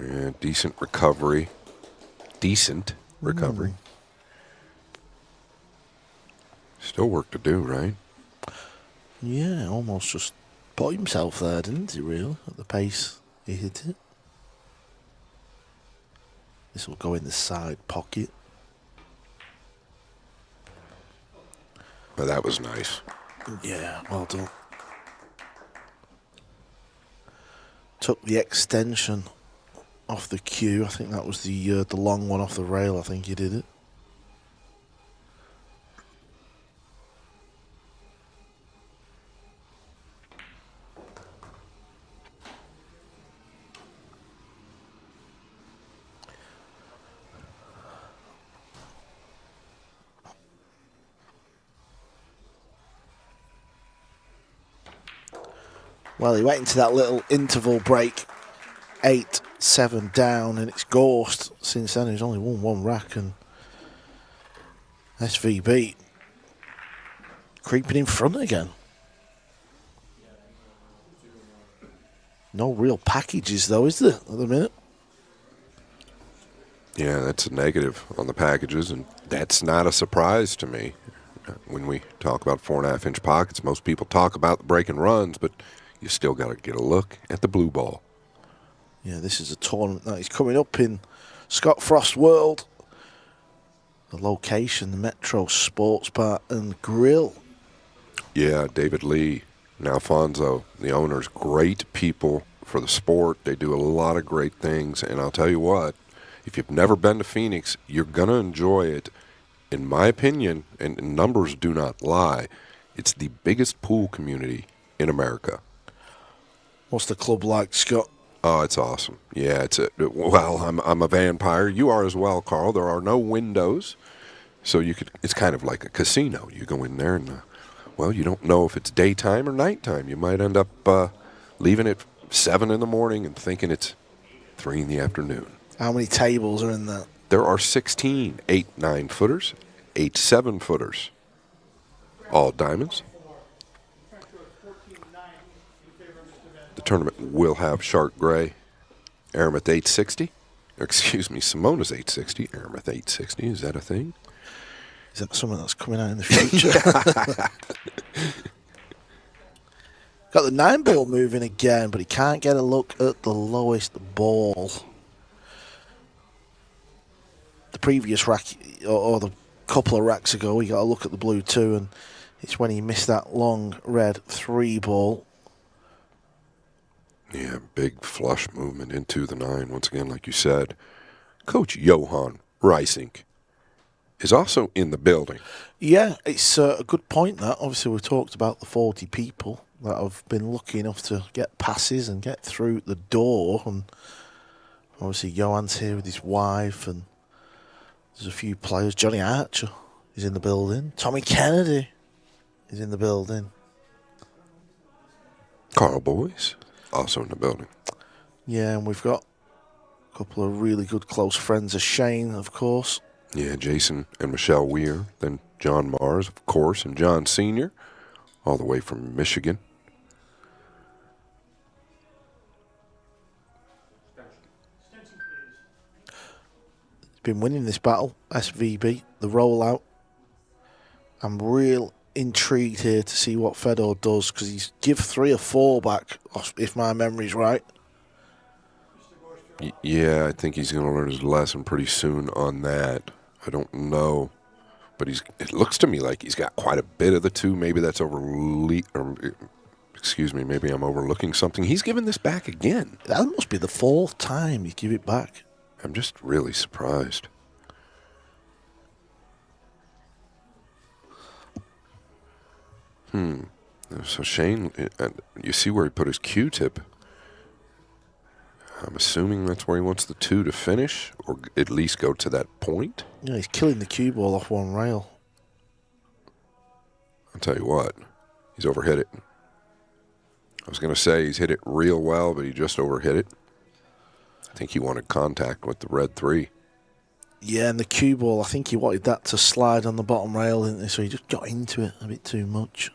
Yeah, decent recovery. Decent recovery. Still work to do, right? Yeah, almost just put himself there, didn't he, really, at the pace he hit it. This will go in the side pocket. But that was nice. Yeah, well done. Took the extension off the cue. I think that was the long one off the rail. I think he did it. Well, he went into that little interval break, 8-7 down, and it's Gorst. Since then, he's only won one rack, and SVB creeping in front again. No real packages, though, is there, at the minute? Yeah, that's a negative on the packages, and that's not a surprise to me. When we talk about 4.5-inch pockets, most people talk about the break and runs, but you still got to get a look at the blue ball. Yeah, this is a tournament that is coming up in Scott Frost World. The location, the Metro Sports Bar and Grill. Yeah, David Lee and Alfonso, the owners, great people for the sport. They do a lot of great things, and I'll tell you what, if you've never been to Phoenix, you're going to enjoy it. In my opinion, and numbers do not lie, it's the biggest pool community in America. What's the club like, Scott? Oh, it's awesome. Yeah, I'm a vampire. You are as well, Karl. There are no windows, so it's kind of like a casino. You go in there and, you don't know if it's daytime or nighttime. You might end up leaving at 7 in the morning and thinking it's 3 in the afternoon. How many tables are in there? There are 16 8 9-footers, 8 7-footers. All diamonds. The tournament will have Shark Gray, Aramith 860. Excuse me, Simona's 860, Aramith 860. Is that a thing? Is that something that's coming out in the future? Got the 9-ball moving again, but he can't get a look at the lowest ball. The previous rack, or the couple of racks ago, he got a look at the blue 2, and it's when he missed that long red 3-ball. Yeah, big flush movement into the 9. Once again, like you said, Coach Johan Reisink is also in the building. Yeah, it's a good point, that. Obviously, we talked about the 40 people that have been lucky enough to get passes and get through the door. And obviously, Johan's here with his wife, and there's a few players. Johnny Archer is in the building. Tommy Kennedy is in the building. Karl Boys also in the building. Yeah, and we've got a couple of really good close friends of Shane, of course. Yeah, Jason and Michelle Weir. Then John Mars, of course, and John Sr., all the way from Michigan. He's been winning this battle, SVB, the rollout. I'm real intrigued here to see what Fedor does, because he's give 3 or 4 back, if my memory's right. Yeah, I think he's going to learn his lesson pretty soon on that. I don't know, but it looks to me like he's got quite a bit of the 2. Maybe that's maybe I'm overlooking something. He's given this back again. That must be the 4th time you give it back. I'm just really surprised. So Shane, you see where he put his Q-tip. I'm assuming that's where he wants the 2 to finish, or at least go to that point. Yeah, he's killing the cue ball off one rail. I'll tell you what, he's overhit it. I was going to say he's hit it real well, but he just overhit it. I think he wanted contact with the red 3. Yeah, and the cue ball, I think he wanted that to slide on the bottom rail, didn't he? So he just got into it a bit too much.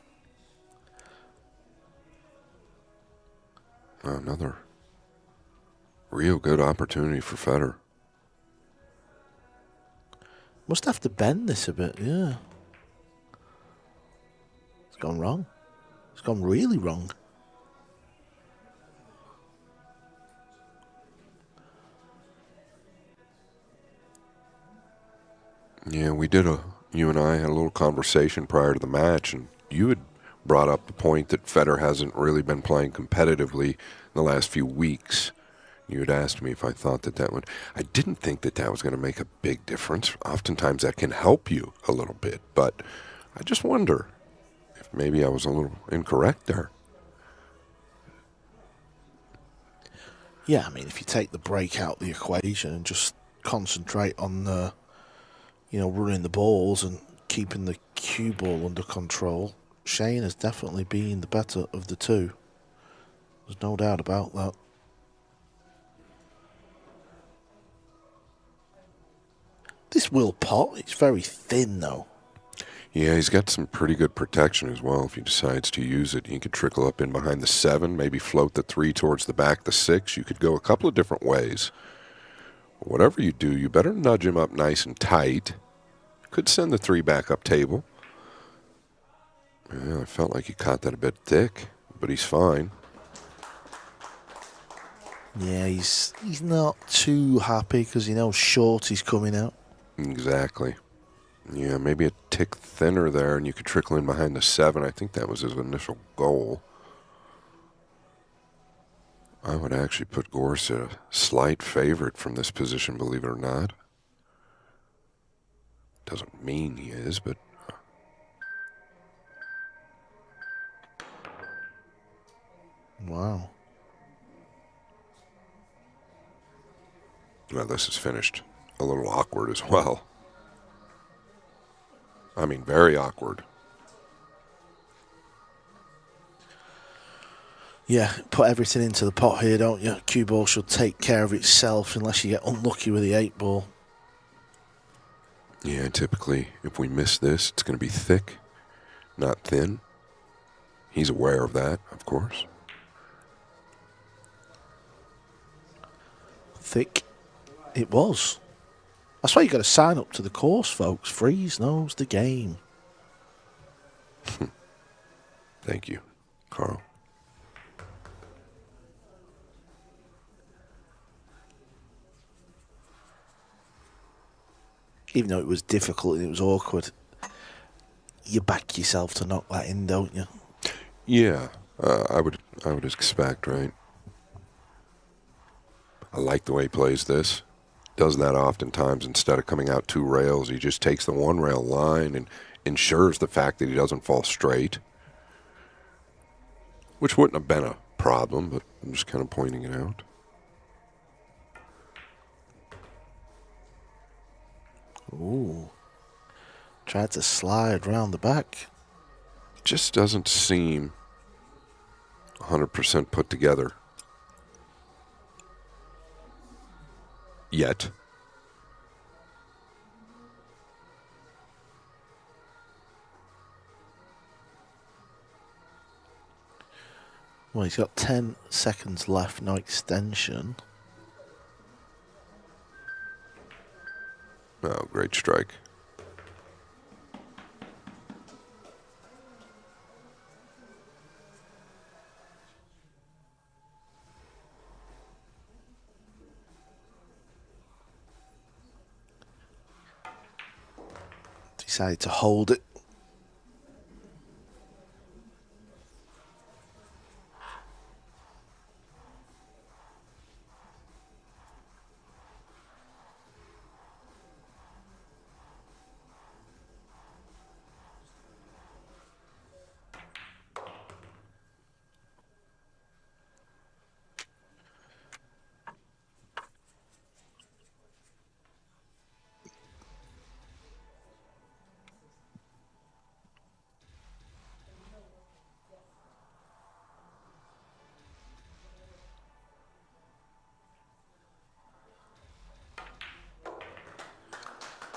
Another real good opportunity for Fedor. Must have to bend this a bit, yeah. It's gone wrong. It's gone really wrong. Yeah, you and I had a little conversation prior to the match, and you had brought up the point that Fedor hasn't really been playing competitively in the last few weeks. You had asked me if I thought that would... I didn't think that was going to make a big difference. Oftentimes that can help you a little bit, but I just wonder if maybe I was a little incorrect there. Yeah, I mean, if you take the break out of the equation and just concentrate on running the balls and keeping the cue ball under control, Shane has definitely been the better of the 2. There's no doubt about that. This will pot. It's very thin, though. Yeah, he's got some pretty good protection as well. If he decides to use it, he could trickle up in behind the 7, maybe float the 3 towards the back, the 6. You could go a couple of different ways. Whatever you do, you better nudge him up nice and tight. Could send the 3 back up table. Yeah, I felt like he caught that a bit thick, but he's fine. Yeah, he's not too happy because he knows Shorty's coming out. Exactly. Yeah, maybe a tick thinner there, and you could trickle in behind the 7. I think that was his initial goal. I would actually put Gorst a slight favorite from this position, believe it or not. Doesn't mean he is, but... Wow. Well, this is finished a little awkward as well. I mean, very awkward. Yeah, put everything into the pot here, don't you? Cue ball should take care of itself unless you get unlucky with the 8 ball. Yeah, typically, if we miss this, it's going to be thick, not thin. He's aware of that, of course. Thick it was. That's why you got to sign up to the course, folks. Freeze knows the game. Thank you, Karl. Even though it was difficult and it was awkward, you back yourself to knock that in, don't you? Yeah, I would expect, right? I like the way he plays this. Does that oftentimes. Instead of coming out 2 rails, he just takes the 1 rail line and ensures the fact that he doesn't fall straight, which wouldn't have been a problem, but I'm just kind of pointing it out. Ooh. Tried to slide round the back. Just doesn't seem 100% put together yet. Well, he's got 10 seconds left, no extension. Oh, great strike. Decided to hold it.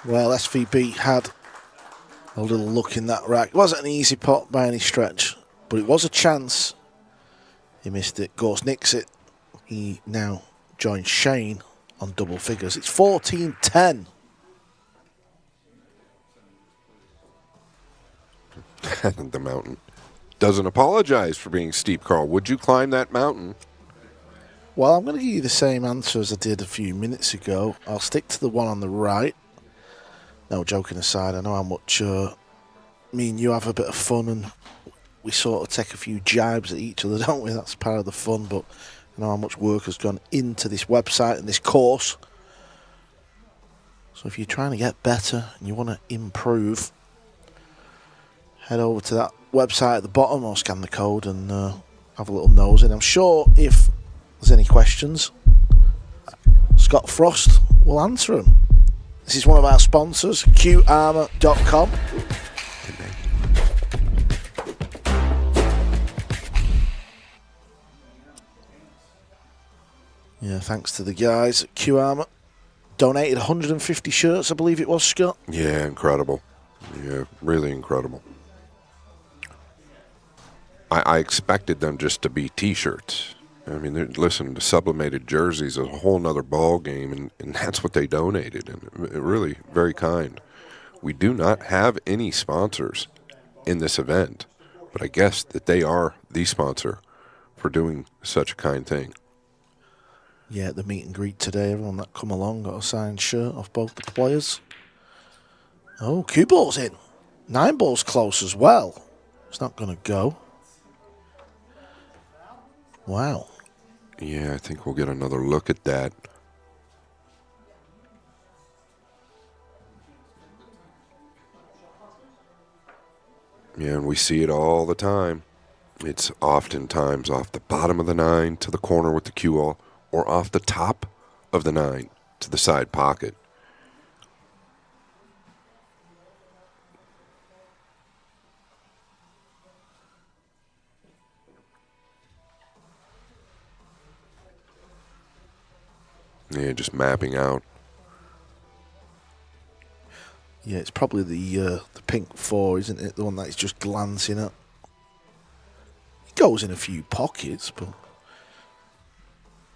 Well, SVB had a little look in that rack. It wasn't an easy pot by any stretch, but it was a chance. He missed it. Gorst nicks it. He now joins Shane on double figures. It's 14-10. The mountain doesn't apologize for being steep, Karl. Would you climb that mountain? Well, I'm going to give you the same answer as I did a few minutes ago. I'll stick to the one on the right. No, joking aside, I know how much me and you have a bit of fun and we sort of take a few jibes at each other, don't we? That's part of the fun, but I know how much work has gone into this website and this course. So if you're trying to get better and you want to improve, head over to that website at the bottom or scan the code and have a little nose in. I'm sure if there's any questions, Scott Frost will answer them. This is one of our sponsors, QArmor.com. Yeah, thanks to the guys at QArmor. Donated 150 shirts, I believe it was, Scott. Yeah, incredible. Yeah, really incredible. I expected them just to be T-shirts. I mean, listen, the sublimated jerseys is a whole nother ball game, and that's what they donated, and really very kind. We do not have any sponsors in this event, but I guess that they are the sponsor for doing such a kind thing. Yeah, at the meet and greet today, everyone that come along got a signed shirt off both the players. Oh, cue ball's in. 9 ball's close as well. It's not going to go. Wow. Yeah, I think we'll get another look at that. Yeah, and we see it all the time. It's oftentimes off the bottom of the 9 to the corner with the cue ball, or off the top of the 9 to the side pocket. Yeah, just mapping out. Yeah, it's probably the pink 4, isn't it? The one that he's just glancing at. He goes in a few pockets, but...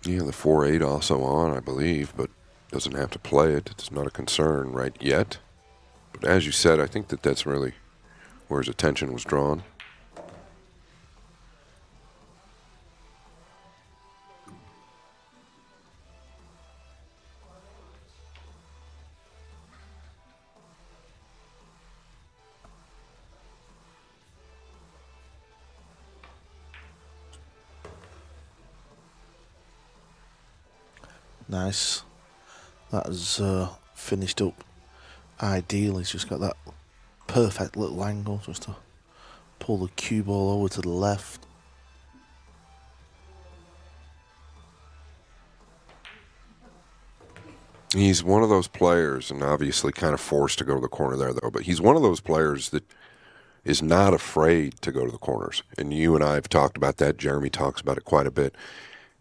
Yeah, the 4-8 also on, I believe, but doesn't have to play it. It's not a concern right yet. But as you said, I think that that's really where his attention was drawn. Nice. That has finished up ideal. He's just got that perfect little angle just to pull the cue ball over to the left. He's one of those players, and obviously kind of forced to go to the corner there, though, but he's one of those players that is not afraid to go to the corners. And you and I have talked about that. Jeremy talks about it quite a bit.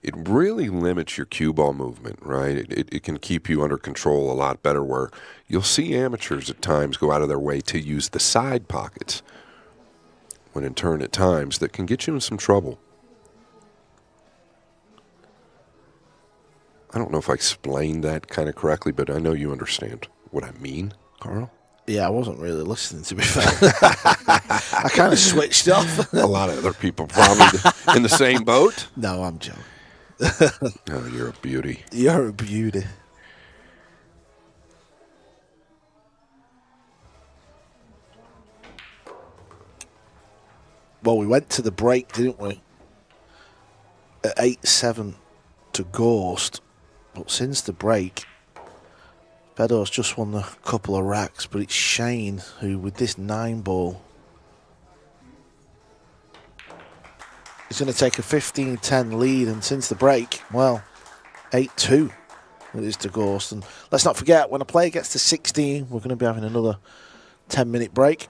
It really limits your cue ball movement, right? It can keep you under control a lot better, where you'll see amateurs at times go out of their way to use the side pockets, when in turn at times that can get you in some trouble. I don't know if I explained that kind of correctly, but I know you understand what I mean, Karl. Yeah, I wasn't really listening, to be fair. I kind of switched off. A lot of other people probably in the same boat. No, I'm joking. Oh, you're a beauty. You're a beauty. Well, we went to the break, didn't we? At 8-7 to Gorst. But since the break, Fedor's just won a couple of racks, but it's Shane who, with this 9 ball, is going to take a 15-10 lead. And since the break, well, 8-2 it is to Gorst. And let's not forget, when a player gets to 16, we're going to be having another 10-minute break.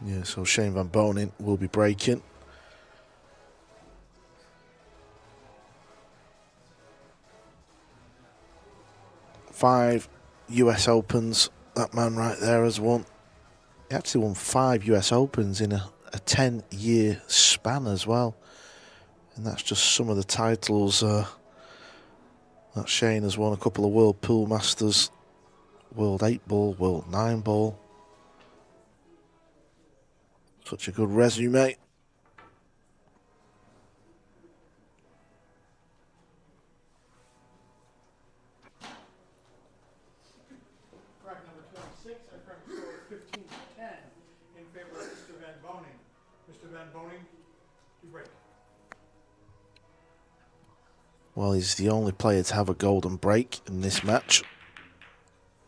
Yeah, so Shane Van Boening will be breaking. Five US Opens, that man right there has won. He actually won 5 US Opens in a 10-year span as well. And that's just some of the titles that Shane has won. A couple of World Pool Masters, World 8 Ball, World 9 Ball. Such a good resume. Track number 26, our current score is 15-10 in favor of Mr. Van Boening. Mr. Van Boening, you break. Well, he's the only player to have a golden break in this match.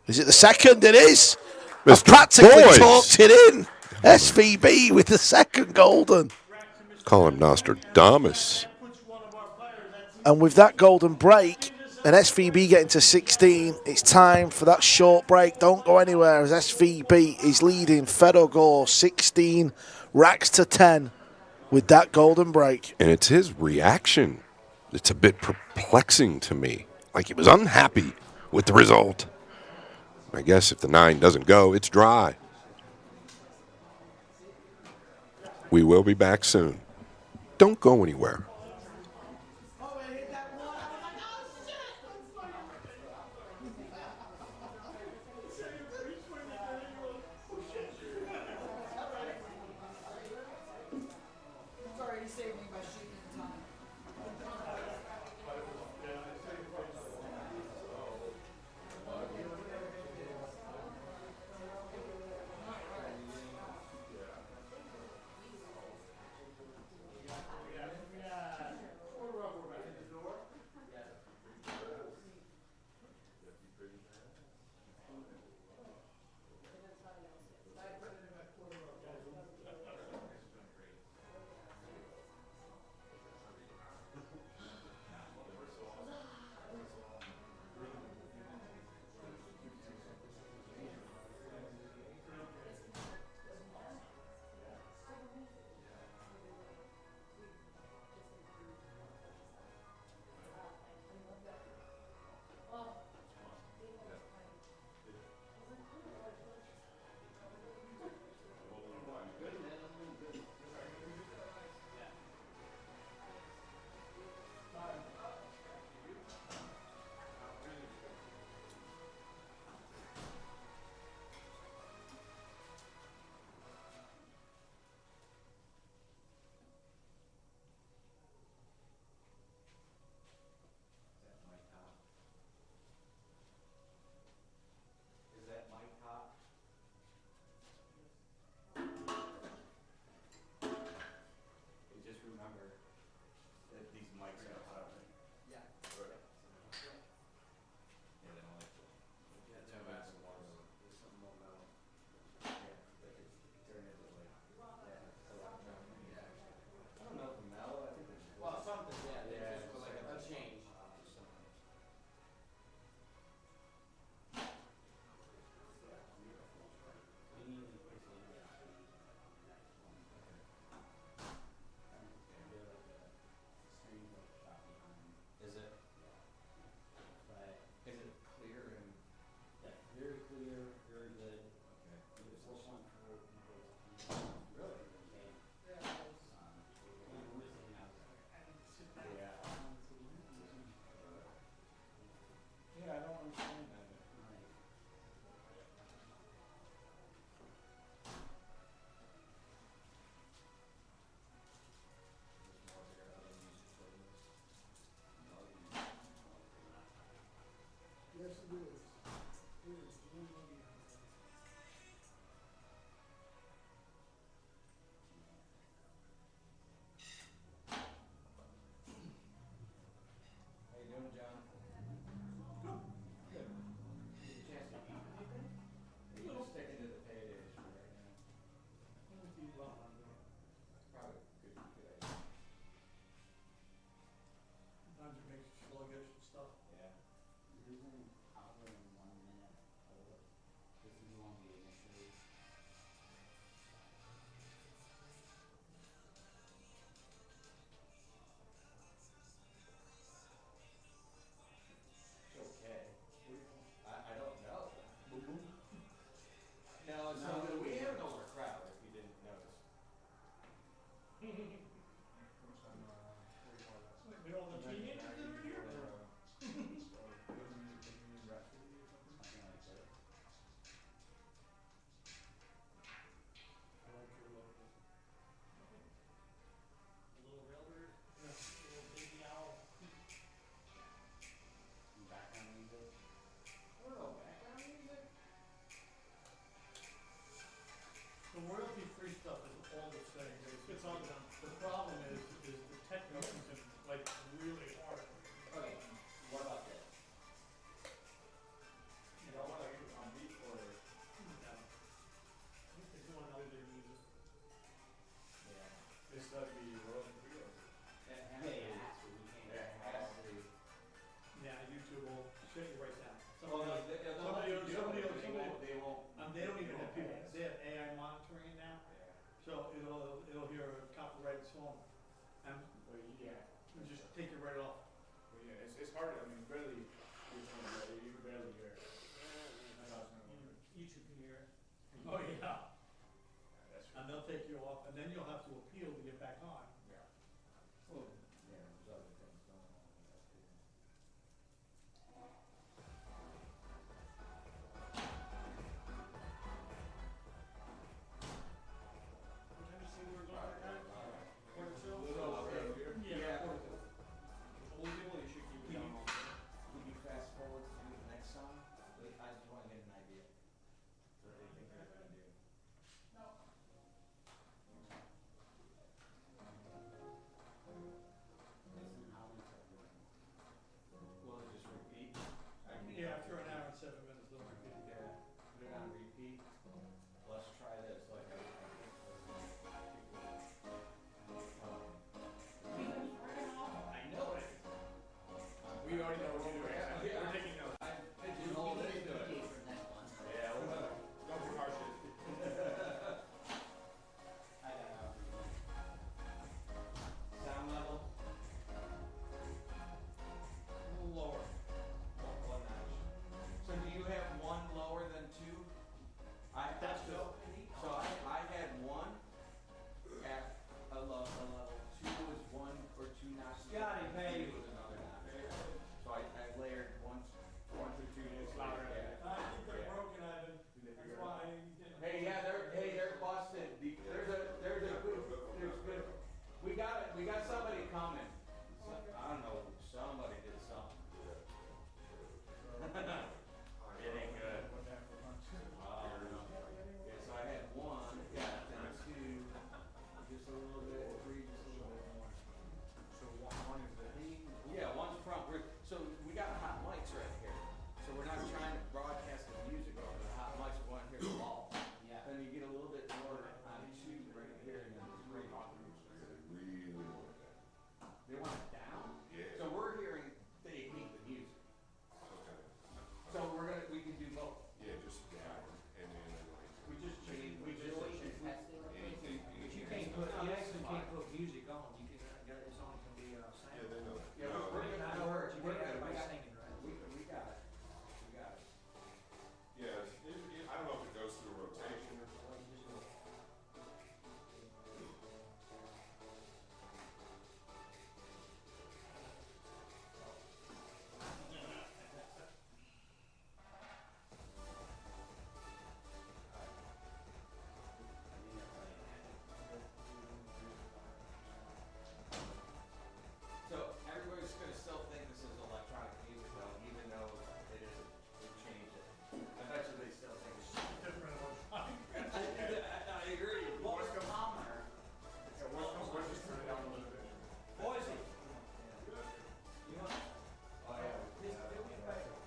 Is it the second? It is! I've practically talked it in. SVB with the second golden. Call him Nostradamus. And with that golden break and SVB getting to 16, it's time for that short break. Don't go anywhere as SVB is leading Fedor Gorst 16 racks to 10 with that golden break. And it's his reaction. It's a bit perplexing to me. Like he was unhappy with the result. I guess if the 9 doesn't go, it's dry. We will be back soon. Don't go anywhere. isn't hour and 1 minute hold. This is only initially. It's okay. I don't know. No, it's not that we have an overcrowd, if you didn't notice. We all the teenagers that are here? Something like that. A little railbird, a little baby owl. And background music. I don't know, background music? The royalty-free stuff is all the same. It's on them. The problem is the technicians are like really hard. Okay, what about this? You know, what I get on beat or? No. If you want other music. Yeah. This gotta be royalty-free. It has Yeah, to it be. has to, we can't. It has to be. Yeah, YouTube will shut you right down. Well, no, they won't. They don't even have people, they have AI monitoring it now, so it'll hear a copyrighted song. And Well, yeah. it'll just take it right off. Well, yeah, it's hard. I mean, barely. You can barely hear it. That's how it's gonna work. YouTube can hear it. Oh, yeah. That's true. And they'll take you off, and then you'll have to appeal to get back on. Yeah. Well, yeah, there's other things going on with that too. What time did you say we were going that time? Quarter till? Yeah. Well, you should keep it down. Would you fast forward to do the next song? I just want to get an idea. What they think they're gonna do. Listen, how we start doing. Will it just repeat? Yeah, after an hour and 7 minutes, they'll repeat it. Yeah, put it on repeat. Let's try this, like I know it. We already know what you're doing. Yeah. We're taking notes. I do all day do it. For next one. Yeah, well, Don't be harsh. I got out. sound level, A little lower. one notch. So do you have one lower than two? That's so I had one at a level, two was one or two notches. Scotty, baby. Three was another notch. So I layered one through two. It's louder. I think they're Yeah. broken, Ivan. That's why you didn't. Hey, yeah, they're busted. There's good. We got somebody coming. I don't know, somebody did something. It ain't good. Yeah, so I had one, then two, just a little bit, three, just a little bit more. So one is this. Yeah, one's front. So we got hot mics right here. So we're not trying to broadcast the music over the hot mics. We want to hear the ball. Yeah. Then you get a little bit more on two right here, and then three. Really want They want it down. Yeah. So we're hearing they hate the music. Okay. So we can do both. Yeah, just down and then like We just change. anything. But you can't put, you actually can't put music on, you can, it's only can be, Yeah, sound. they know that. Yeah, No, we're You gonna cannot know work, you we're can't have gonna- everybody singing, right? We got it. We got it. yeah, I don't know if it goes through rotation or something. Well, you just go, So everybody's gonna still think this is electronic music though, even though it isn't. We changed it. I bet you they still think it's. Different I agree. What's calmer? Yeah, we'll just turn it down a little bit. Boise. Oh yeah.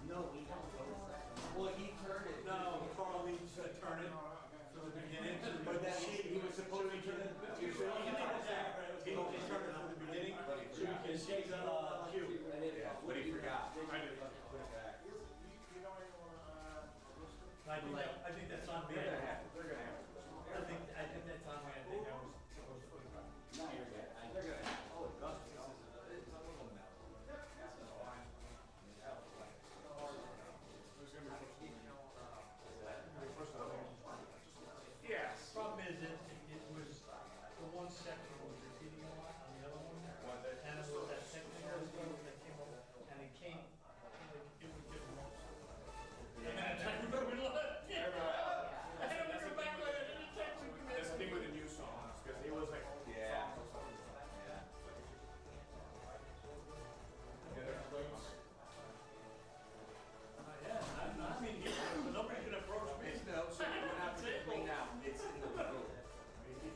No, we don't go to that. Well, he turned it. No, Karl needs to turn it from the beginning. But then he was supposed to turn it. He needs to turn it from the beginning, so you can see the cue. Yeah, but he forgot. I did. Put it back. I think that's on me. They're gonna have to. They're gonna have to. I think that's on me. I think I was supposed to put it on. No, you're good. They're gonna have to. Oh, Gus, it's a little metal. Yeah, problem is it was, the one section was repeating a lot on the other one. And it was that technical stuff that came up, and it came, like, it would get most. And then I remember, I had to go back like, I didn't text him. That's the thing with the new songs, because it was like Yeah. songs or something. Yeah. Yeah, they're close. I mean, nobody could approach me. It's no, so we're not gonna clean out. It's in the room.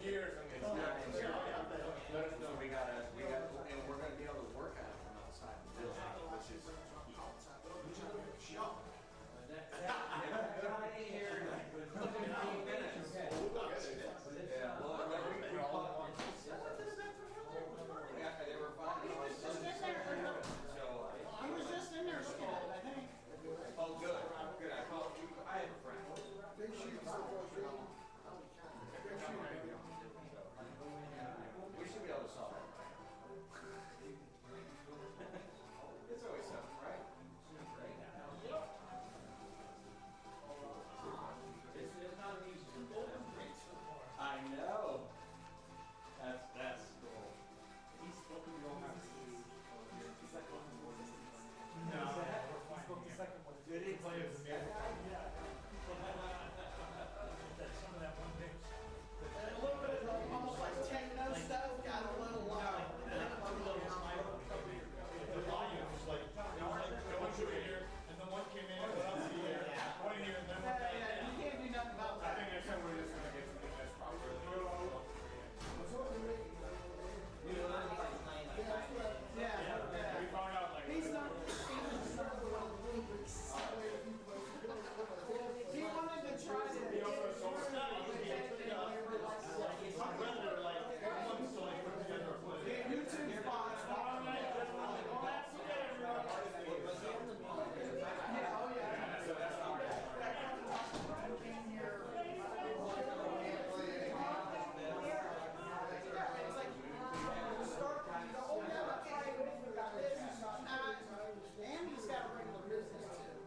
Here, it's It's not in here. Let us So know. we gotta, and we're gonna be able to work on it from outside the building, which is key. Everybody here, 15 minutes. Yeah, well, we call it. Yeah, they were fine. He was just in there. So, He was just in there scared, I think. oh, good, good. I called you, I have a friend. We should be able to solve it. It's always something, right? It's not an easy one. I know. That's cool. He's spoken your house. He's like one of the more distant ones. No, He spoke the second one. Did he? players in there. Some of that one mix. And a little bit of almost like techno stuff, got a little loud. The volume was like, the one came in here, and the one came in, and went out here, one here, and then one back Yeah, down. you can't do nothing about I that. think next time we're just gonna get something that's proper. Yeah, yeah. We found out like. He's not, he wanted to try to He get also sold through stuff. it, but they were like, My brother, like, one, so I put together a play. YouTube spots. Yeah, oh yeah. Andy's got a regular business too.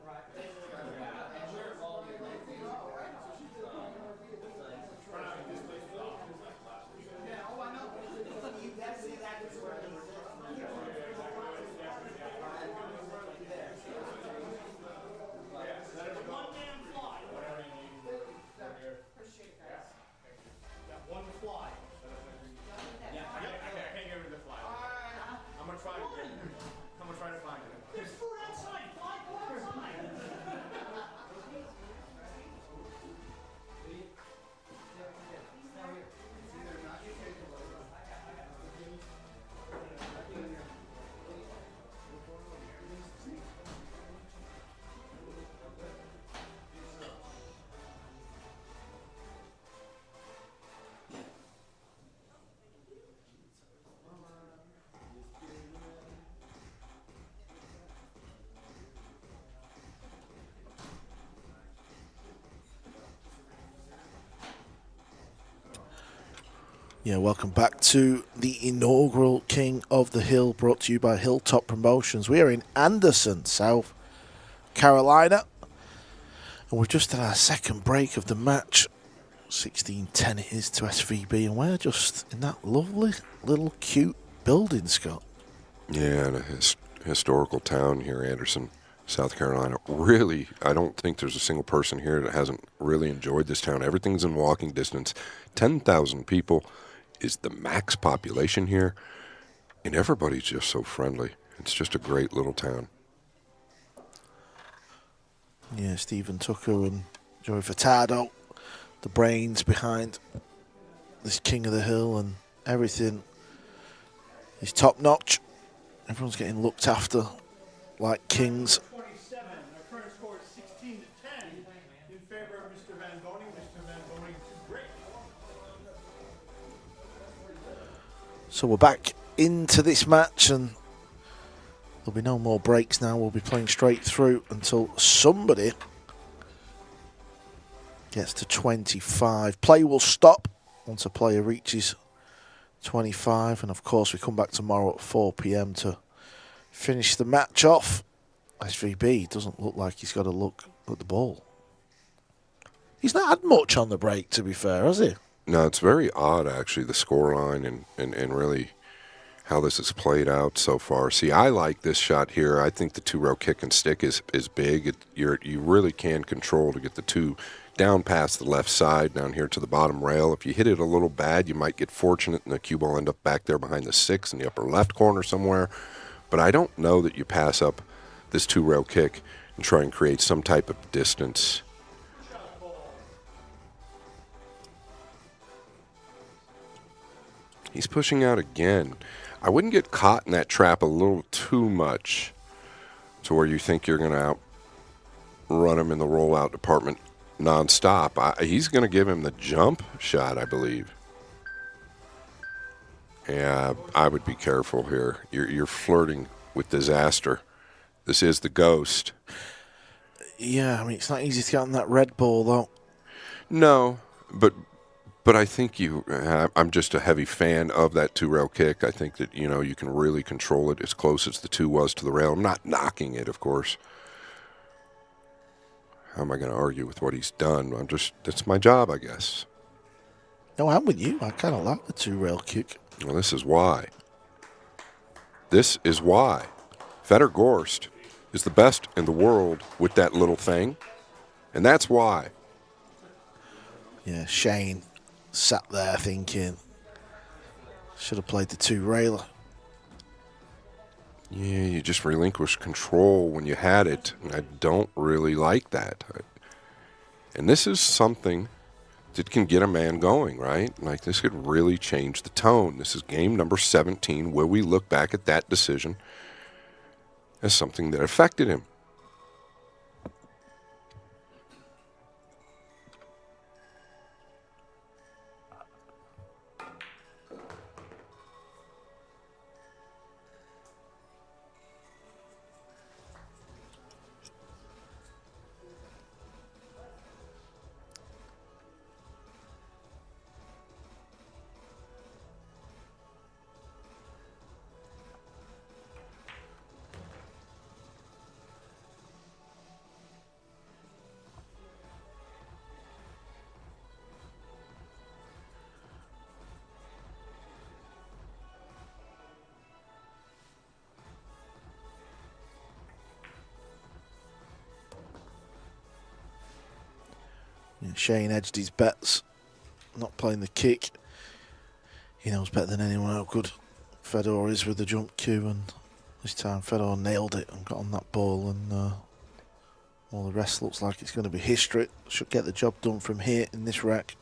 Yeah, oh, I know. That's exactly where he One damn fly. appreciate that. That one fly. I can't get rid of the fly. I'm gonna try to get it. I'm gonna try to find it. There's food outside, fly, go outside. Yeah, welcome back to the inaugural King of the Hill, brought to you by Hilltop Promotions. We are in Anderson, South Carolina, and we've just had our second break of the match. 16-10 it is to SVB, and we're just in that lovely little cute building, Scott. Yeah, and a historical town here, Anderson, South Carolina. Really, I don't think there's a single person here that hasn't really enjoyed this town. Everything's in walking distance. 10,000 people is the max population here, and everybody's just so friendly. It's just a great little town. Yeah, Stephen Tucker and Joey Furtado, the brains behind this King of the Hill, and everything is top notch. Everyone's getting looked after like kings. 27. Our current score is 16-10 in favor of Mr. Van Boening. Mr. Van Boening to break. So we're back into this match, and there'll be no more breaks now. We'll be playing straight through until somebody Gets to 25. Play will stop once a player reaches 25. And, of course, we come back tomorrow at 4 p.m. to finish the match off. SVB doesn't look like he's got a look at the ball. He's not had much on the break, to be fair, has he? No, it's very odd, actually, the scoreline and really how this has played out so far. See, I like this shot here. I think the two-row kick and stick is big. You really can control to get the two down past the left side, down here to the bottom rail. If you hit it a little bad, you might get fortunate, and the cue ball end up back there behind the 6 in the upper left corner somewhere. But I don't know that you pass up this two-row kick and try and create some type of distance. He's pushing out again. I wouldn't get caught in that trap a little too much to where you think you're going to outrun him in the rollout department nonstop. He's going to give him the jump shot, I believe. Yeah, I would be careful here. You're flirting with disaster. This is the Ghost. Yeah, I mean, it's not easy to get on that red ball, though. No, but I think I'm just a heavy fan of that two-rail kick. I think that, you can really control it as close as the 2 was to the rail. I'm not knocking it, of course. How am I going to argue with what he's done? That's my job, I guess. No, I'm with you. I kind of like the two-rail kick. Well, this is why. This is why. Fedor Gorst is the best in the world with that little thing. And that's why. Yeah, Shane sat there thinking, should have played the two-railer. Yeah, you just relinquished control when you had it, and I don't really like that. And this is something that can get a man going, right? Like, this could really change the tone. This is game number 17, where we look back at that decision as something that affected him. Shane edged his bets, not playing the kick. He knows better than anyone how good Fedor is with the jump cue, and this time Fedor nailed it and got on that ball, and all the rest looks like it's going to be history. Should get the job done from here in this rack.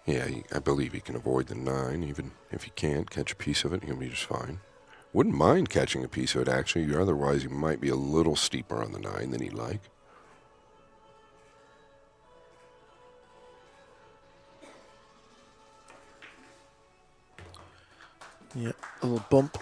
Yeah, I believe he can avoid the 9. Even if he can't catch a piece of it, he'll be just fine. Wouldn't mind catching a piece of it, actually. Otherwise, he might be a little steeper on the 9 than he'd like. Yeah, a little bump.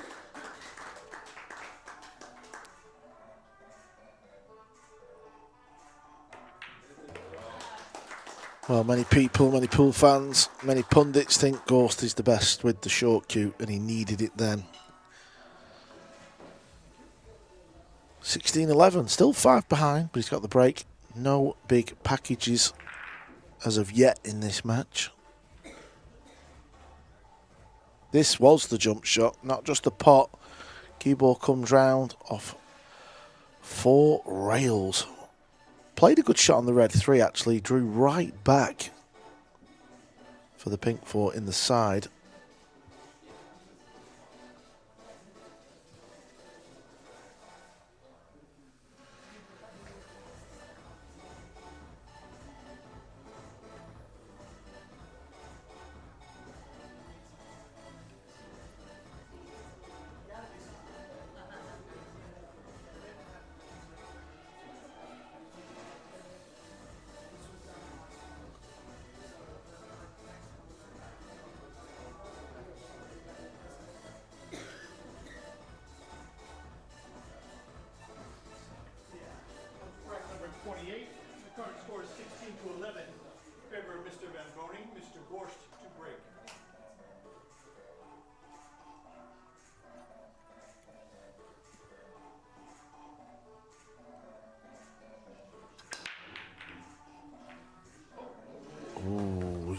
Well, many people, many pool fans, many pundits think Gorst is the best with the short cue, and he needed it then. 16-11, still 5 behind, but he's got the break. No big packages as of yet in this match. This was the jump shot, not just a pot. Cue ball comes round off 4 rails. Played a good shot on the red 3, actually. Drew right back for the pink 4 in the side.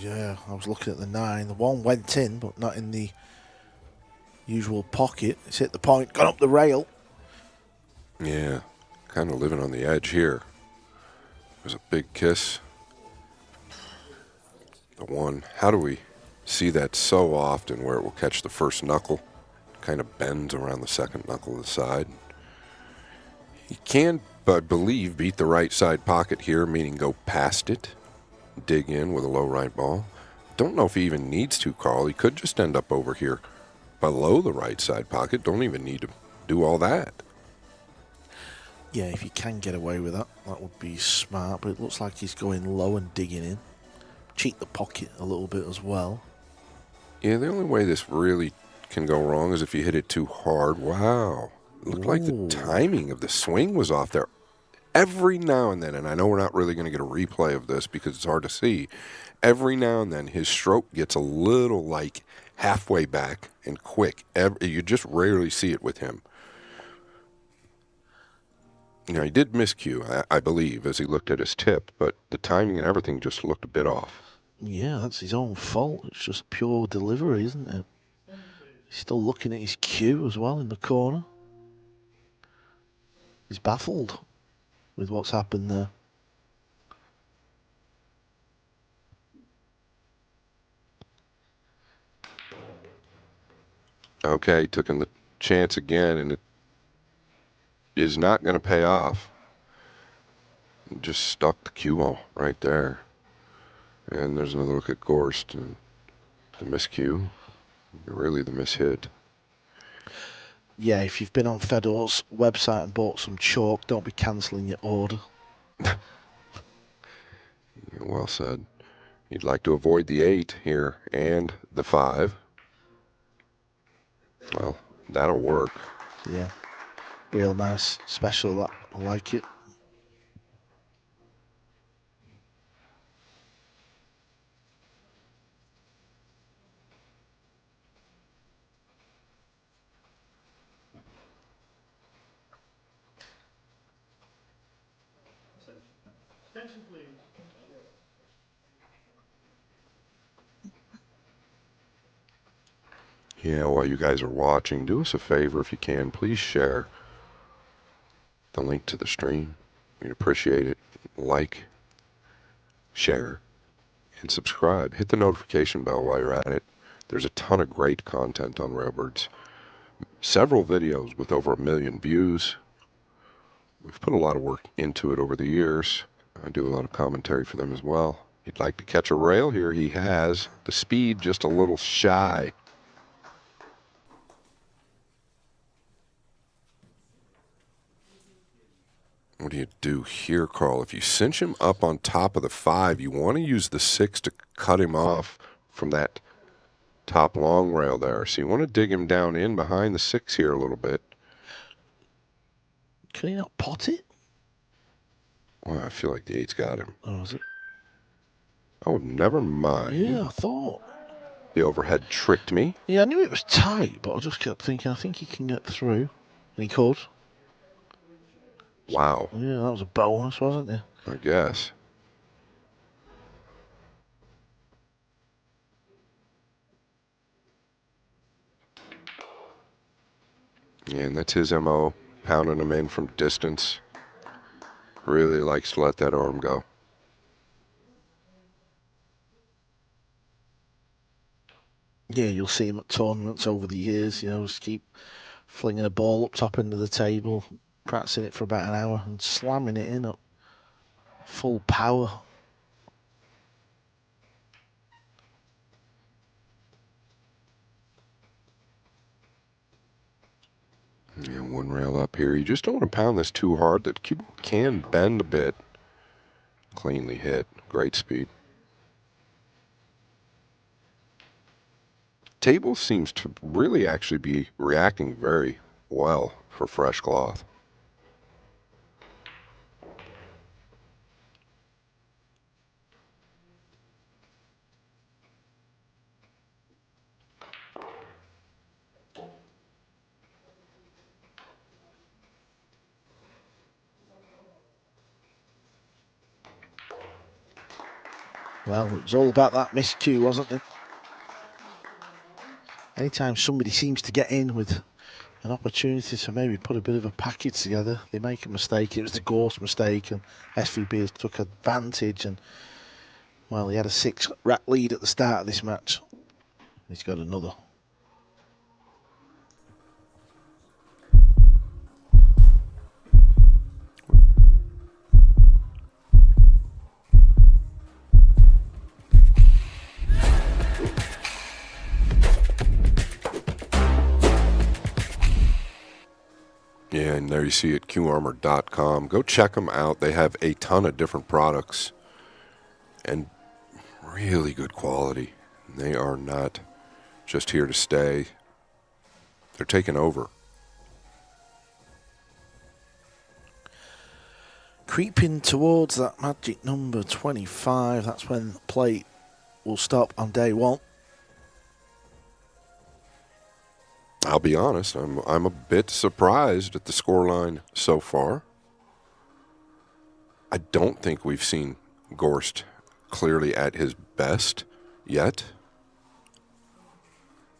Yeah, I was looking at the 9. The 1 went in, but not in the usual pocket. It's hit the point, gone up the rail. Yeah, kind of living on the edge here. There's a big kiss. The 1. How do we see that so often where it will catch the first knuckle? Kind of bends around the second knuckle of the side. He can, I believe, beat the right side pocket here, meaning go past it. Dig in with a low right ball. Don't know if he even needs to, Karl. He could just end up over here below the right side pocket. Don't even need to do all that. Yeah, if you can get away with that, that would be smart. But it looks like he's going low and digging in. Cheat the pocket a little bit as well. Yeah, the only way this really can go wrong is if you hit it too hard. Wow. It looked like the timing of the swing was off there. Every now and then, and I know we're not really going to get a replay of this because it's hard to see, every now and then his stroke gets a little like halfway back and quick. You just rarely see it with him. You know, he did miscue, I believe, as he looked at his tip, but the timing and everything just looked a bit off. Yeah, that's his own fault. It's just pure delivery, isn't it? He's still looking at his cue as well in the corner. He's baffled with what's happened there. Okay, took him the chance again, and it is not going to pay off. Just stuck the cue ball right there. And there's another look at Gorst and the miscue. Really the mishit. Yeah, if you've been on Fedor's website and bought some chalk, don't be cancelling your order. Well said. You'd like to avoid the 8 here and the 5. Well, that'll work. Yeah, real nice, special. That I like it. Attention, please. Yeah, while you guys are watching, do us a favor if you can. Please share the link to the stream. We'd appreciate it. Like, share, and subscribe. Hit the notification bell while you're at it. There's a ton of great content on Railbirds. Several videos with over 1 million views. We've put a lot of work into it over the years. I do a lot of commentary for them as well. He'd like to catch a rail here. He has. The speed just a little shy. What do you do here, Karl? If you cinch him up on top of the 5, you want to use the 6 to cut him off from that top long rail there. So you want to dig him down in behind the 6 here a little bit. Can he not pot it? Well, I feel like the 8's got him. Oh, is it? Oh, never mind. Yeah, I thought. The overhead tricked me. Yeah, I knew it was tight, but I just kept thinking, I think he can get through. And he could. Wow. Yeah, that was a bonus, wasn't it? I guess. Yeah, and that's his MO, pounding them in from distance. Really likes to let that arm go. Yeah, you'll see him at tournaments over the years, you know, just keep flinging a ball up top into the table, practicing it for about an hour and slamming it in at full power. Yeah, one rail up here. You just don't want to pound this too hard. That cue can bend a bit. Cleanly hit. Great speed. Table seems to really actually be reacting very well for fresh cloth. Well, it was all about that miscue, wasn't it? Anytime somebody seems to get in with an opportunity to maybe put a bit of a package together, they make a mistake. It was the Gorst mistake, and SVB has took advantage. And well, he had a 6-rack lead at the start of this match. He's got another. Yeah, and there you see it, QArmor.com. Go check them out. They have a ton of different products and really good quality. They are not just here to stay. They're taking over. Creeping towards that magic number 25. That's when the play will stop on day one. I'll be honest, I'm a bit surprised at the scoreline so far. I don't think we've seen Gorst clearly at his best yet.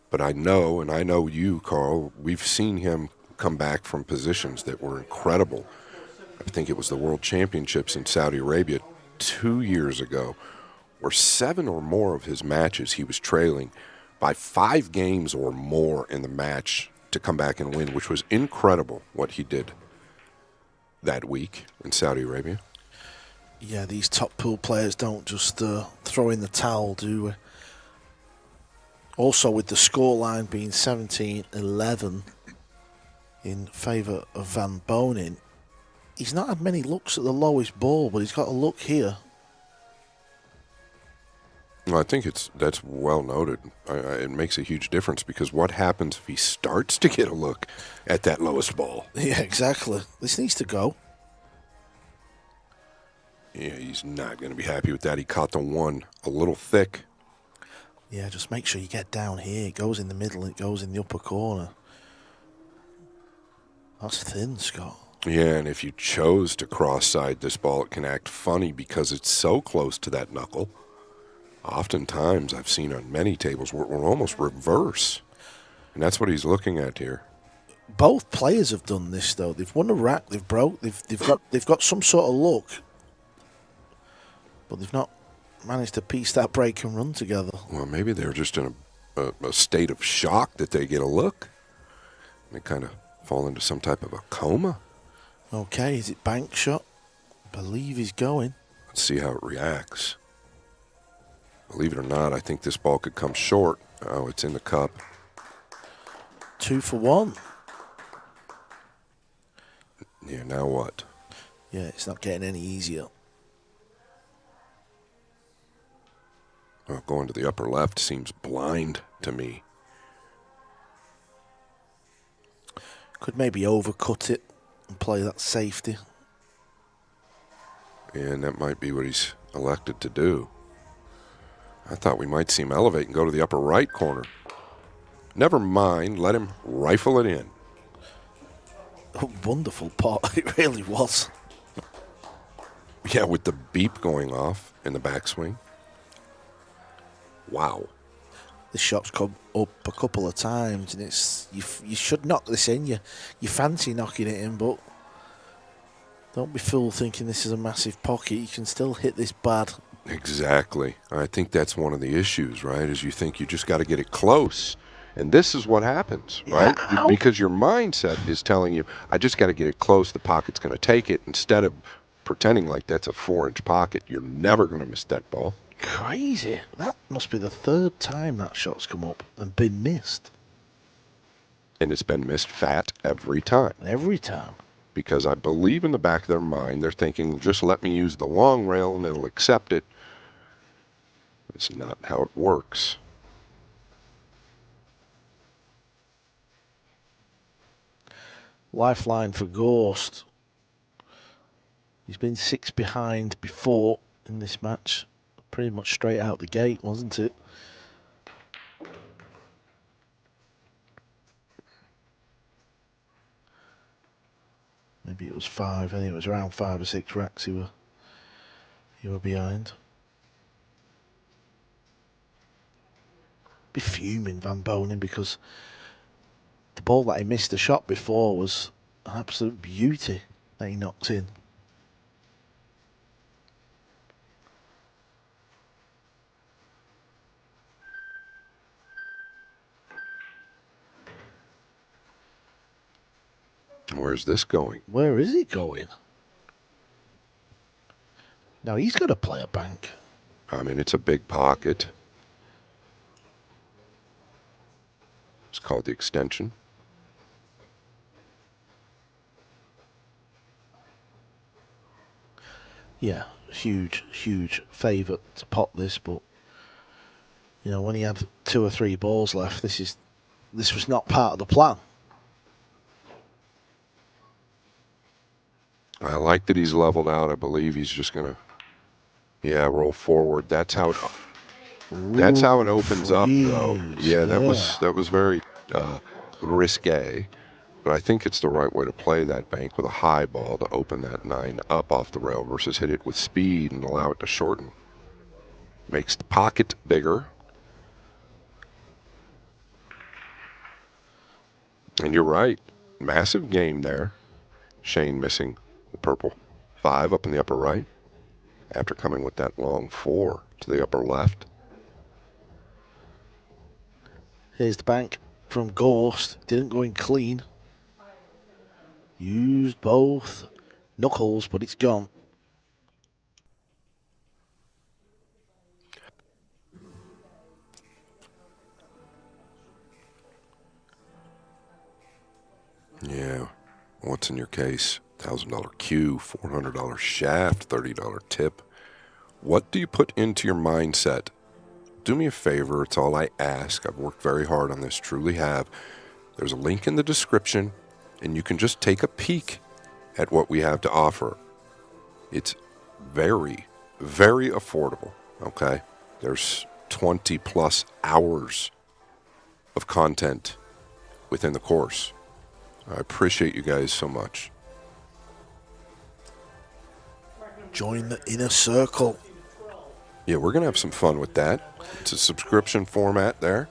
But I know, and I know you, Karl, we've seen him come back from positions that were incredible. I think it was the World Championships in Saudi Arabia 2 years ago, where 7 or more of his matches he was trailing by 5 games or more in the match to come back and win, which was incredible what he did that week in Saudi Arabia. Yeah, these top pool players don't just throw in the towel, do we? Also, with the scoreline being 17-11 in favour of Van Boening, he's not had many looks at the lowest ball, but he's got a look here. Well, I think that's well noted. It makes a huge difference because what happens if he starts to get a look at that lowest ball? Yeah, exactly. This needs to go. Yeah, he's not going to be happy with that. He caught the one a little thick. Yeah, just make sure you get down here. It goes in the middle, it goes in the upper corner. That's thin, Scott. Yeah, and if you chose to cross-side this ball, it can act funny because it's so close to that knuckle. Oftentimes, I've seen on many tables where we're almost reverse. And that's what he's looking at here. Both players have done this, though. They've won a rack, they've got some sort of look. But they've not managed to piece that break and run together. Well, maybe they're just in a state of shock that they get a look. They kind of fall into some type of a coma. Okay, is it bank shot? Believe he's going. Let's see how it reacts. Believe it or not, I think this ball could come short. Oh, it's in the cup. 2 for 1. Yeah, now what? Yeah, it's not getting any easier. Well, going to the upper left seems blind to me. Could maybe overcut it and play that safety. And that might be what he's elected to do. I thought we might see him elevate and go to the upper right corner. Never mind, let him rifle it in. A wonderful pot, it really was. Yeah, with the beep going off in the backswing. Wow. The shot's come up a couple of times, and it's you should knock this in. You fancy knocking it in, but don't be fooled thinking this is a massive pocket. You can still hit this bad. Exactly. I think that's one of the issues, right? Is you think you just got to get it close. And this is what happens, right? Yeah. Because your mindset is telling you, I just got to get it close. The pocket's going to take it. Instead of pretending like that's a 4-inch pocket, you're never going to miss that ball. Crazy. That must be the 3rd time that shot's come up and been missed. And it's been missed fat every time. Every time. Because I believe in the back of their mind, they're thinking, just let me use the long rail and it'll accept it. It's not how it works. Lifeline for Gorst. He's been 6 behind before in this match. Pretty much straight out the gate, wasn't it? Maybe it was 5. I think it was around 5 or 6 racks he were behind. be fuming, Van Boening, because the ball that he missed the shot before was an absolute beauty that he knocked in. Where's this going? Where is he going? Now he's got to play a bank. I mean, it's a big pocket. It's called the extension. Yeah, huge favourite to pot this, but you know, when he had 2 or 3 balls left, this was not part of the plan. I like that he's leveled out. I believe he's just gonna, roll forward. That's how it opens up, though. Yeah, that was very risque, but I think it's the right way to play that bank with a high ball to open that 9 up off the rail versus hit it with speed and allow it to shorten. Makes the pocket bigger. And you're right. Massive game there. Shane missing the purple 5 up in the upper right after coming with that long 4 to the upper left. Here's the bank from Gorst. Didn't go in clean. Used both knuckles, but it's gone. Yeah. What's in your case? $1,000 cue, $400 shaft, $30 tip. What do you put into your mindset? Do me a favor. It's all I ask. I've worked very hard on this, truly have. There's a link in the description, and you can just take a peek at what we have to offer. It's very, very affordable, okay? There's 20 plus hours of content within the course. I appreciate you guys so much. Join the inner circle. Yeah, we're going to have some fun with that. It's a subscription format there.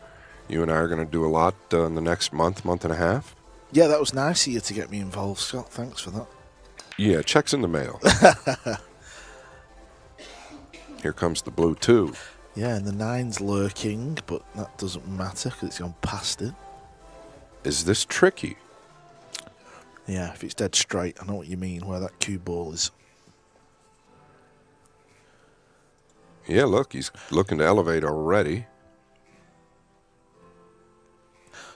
You and I are going to do a lot in the next month and a half. Yeah, that was nice of you to get me involved, Scott. Thanks for that. Yeah, check's in the mail. Here comes the blue 2. Yeah, and the 9's lurking, but that doesn't matter because it's gone past it. Is this tricky? Yeah, if it's dead straight, I know what you mean, where that cue ball is. Yeah, look, he's looking to elevate already.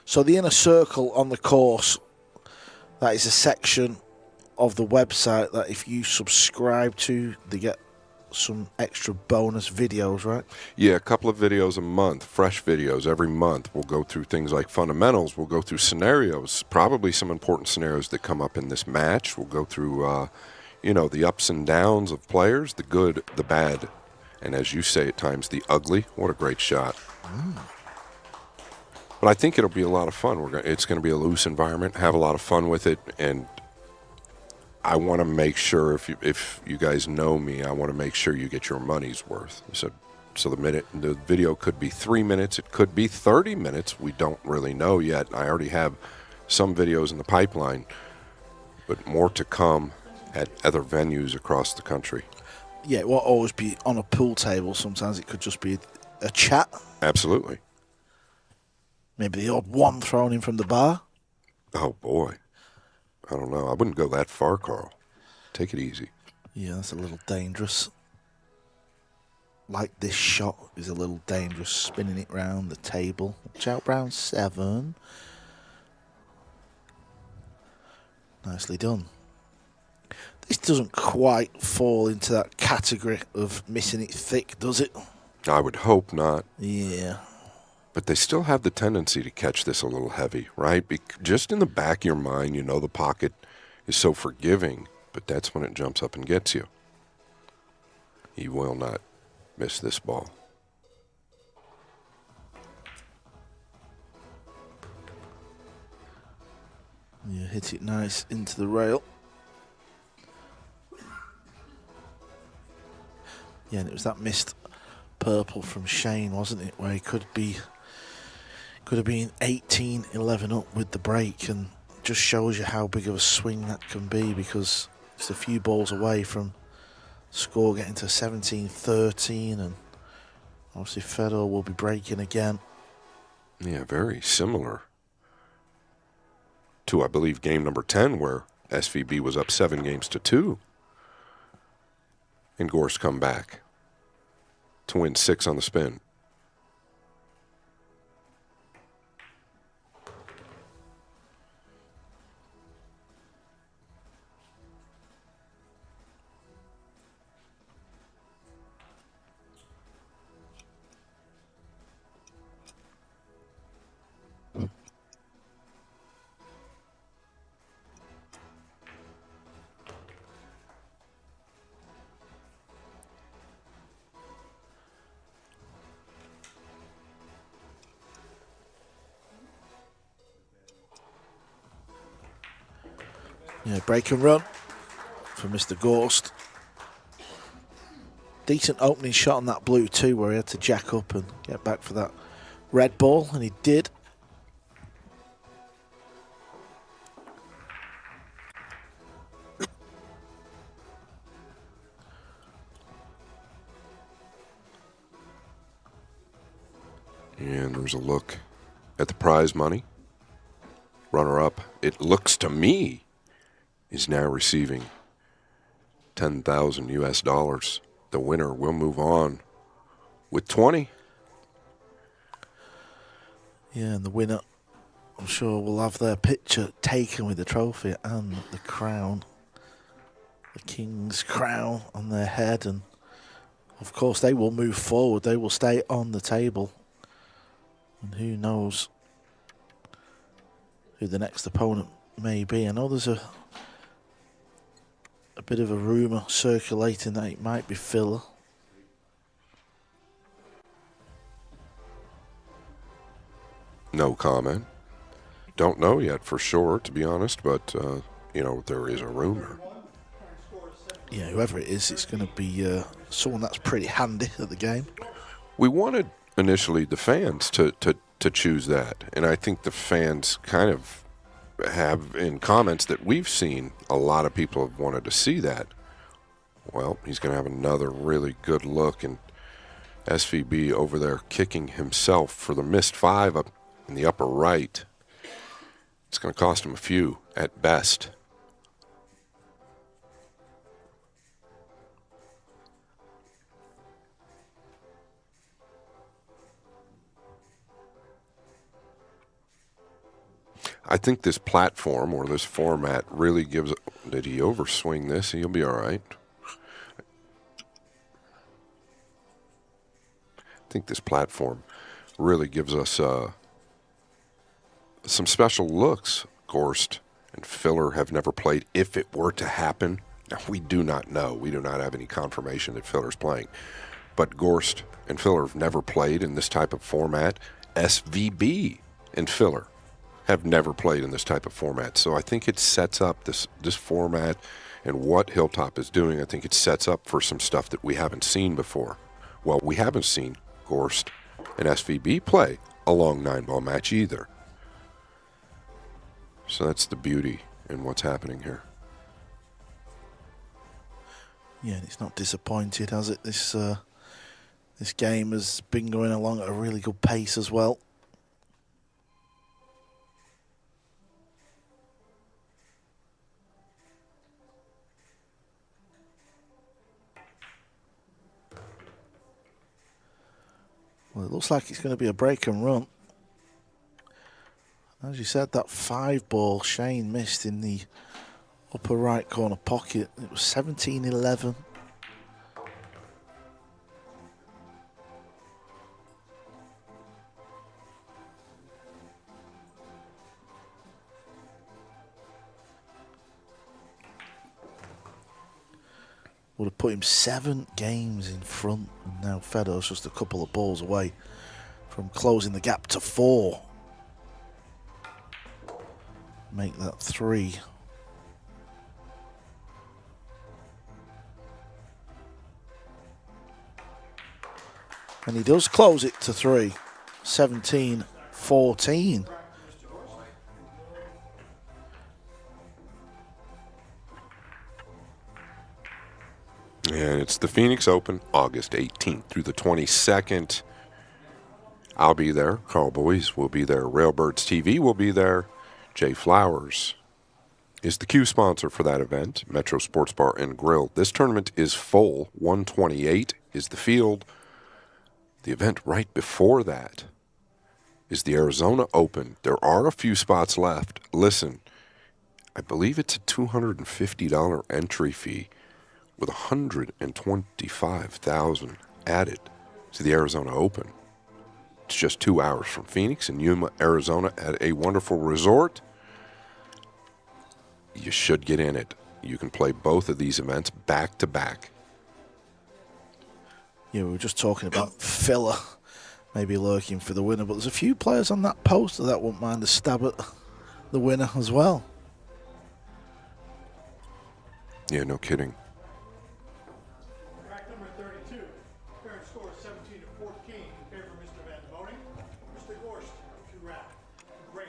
So the inner circle on the course, that is a section of the website that if you subscribe to, they get some extra bonus videos, right? Yeah, a couple of videos a month, fresh videos every month. We'll go through things like fundamentals. We'll go through scenarios, probably some important scenarios that come up in this match. We'll go through, the ups and downs of players, the good, the bad, and as you say at times, the ugly. What a great shot. But I think it'll be a lot of fun. It's going to be a loose environment, have a lot of fun with it, and I want to make sure, if you guys know me, I want to make sure you get your money's worth. So the video could be 3 minutes, it could be 30 minutes. We don't really know yet. I already have some videos in the pipeline, but more to come at other venues across the country. Yeah, it won't always be on a pool table. Sometimes it could just be a chat. Absolutely. Maybe the odd one thrown in from the bar. Oh, boy. I don't know. I wouldn't go that far, Karl. Take it easy. Yeah, that's a little dangerous. Like this shot is a little dangerous, spinning it round the table. Watch out, round 7. Nicely done. This doesn't quite fall into that category of missing it thick, does it? I would hope not. Yeah. But they still have the tendency to catch this a little heavy, right? Just in the back of your mind, you know the pocket is so forgiving, but that's when it jumps up and gets you. He will not miss this ball. Yeah, hit it nice into the rail. Yeah, and it was that missed purple from Shane, wasn't it? Where he could be Could have been 18-11 up with the break, and just shows you how big of a swing that can be, because it's a few balls away from score getting to 17-13, and obviously Fedor will be breaking again. Yeah, very similar to, I believe, game number 10, where SVB was up 7-2, and Gorst come back to win 6 on the spin. Yeah, break and run for Mr. Gorst. Decent opening shot on that blue too, where he had to jack up and get back for that red ball, and he did. And there's a look at the prize money. Runner-up, it looks to me, is now receiving $10,000 US. The winner will move on with 20. Yeah, and the winner, I'm sure, will have their picture taken with the trophy and the crown, the king's crown on their head, and of course they will move forward. They will stay on the table, and who knows who the next opponent may be. I know there's a bit of a rumour circulating that it might be Fedor. No comment. Don't know yet for sure, to be honest, but, you know, there is a rumor. Yeah, whoever it is, it's going to be someone that's pretty handy at the game. We wanted initially the fans to choose that, and I think the fans kind of have, in comments that we've seen, a lot of people have wanted to see that. Well, he's going to have another really good look, and SVB over there kicking himself for the missed 5 up in the upper right. It's going to cost him a few at best. I think this platform or this format really gives... Did he overswing this? He'll be all right. I think this platform really gives us some special looks. Gorst and Fedor have never played. If it were to happen, now we do not know. We do not have any confirmation that Fedor's playing. But Gorst and Fedor have never played in this type of format. SVB and Fedor have never played in this type of format. So I think it sets up this format and what Hilltop is doing. I think it sets up for some stuff that we haven't seen before. Well, we haven't seen Gorst and SVB play a long 9-ball match either. So that's the beauty in what's happening here. Yeah, and it's not disappointed, has it? This game has been going along at a really good pace as well. Well, it looks like it's going to be a break and run. As you said, that 5-ball Shane missed in the upper right corner pocket. It was 17-11. Would have put him 7 games in front, and now Fedor's just a couple of balls away from closing the gap to 4. Make that 3. And he does close it to 3. 17-14. 14. And it's the Phoenix Open, August 18th through the 22nd. I'll be there. Karl Boys will be there. Railbirds TV will be there. Jay Flowers is the cue sponsor for that event, Metro Sports Bar and Grill. This tournament is full. 128 is the field. The event right before that is the Arizona Open. There are a few spots left. Listen, I believe it's a $250 entry fee with $125,000 added to the Arizona Open. It's just 2 hours from Phoenix in Yuma, Arizona, at a wonderful resort. You should get in it. You can play both of these events back to back. Yeah, we were just talking about filler maybe lurking for the winner, but there's a few players on that poster that wouldn't mind a stab at the winner as well. Yeah, no kidding. Track number 32. Current score is 17 to 14 in favor of Mr. Van Boening. Mr. Gorst to rack. Break.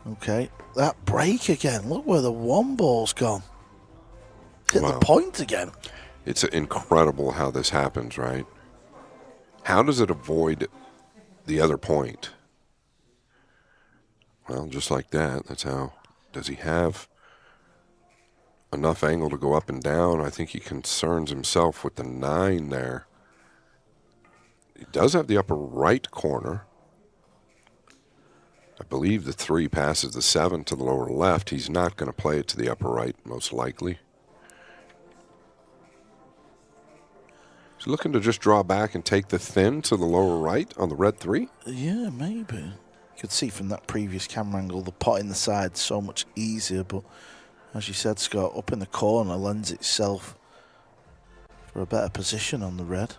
Okay, that break again. Look where the one ball's gone. Hit Wow. the point again. It's incredible how this happens, right? How does it avoid the other point? Well, just like that. That's how. Does he have enough angle to go up and down? I think he concerns himself with the 9 there. He does have the upper right corner. I believe the 3 passes the 7 to the lower left. He's not going to play it to the upper right, most likely. He's looking to just draw back and take the thin to the lower right on the red 3. Yeah, maybe. You could see from that previous camera angle the pot in the side so much easier, but as you said, Scott, up in the corner lends itself for a better position on the red.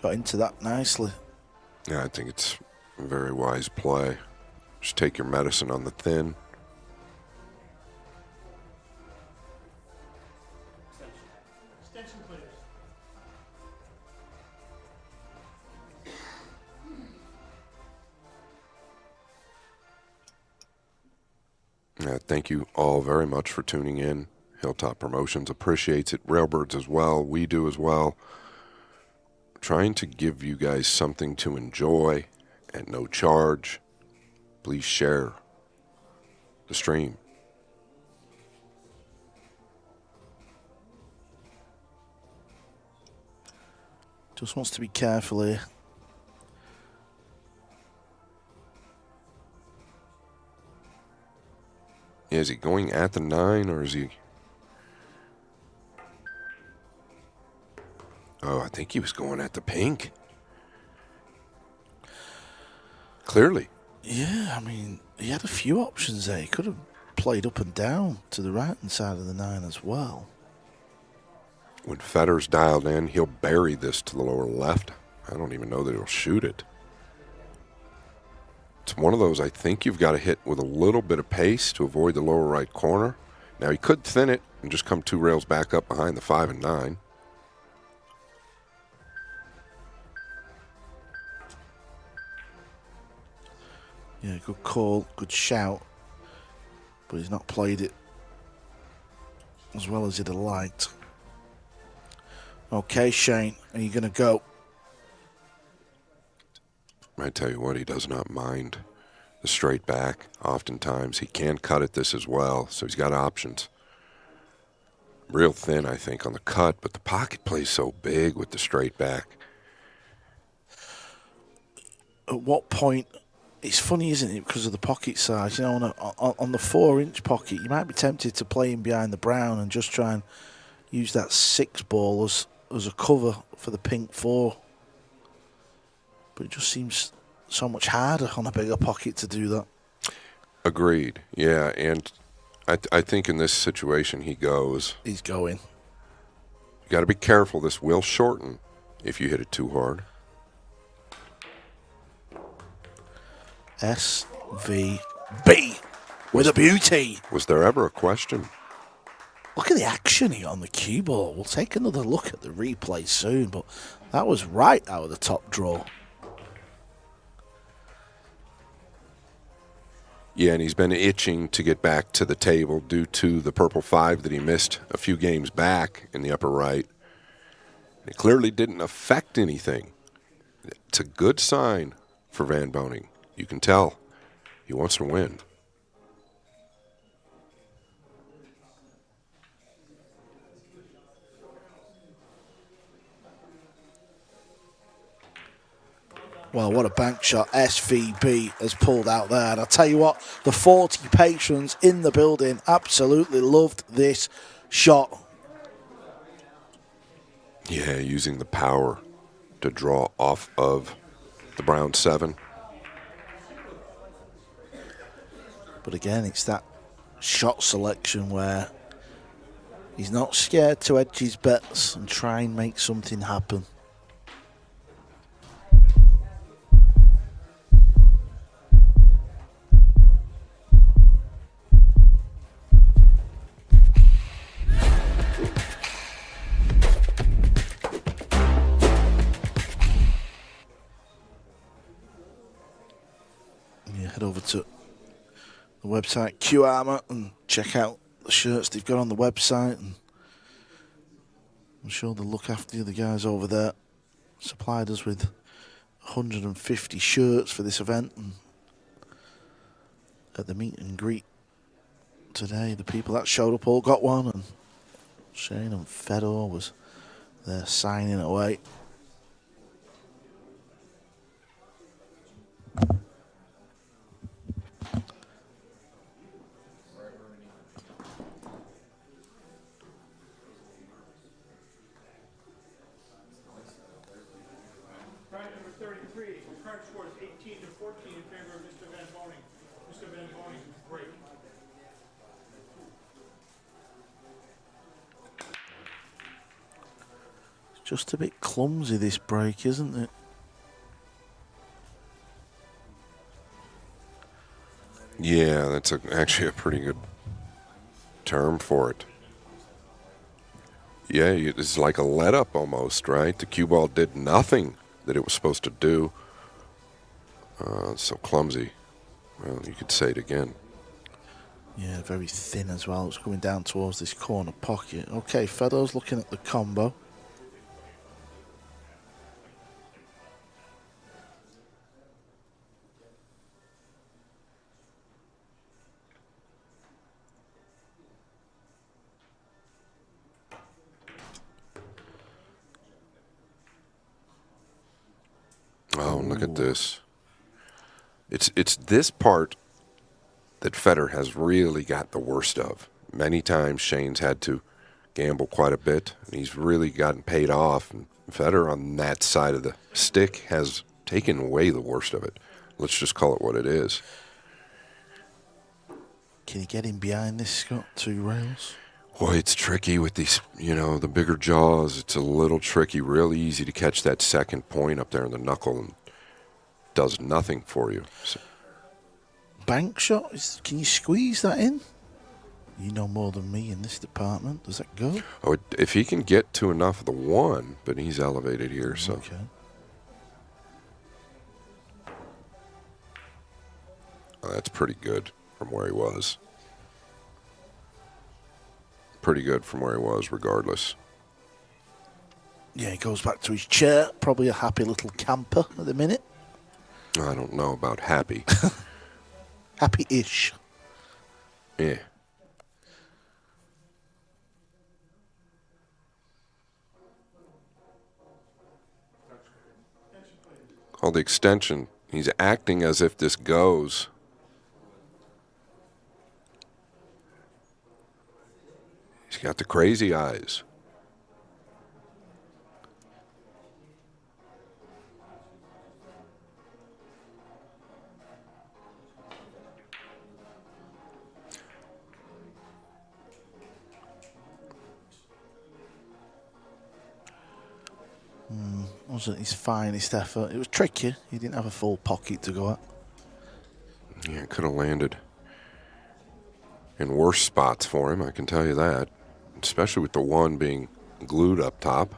Got into that nicely. Yeah, I think it's a very wise play. Just take your medicine on the thin. Extension clears. Thank you all very much for tuning in. Hilltop Promotions appreciates it. Railbirds as well. We do as well. Trying to give you guys something to enjoy at no charge. Please share the stream. Just wants to be careful here. Is he going at the 9 or is he... Oh, I think he was going at the pink. Clearly. Yeah, I mean, he had a few options there. He could have played up and down to the right-hand side of the 9 as well. When Fedor's dialed in, he'll bury this to the lower left. I don't even know that he'll shoot it. It's one of those I think you've got to hit with a little bit of pace to avoid the lower right corner. Now, he could thin it and just come 2 rails back up behind the 5 and 9. Yeah, good call, good shout. But he's not played it as well as he'd have liked. Okay, Shane, are you going to go? I tell you what, he does not mind the straight back. Oftentimes, he can cut at this as well, so he's got options. Real thin, I think, on the cut, but the pocket plays so big with the straight back. At what point... It's funny, isn't it, because of the pocket size. You know, on the 4-inch pocket, you might be tempted to play him behind the brown and just try and use that 6 ball as a cover for the pink 4. But it just seems so much harder on a bigger pocket to do that. Agreed. Yeah, and I think in this situation he goes. He's going. You got to be careful. This will shorten if you hit it too hard. SVB with a beauty. Was there ever a question? Look at the action here on the cue ball. We'll take another look at the replay soon, but that was right out of the top draw. Yeah, and he's been itching to get back to the table due to the purple 5 that he missed a few games back in the upper right. It clearly didn't affect anything. It's a good sign for Van Boening. You can tell he wants to win. Well, what a bank shot SVB has pulled out there. And I'll tell you what, the 40 patrons in the building absolutely loved this shot. Yeah, using the power to draw off of the brown 7. But again, it's that shot selection where he's not scared to edge his bets and try and make something happen. Head over to the website Q Armour and check out the shirts they've got on the website, and I'm sure they'll look after you. The guys over there supplied us with 150 shirts for this event, and at the meet and greet today, the people that showed up all got one, and Shane and Fedor was there signing away. Just a bit clumsy, this break, isn't it? Yeah, that's actually a pretty good term for it. Yeah, it's like a let-up almost, right? The cue ball did nothing that it was supposed to do. So clumsy. Well, you could say it again. Yeah, very thin as well. It's coming down towards this corner pocket. Okay, Fedor's looking at the combo. Oh, look at this. It's this part that Fedor has really got the worst of. Many times Shane's had to gamble quite a bit, and he's really gotten paid off. And Fedor on that side of the stick has taken away the worst of it. Let's just call it what it is. Can you get him behind this, Scott? 2 rails? Boy, it's tricky with these, the bigger jaws. It's a little tricky, real easy to catch that second point up there in the knuckle, and does nothing for you. So. Bank shot? Can you squeeze that in? You know more than me in this department. Does that go? Oh, if he can get to enough of the 1, but he's elevated here, so. Okay. Oh, that's pretty good from where he was. Pretty good from where he was, regardless. Yeah, he goes back to his chair. Probably a happy little camper at the minute. I don't know about happy. Happy-ish. Yeah. Called the extension. He's acting as if this goes. He's got the crazy eyes. Wasn't his finest effort. It was tricky. He didn't have a full pocket to go at. Yeah, could have landed in worse spots for him, I can tell you that. Especially with the one being glued up top.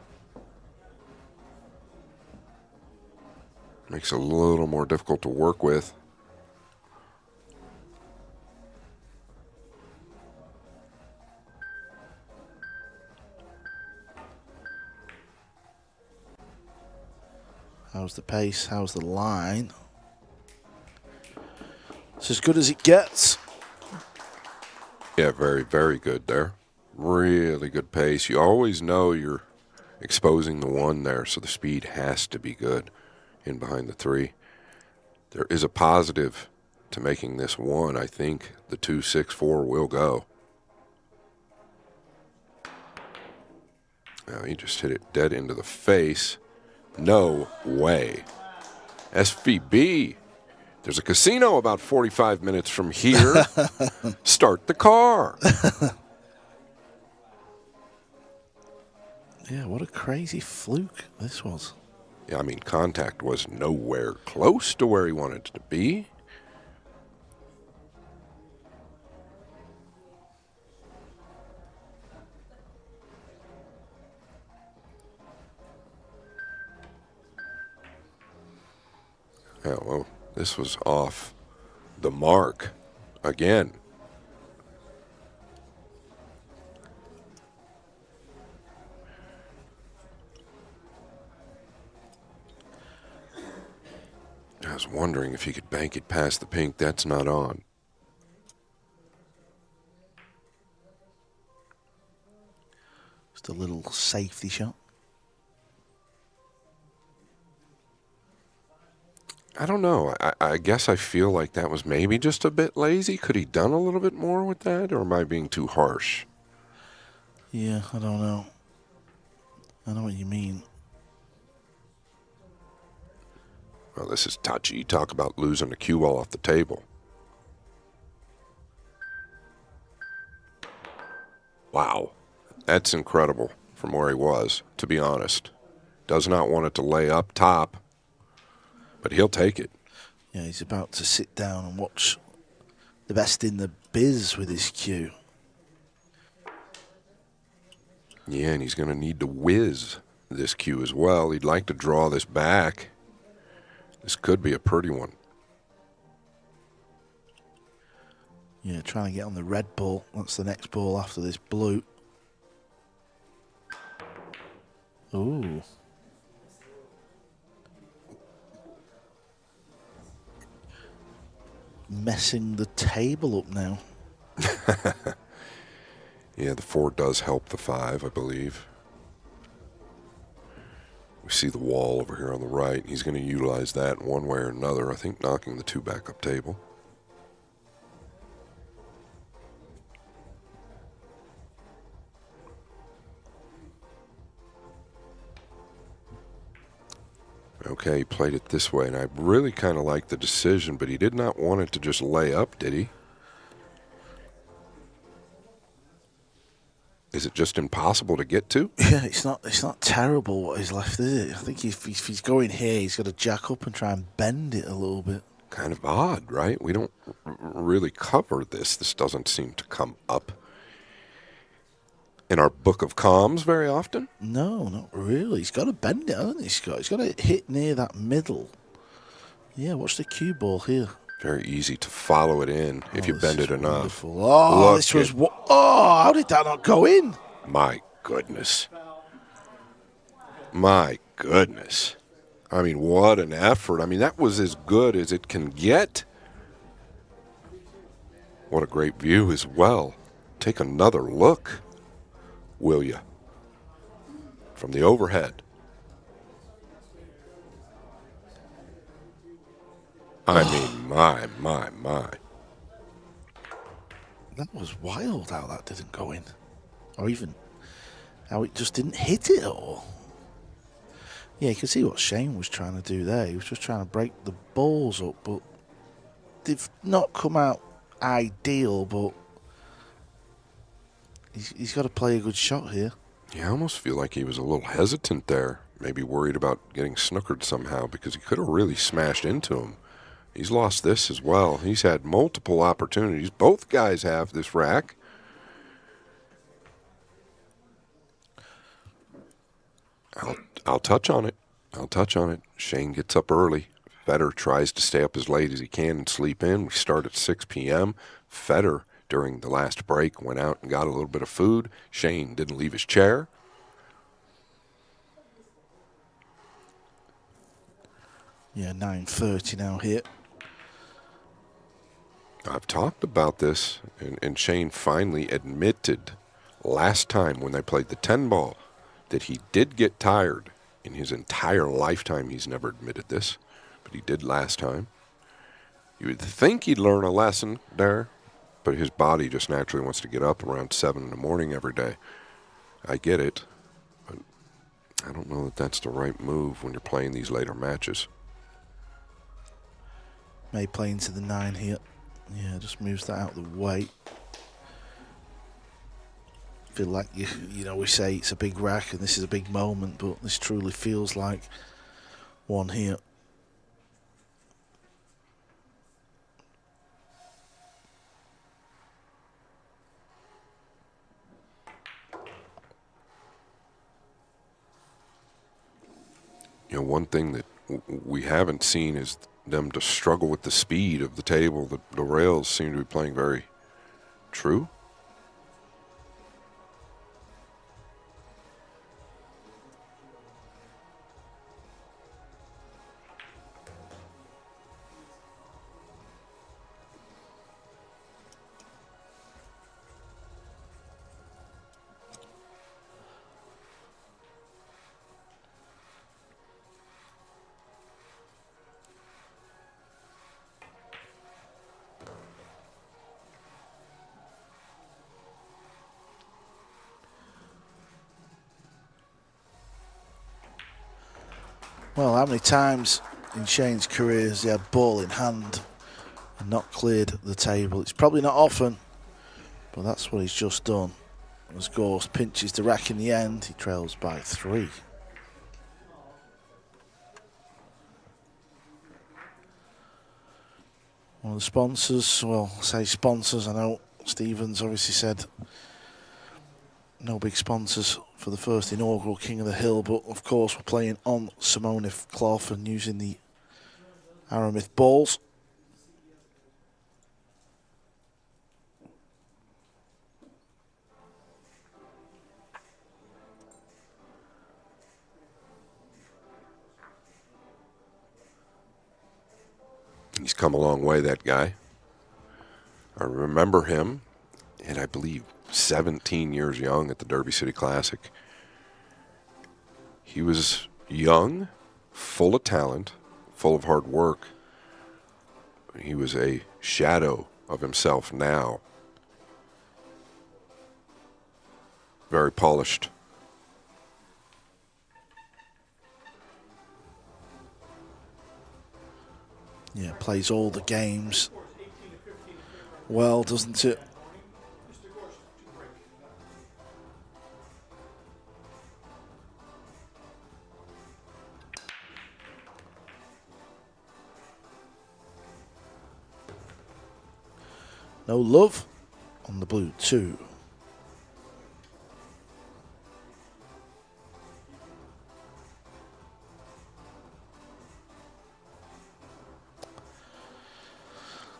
Makes it a little more difficult to work with. How's the pace? How's the line? It's as good as it gets. Yeah, very, very good there. Really good pace. You always know you're exposing the one there, so the speed has to be good in behind the 3. There is a positive to making this 1. I think the 2-6-4 will go. Now he just hit it dead into the face. No way. SVB. There's a casino about 45 minutes from here. Start the car. Yeah, what a crazy fluke this was. Yeah, I mean, contact was nowhere close to where he wanted it to be. Yeah, well, this was off the mark again. I was wondering if he could bank it past the pink. That's not on. Just a little safety shot. I don't know. I guess I feel like that was maybe just a bit lazy. Could he done a little bit more with that, or am I being too harsh? Yeah, I don't know. I know what you mean. Well, this is touchy. Talk about losing a cue ball off the table. Wow. That's incredible from where he was, to be honest. Does not want it to lay up top, but he'll take it. Yeah, he's about to sit down and watch the best in the biz with his cue. Yeah, and he's going to need to whiz this cue as well. He'd like to draw this back. This could be a pretty one. Yeah, trying to get on the red ball. That's the next ball after this blue. Ooh. Messing the table up now. Yeah, the 4 does help the 5, I believe. We see the wall over here on the right. He's going to utilize that in one way or another. I think knocking the 2 back up table. Okay, he played it this way, and I really kind of like the decision, but he did not want it to just lay up, did he? Is it just impossible to get to? Yeah, it's not terrible what he's left, is it? I think if he's going here, he's got to jack up and try and bend it a little bit. Kind of odd, right? We don't really cover this. This doesn't seem to come up in our book of comms very often. No, not really. He's got to bend it, hasn't he, Scott? He's got to hit near that middle. Yeah, watch the cue ball here. Very easy to follow it in if you bend it enough. Wonderful. Oh, Look this was what? Oh, how did that not go in? My goodness. My goodness. I mean, what an effort. I mean, that was as good as it can get. What a great view as well. Take another look, will you? From the overhead. I mean, my. That was wild how that didn't go in. Or even how it just didn't hit it at all. Yeah, you can see what Shane was trying to do there. He was just trying to break the balls up, but they've not come out ideal, but he's got to play a good shot here. Yeah, I almost feel like he was a little hesitant there. maybe worried about getting snookered somehow because he could have really smashed into him. He's lost this as well. He's had multiple opportunities. Both guys have this rack. I'll touch on it. I'll touch on it. Shane gets up early. Fedor tries to stay up as late as he can and sleep in. We start at 6 p.m. Fedor, during the last break, went out and got a little bit of food. Shane didn't leave his chair. Yeah, 9:30 now here. I've talked about this, and Shane finally admitted last time when they played the 10 ball that he did get tired. In his entire lifetime, he's never admitted this, but he did last time. You would think he'd learn a lesson there, but his body just naturally wants to get up around 7 in the morning every day. I get it, but I don't know that that's the right move when you're playing these later matches. May play into the 9 here. Yeah, just moves that out of the way. Feel like you know, we say it's a big rack and this is a big moment, but this truly feels like one here. You know, one thing that we haven't seen is them to struggle with the speed of the table. The rails seem to be playing very true. Well, how many times in Shane's career has he had ball in hand and not cleared the table? It's probably not often, but that's what he's just done. As Gorst pinches the rack in the end, he trails by 3. One of the sponsors, well, I say sponsors, I know Stevens obviously said no big sponsors for the first inaugural King of the Hill, but of course we're playing on Simonif cloth and using the Aramith balls. He's come a long way, that guy. I remember him, and I believe 17 years young at the Derby City Classic. He was young, full of talent, full of hard work. He was a shadow of himself now. Very polished. Yeah, plays all the games well, doesn't it? No love on the blue 2.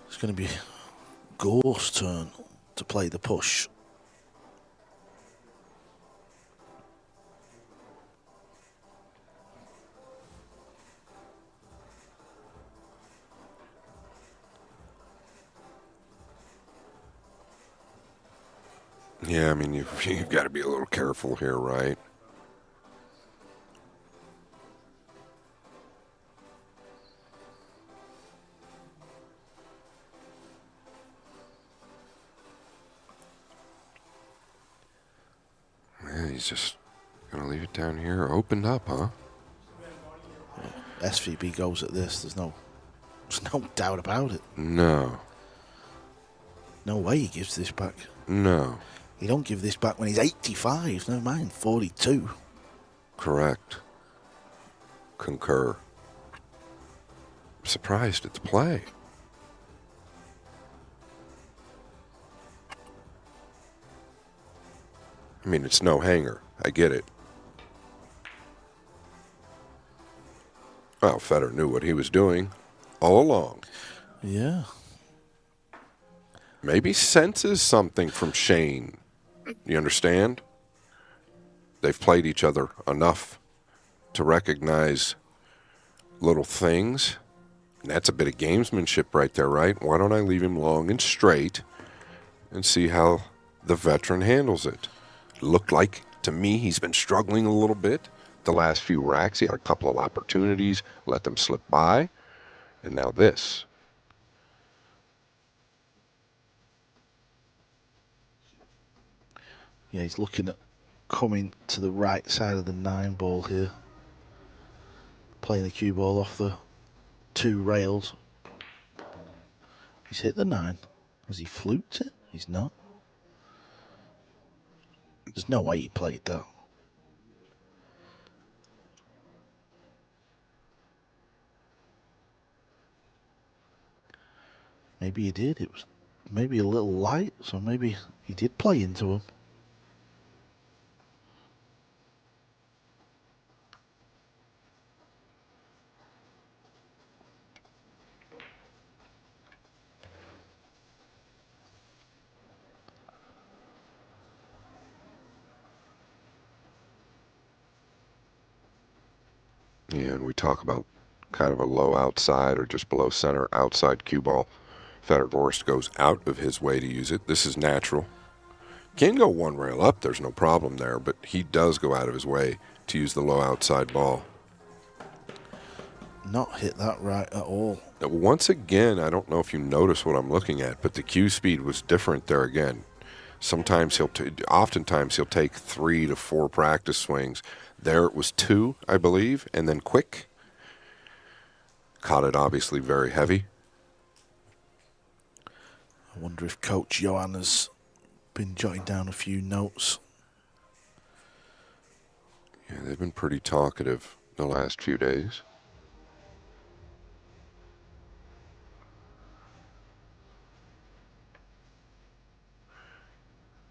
It's going to be Gorst's turn to play the push. Yeah, I mean, you've got to be a little careful here, right? Yeah, he's just going to leave it down here, opened up, huh? SVB goes at this. There's no doubt about it. No. No way he gives this back. No. You don't give this back when he's 85. Never mind, 42. Correct. concur. I'm surprised at the play. I mean, it's no hanger. I get it. Well, Fedor knew what he was doing all along. Yeah. Maybe senses something from Shane. You understand? They've played each other enough to recognize little things. And that's a bit of gamesmanship right there, right? Why don't I leave him long and straight and see how the veteran handles it? Looked like, to me, he's been struggling a little bit. The last few racks, he had a couple of opportunities, let them slip by. And now this. Yeah, he's looking at coming to the right side of the 9 ball here. Playing the cue ball off the 2 rails. He's hit the 9. Has he fluked it? He's not. There's no way he played that. Maybe he did. It was maybe a little light, so maybe he did play into him. Yeah, and we talk about kind of a low outside or just below center outside cue ball. Fedor Gorst goes out of his way to use it. This is natural. Can go 1 rail up, there's no problem there, but he does go out of his way to use the low outside ball. Not hit that right at all. Now, once again, I don't know if you notice what I'm looking at, but the cue speed was different there again. Sometimes oftentimes he'll take 3 to 4 practice swings. There it was 2, I believe, and then quick. Caught it obviously very heavy. I wonder if Coach Johan has been jotting down a few notes. Yeah, they've been pretty talkative the last few days.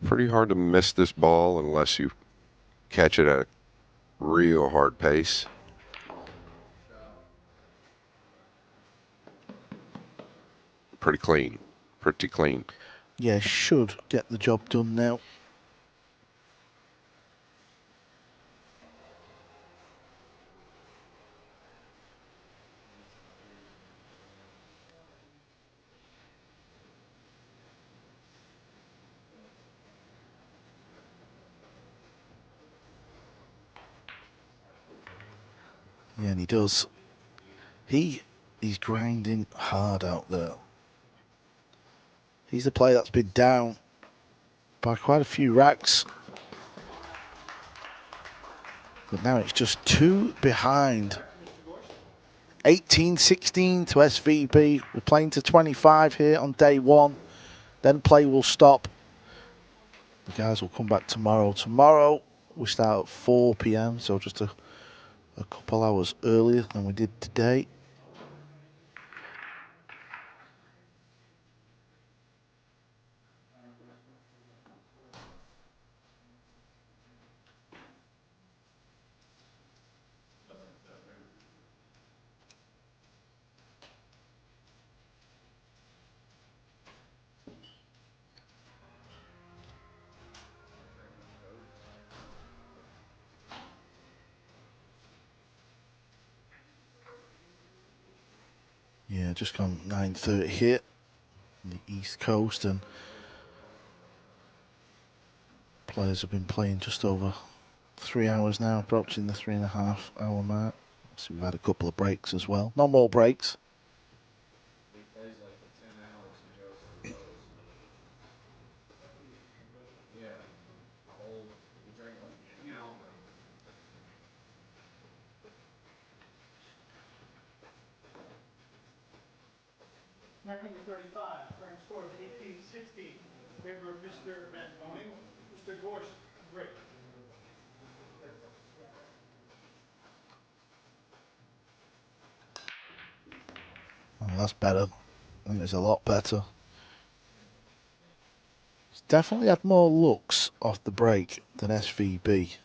Pretty hard to miss this ball unless you catch it at a real hard pace. Pretty clean. Pretty clean. Yeah, should get the job done now. Yeah, and he does. He's grinding hard out there. He's the player that's been down by quite a few racks. But now it's just 2 behind. 18-16 to SVP. We're playing to 25 here on day 1. Then play will stop. The guys will come back tomorrow. Tomorrow we start at 4 p.m. So just a couple hours earlier than we did today. Yeah, just gone 9:30 here on the East Coast, and players have been playing just over 3 hours now, approaching the 3.5-hour mark. So we've had a couple of breaks as well. No more breaks. He plays like for 10 hours and goes to Lowe's. Yeah. Whole, he drank like a gallon of it. 1935, current score is 18-16 in favor of Mr. Boening. Mr. Gorst, break. Yeah, that's better. I think it's a lot better. He's definitely had more looks off the break than SVB.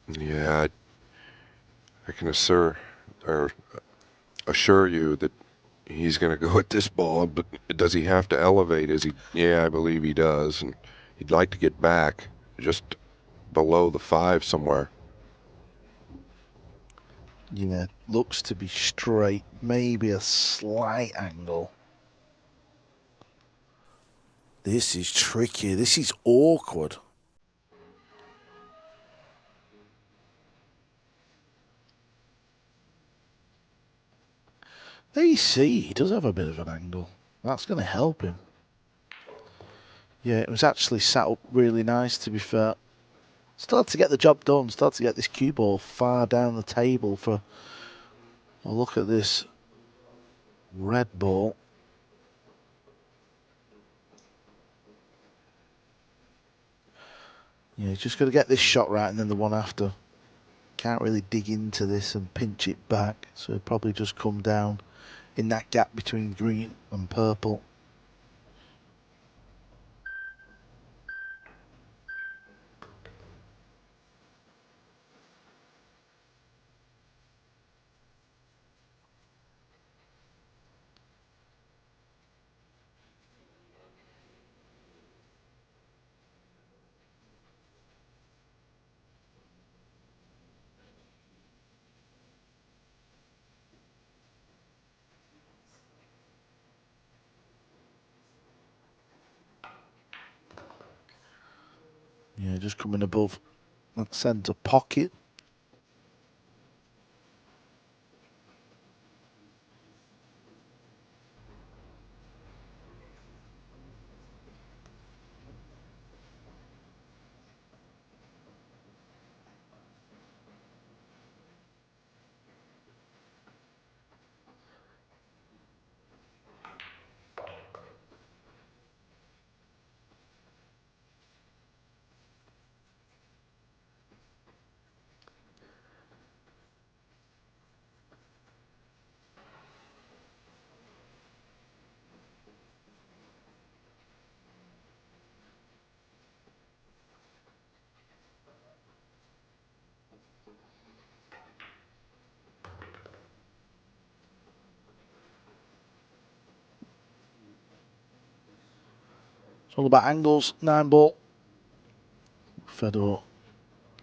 Yeah, I can assure you that he's going to go at this ball, but does he have to elevate? Is he? Yeah, I believe he does, and he'd like to get back just below the 5 somewhere. Yeah, looks to be straight, maybe a slight angle. This is tricky. This is awkward. There you see, he does have a bit of an angle. That's going to help him. Yeah, it was actually sat up really nice, to be fair. Still had to get the job done. Still had to get this cue ball far down the table for a look at this red ball. Yeah, just got to get this shot right and then the one after. Can't really dig into this and pinch it back, so it'll probably just come down in that gap between green and purple. Yeah, just coming above that centre pocket. It's all about angles, 9-ball. Fedor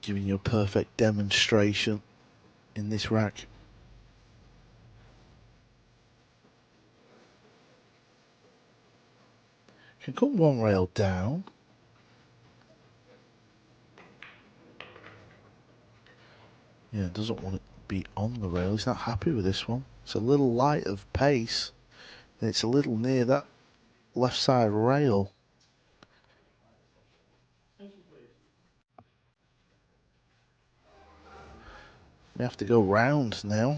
giving you a perfect demonstration in this rack. Can come one rail down. Yeah, doesn't want it to be on the rail. He's not happy with this one. It's a little light of pace, and it's a little near that left side rail. We have to go round now.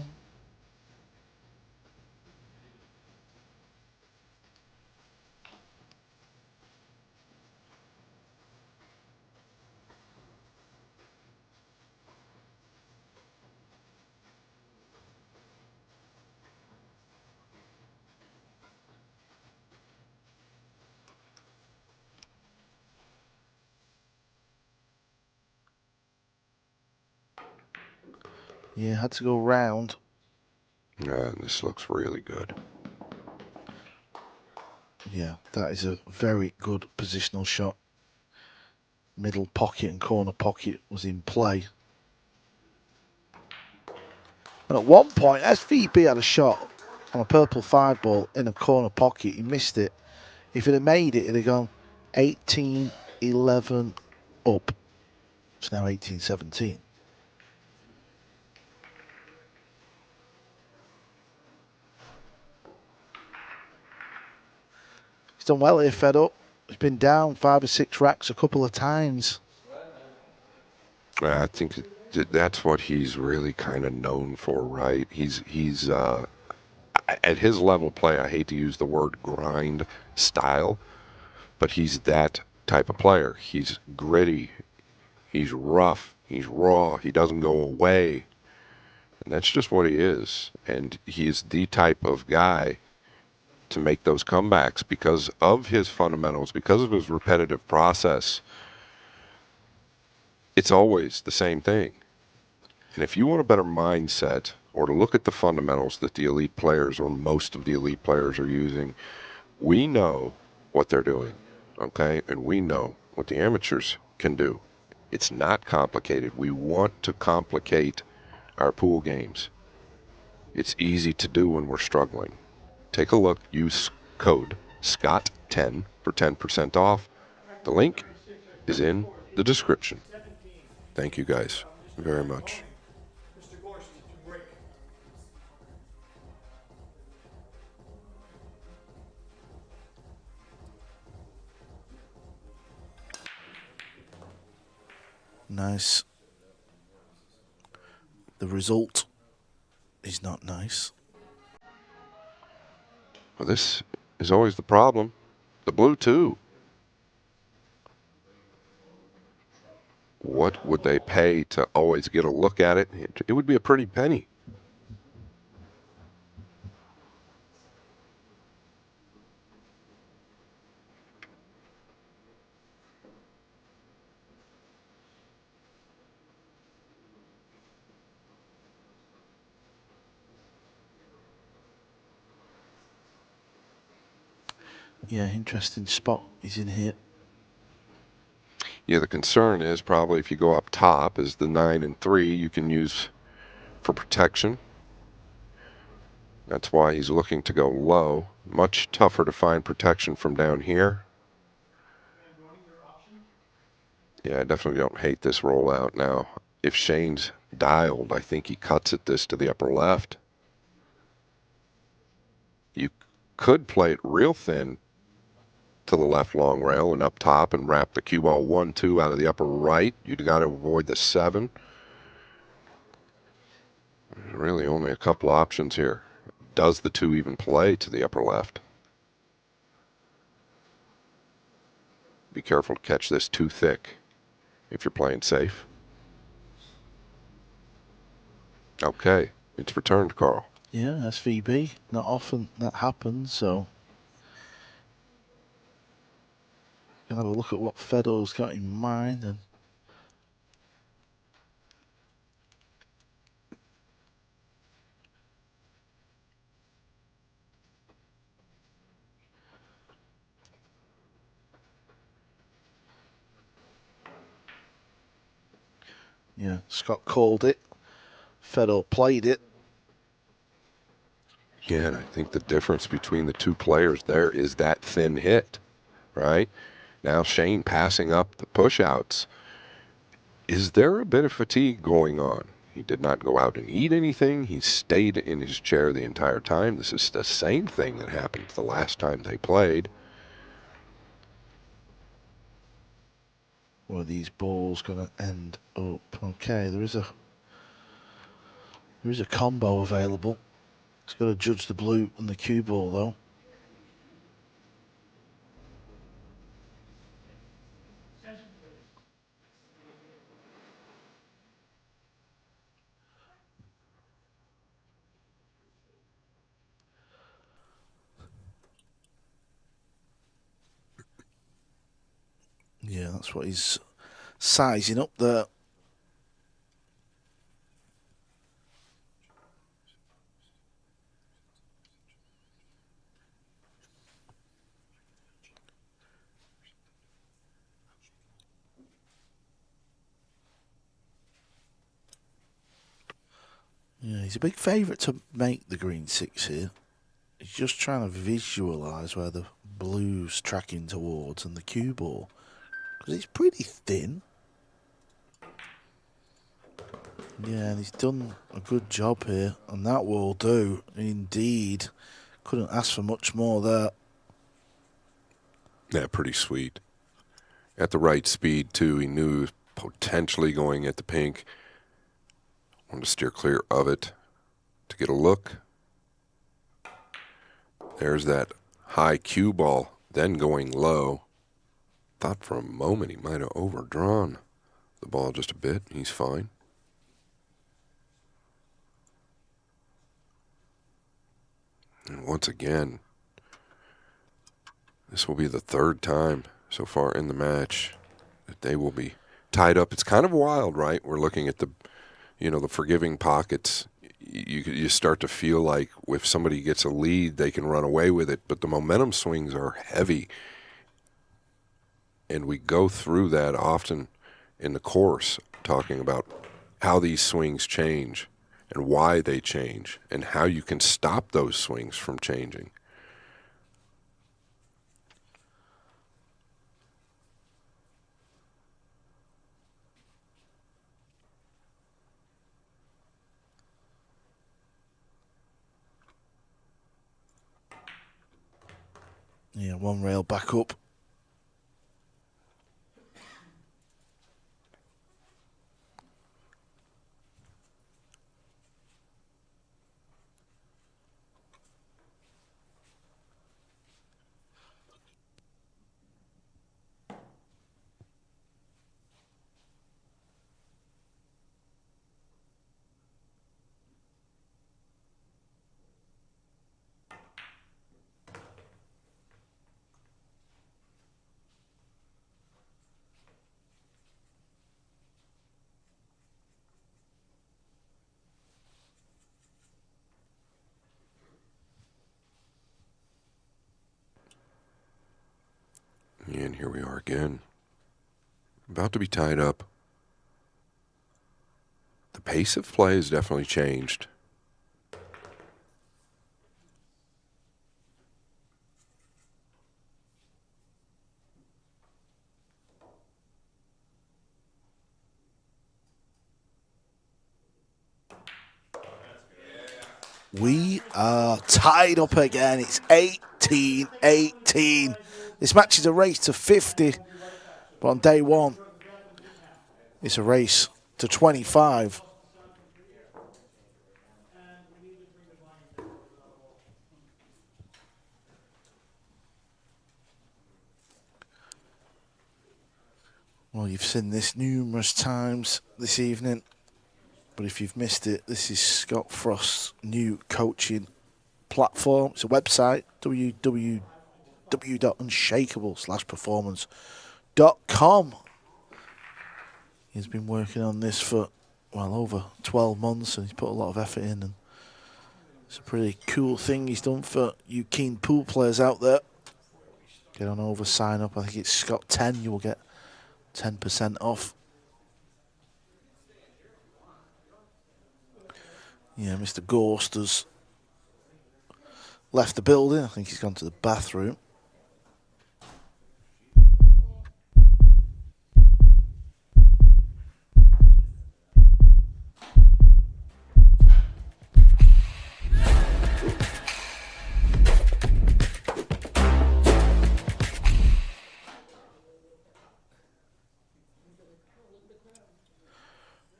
Yeah, had to go round. Yeah, this looks really good. Yeah, that is a very good positional shot. Middle pocket and corner pocket was in play. And at one point, SVB had a shot on a purple 5-ball in a corner pocket. He missed it. If it had made it, it'd have gone 18-11 up. It's now 18-17. He's done well here, Fedor. He's been down 5 or 6 racks a couple of times. I think that's what he's really kind of known for, right? He's at his level of play. I hate to use the word grind style, but he's that type of player. He's gritty. He's rough. He's raw. He doesn't go away. And that's just what he is. And he's the type of guy to make those comebacks because of his fundamentals, because of his repetitive process. It's always the same thing. And if you want a better mindset or to look at the fundamentals that the elite players or most of the elite players are using, we know what they're doing, okay? And we know what the amateurs can do. It's not complicated. We want to complicate our pool games. It's easy to do when we're struggling. Take a look. Use code SCOTT10 for 10% off. The link is in the description. Thank you guys very much. Mr. Gorst to break. Nice. The result is not nice. Well, this is always the problem. The blue, too. What would they pay to always get a look at it? It would be a pretty penny. Yeah, interesting spot he's in here. Yeah, the concern is probably if you go up top is the 9 and 3 you can use for protection. That's why he's looking to go low. Much tougher to find protection from down here. Yeah, I definitely don't hate this rollout now. If Shane's dialed, I think he cuts at this to the upper left. You could play it real thin to the left long rail and up top and wrap the cue ball 1-2 out of the upper right. You've got to avoid the 7. There's really only a couple options here. Does the 2 even play to the upper left? Be careful to catch this too thick if you're playing safe. Okay, it's returned, Karl. Yeah, SVB. Not often that happens, so you can have a look at what Fedor's got in mind. And yeah, Scott called it. Fedor played it. Yeah, and I think the difference between the two players there is that thin hit, right? Now Shane passing up the push-outs. Is there a bit of fatigue going on? He did not go out and eat anything. He stayed in his chair the entire time. This is the same thing that happened the last time they played. Where these balls gonna end up? Okay, there is a combo available. He's got to judge the blue and the cue ball though. Yeah, that's what he's sizing up there. Yeah, he's a big favourite to make the green 6 here. He's just trying to visualise where the blue's tracking towards and the cue ball. Because it's pretty thin. Yeah, and he's done a good job here. And that will do, indeed. Couldn't ask for much more there. Yeah, pretty sweet. At the right speed, too. He knew he was potentially going at the pink. Wanted to steer clear of it to get a look. There's that high cue ball, then going low. Thought for a moment he might have overdrawn the ball just a bit. He's fine. And once again, this will be the third time so far in the match that they will be tied up. It's kind of wild, right? We're looking at the forgiving pockets. You start to feel like if somebody gets a lead, they can run away with it. But the momentum swings are heavy. And we go through that often in the course, talking about how these swings change and why they change and how you can stop those swings from changing. Yeah, one rail back up. And here we are again. About to be tied up. The pace of play has definitely changed. We are tied up again. It's 18-18. This match is a race to 50, but on day one, it's a race to 25. Well, you've seen this numerous times this evening, but if you've missed it, this is Scott Frost's new coaching platform. It's a website, www.unshakable/performance.com. He's been working on this for, well, over 12 months, and he's put a lot of effort in, and it's a pretty cool thing he's done for you keen pool players out there. Get on over, sign up. I think it's Scott 10. You will get 10% off. Yeah, Mr. Gorst has left the building. I think he's gone to the bathroom.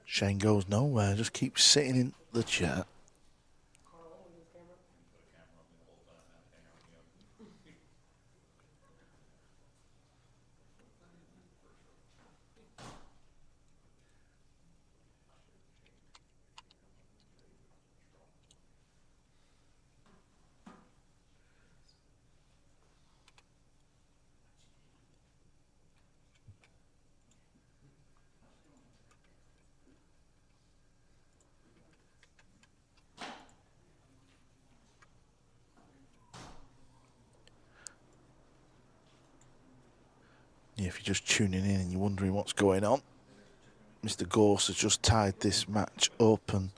Shane goes nowhere, just keeps sitting in the chair. Yeah, if you're just tuning in and you're wondering what's going on, Mr. Gorst has just tied this match up, and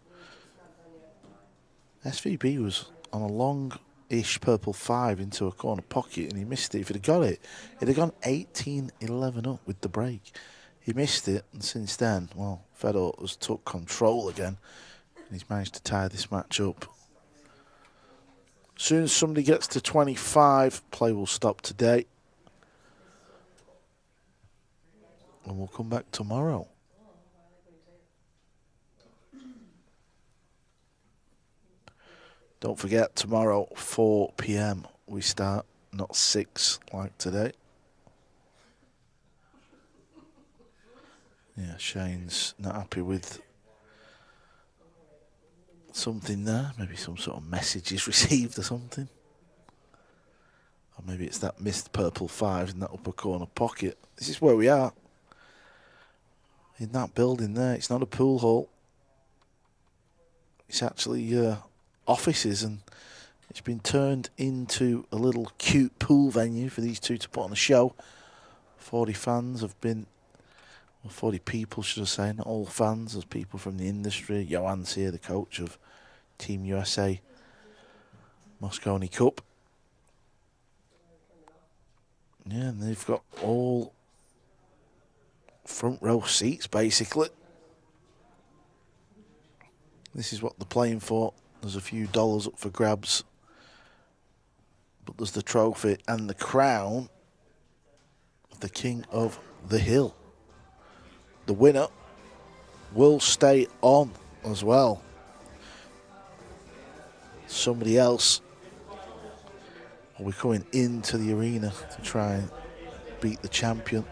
SVB was on a long-ish purple 5 into a corner pocket, and he missed it. If he'd have got it, it'd have gone 18-11 up with the break. He missed it, and since then, well, Fedor has took control again, and he's managed to tie this match up. As soon as somebody gets to 25, play will stop today. And we'll come back tomorrow. Don't forget, tomorrow, 4 p.m. we start, not 6 like today. Yeah, Shane's not happy with something there. Maybe some sort of message he's received or something. Or maybe it's that missed purple 5 in that upper corner pocket. This is where we are. In that building there. It's not a pool hall. It's actually offices, and it's been turned into a little cute pool venue for these two to put on a show. 40 fans have been, well, 40 people should I say, not all fans, there's people from the industry. Johan's here, the coach of Team USA Mosconi Cup. Yeah, and they've got all front row seats basically. This is what they're playing for. There's a few dollars up for grabs. But there's the trophy and the crown of the King of the Hill. The winner will stay on as well. Somebody else will be coming into the arena to try and beat the champion.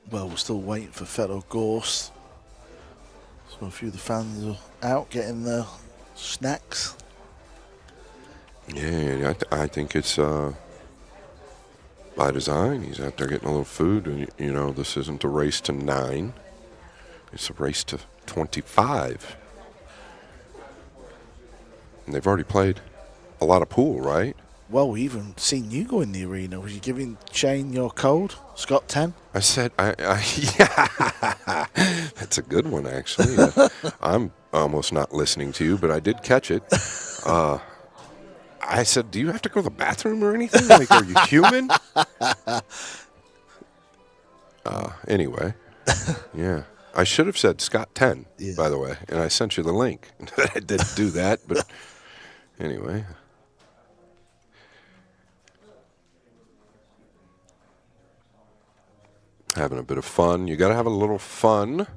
Well, we're still waiting for Fedor Gorst. So a few of the fans are out getting their snacks. Yeah, I think it's by design. He's out there getting a little food. And, you know, this isn't a race to 9. It's a race to 25. And they've already played a lot of pool, right? Well, we even seen you go in the arena. Was you giving Shane your code, Scott 10? I said, yeah, that's a good one, actually. I'm almost not listening to you, but I did catch it. I said, do you have to go to the bathroom or anything? Like, are you human? Anyway, yeah. I should have said Scott 10, by the way, and I sent you the link. I didn't do that, but anyway. Having a bit of fun. You got to have a little fun.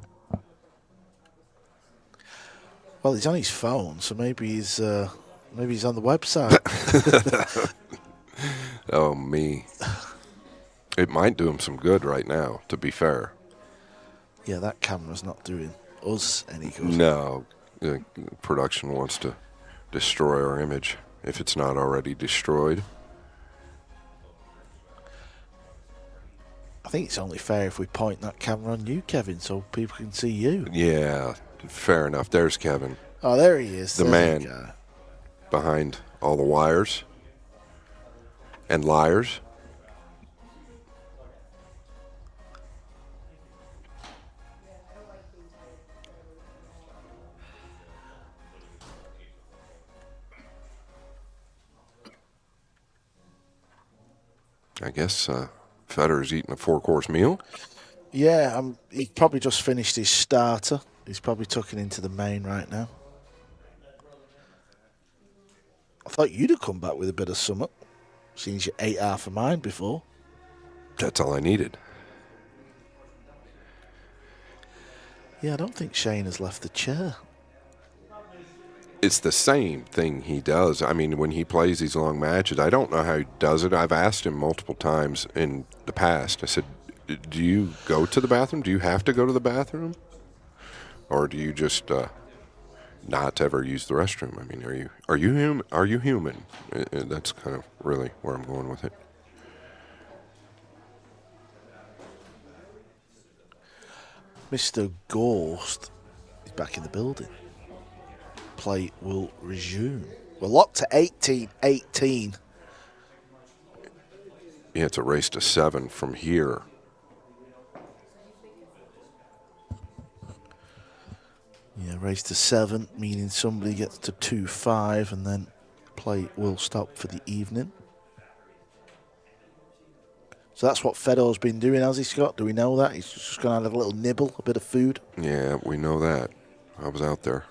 Well, he's on his phone, so maybe he's on the website. Oh, me. It might do him some good right now, to be fair. Yeah, that camera's not doing us any good. No. Production wants to destroy our image if it's not already destroyed. I think it's only fair if we point that camera on you, Kevin, so people can see you. Yeah, fair enough. There's Kevin. Oh, there he is. The man behind all the wires and liars. I guess Fedor's eating a 4-course meal. Yeah, he probably just finished his starter. He's probably tucking into the main right now. I thought you'd have come back with a bit of summer, since you ate half of mine before. That's all I needed. Yeah, I don't think Shane has left the chair. It's the same thing he does. I mean, when he plays these long matches, I don't know how he does it. I've asked him multiple times in the past. I said, do you go to the bathroom? Do you have to go to the bathroom? Or do you just not ever use the restroom? I mean, are you human? That's kind of really where I'm going with it. Mr. Gorst is back in the building. Play will resume. We're locked to 18-18. Yeah, it's a race to 7 from here. Yeah, race to 7, meaning somebody gets to 2-5 and then play will stop for the evening. So that's what Fedor's been doing, has he, Scott? Do we know that? He's just going to have a little nibble, a bit of food. Yeah, we know that. I was out there.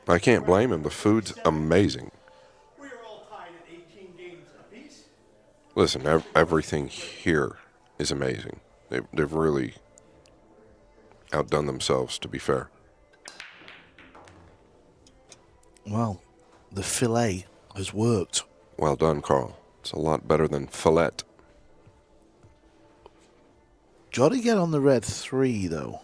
I can't blame him. The food's amazing. We are all tied at 18 games apiece. Listen, everything here is amazing. They've really outdone themselves, to be fair. Well, the fillet has worked. Well done, Karl. It's a lot better than fillet. Got to get on the red 3, though.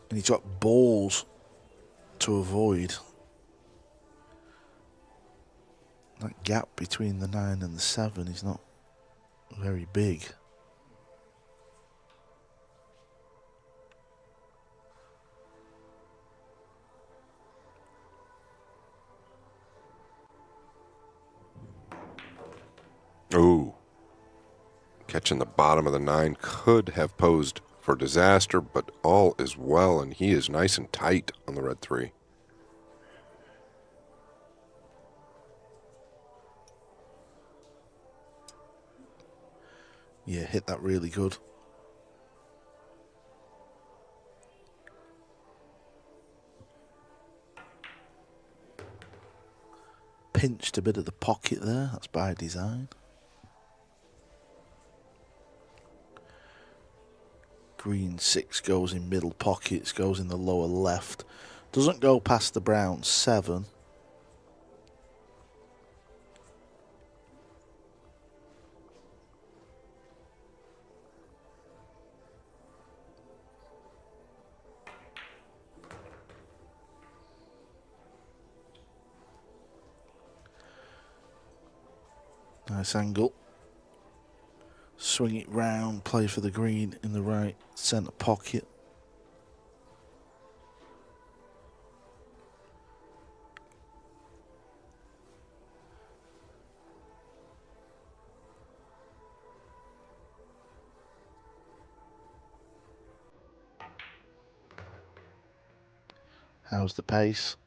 And he's got balls to avoid. That gap between the 9 and the 7 is not very big. Ooh. Catching the bottom of the 9 could have posed for disaster, but all is well, and he is nice and tight on the red 3. Yeah, hit that really good. Pinched a bit of the pocket there. That's by design. Green 6 goes in middle pockets, goes in the lower left. Doesn't go past the brown 7. Nice angle. Swing it round, play for the green in the right centre pocket. How's the pace?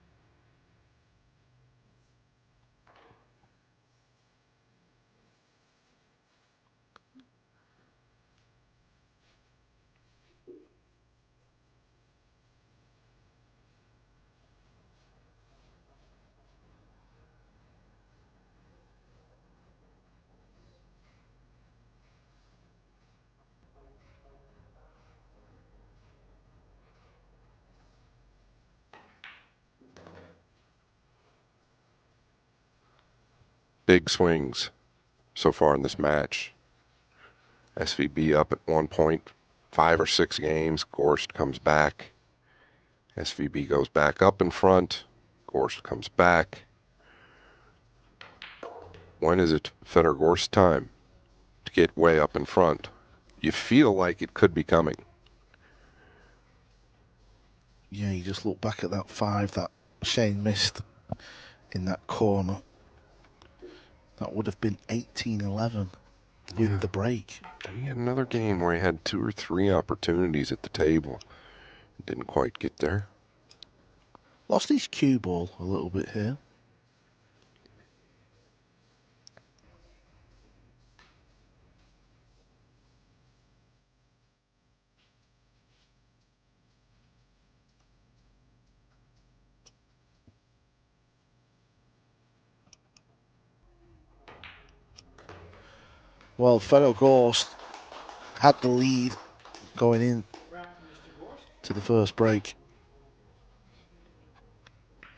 Big swings so far in this match. SVB up at 1 point, 5 or 6 games. Gorst comes back. SVB goes back up in front. Gorst comes back. When is it Fedor Gorst time to get way up in front? You feel like it could be coming. Yeah, you just look back at that 5 that Shane missed in that corner. That would have been 18-11. with the break. He had another game where he had 2 or 3 opportunities at the table. Didn't quite get there. Lost his cue ball a little bit here. Well, Fedor Gorst had the lead going in to the first break.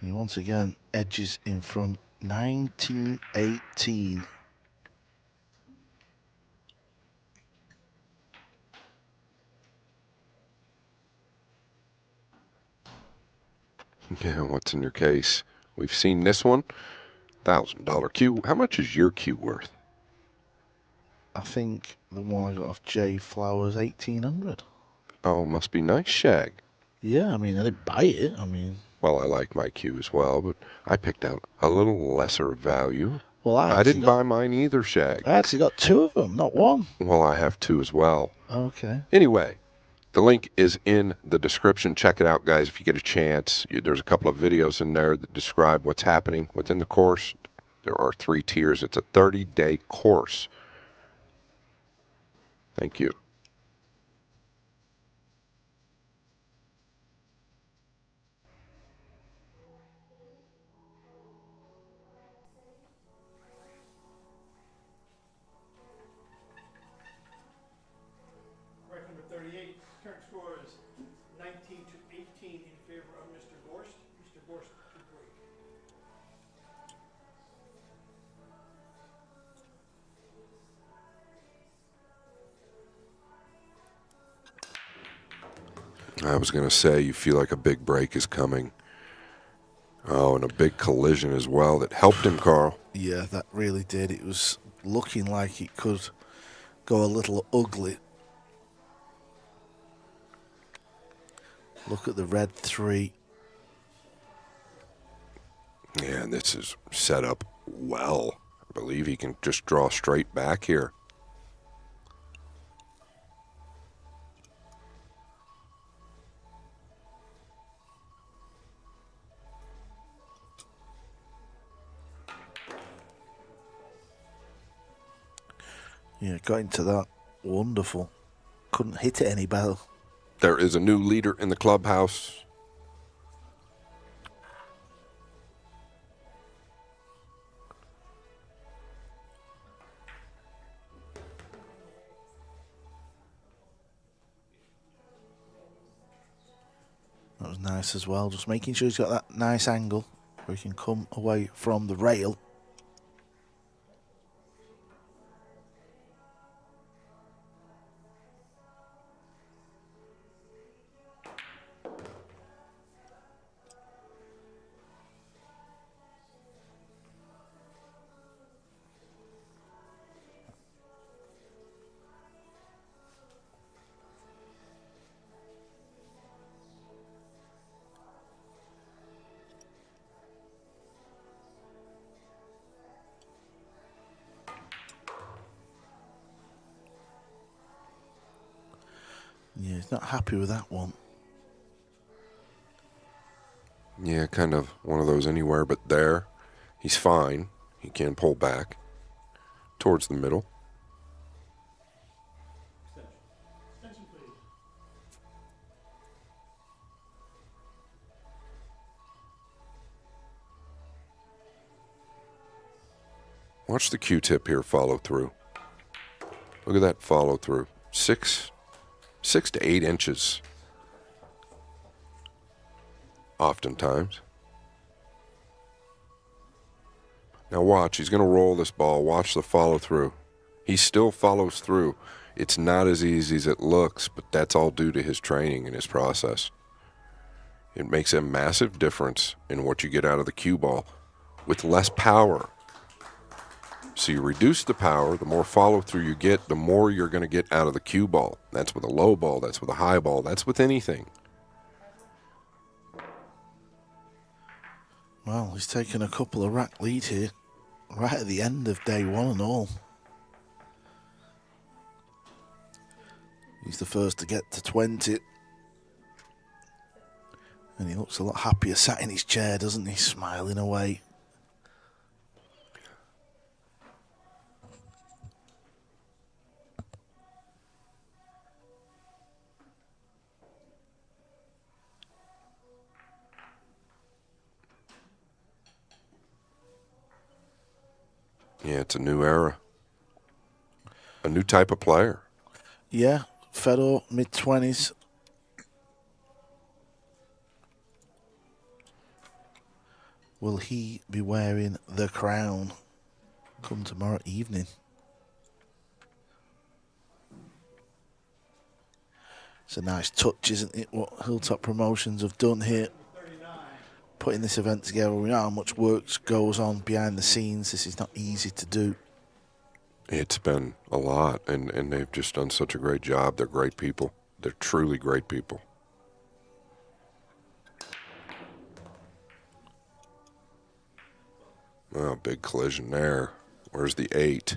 He once again edges in front 19-18. Yeah, what's in your case? We've seen this one. $1,000 cue. How much is your cue worth? I think the one I got off Jay Flowers, 1,800. Oh, must be nice, Shag. Yeah, I mean, I didn't buy it. I mean, Well, I like my cue as well, but I picked out a little lesser value. well, I didn't buy mine either, Shag. I actually got 2 of them, not 1. Well, I have 2 as well. Okay. Anyway, the link is in the description. Check it out, guys, if you get a chance. There's a couple of videos in there that describe what's happening within the course. There are 3 tiers. It's a 30-day course. Thank you. Break number 38, current score is 19-18 in favor of Mr. Gorst. Mr. Gorst to break. I was going to say, you feel like a big break is coming. Oh, and a big collision as well that helped him, Karl. Yeah, that really did. It was looking like it could go a little ugly. Look at the red 3. Yeah, and this is set up well. I believe he can just draw straight back here. Yeah, got into that. Wonderful. Couldn't hit it any better. There is a new leader in the clubhouse. That was nice as well. Just making sure he's got that nice angle where he can come away from the rail. Yeah, he's not happy with that one. Yeah, kind of one of those anywhere but there. He's fine. He can pull back towards the middle. Attention, please. Watch the Q-tip here follow through. Look at that follow through. 6 to 8 inches. Oftentimes. Now watch, he's going to roll this ball. Watch the follow through. He still follows through. It's not as easy as it looks, but that's all due to his training and his process. It makes a massive difference in what you get out of the cue ball with less power. So you reduce the power, the more follow through you get, the more you're going to get out of the cue ball. That's with a low ball, that's with a high ball, that's with anything. Well, he's taken a couple of rack lead here, right at the end of day 1 and all. He's the first to get to 20. And he looks a lot happier sat in his chair, doesn't he? Smiling away. Yeah, it's a new era. A new type of player. Yeah, Fedor, mid-20s. Will he be wearing the crown come tomorrow evening? It's a nice touch, isn't it, what Hilltop Promotions have done here? Putting this event together. We know how much work goes on behind the scenes. This is not easy to do. It's been a lot, and they've just done such a great job. They're great people. They're truly great people. Oh, big collision there. Where's the 8?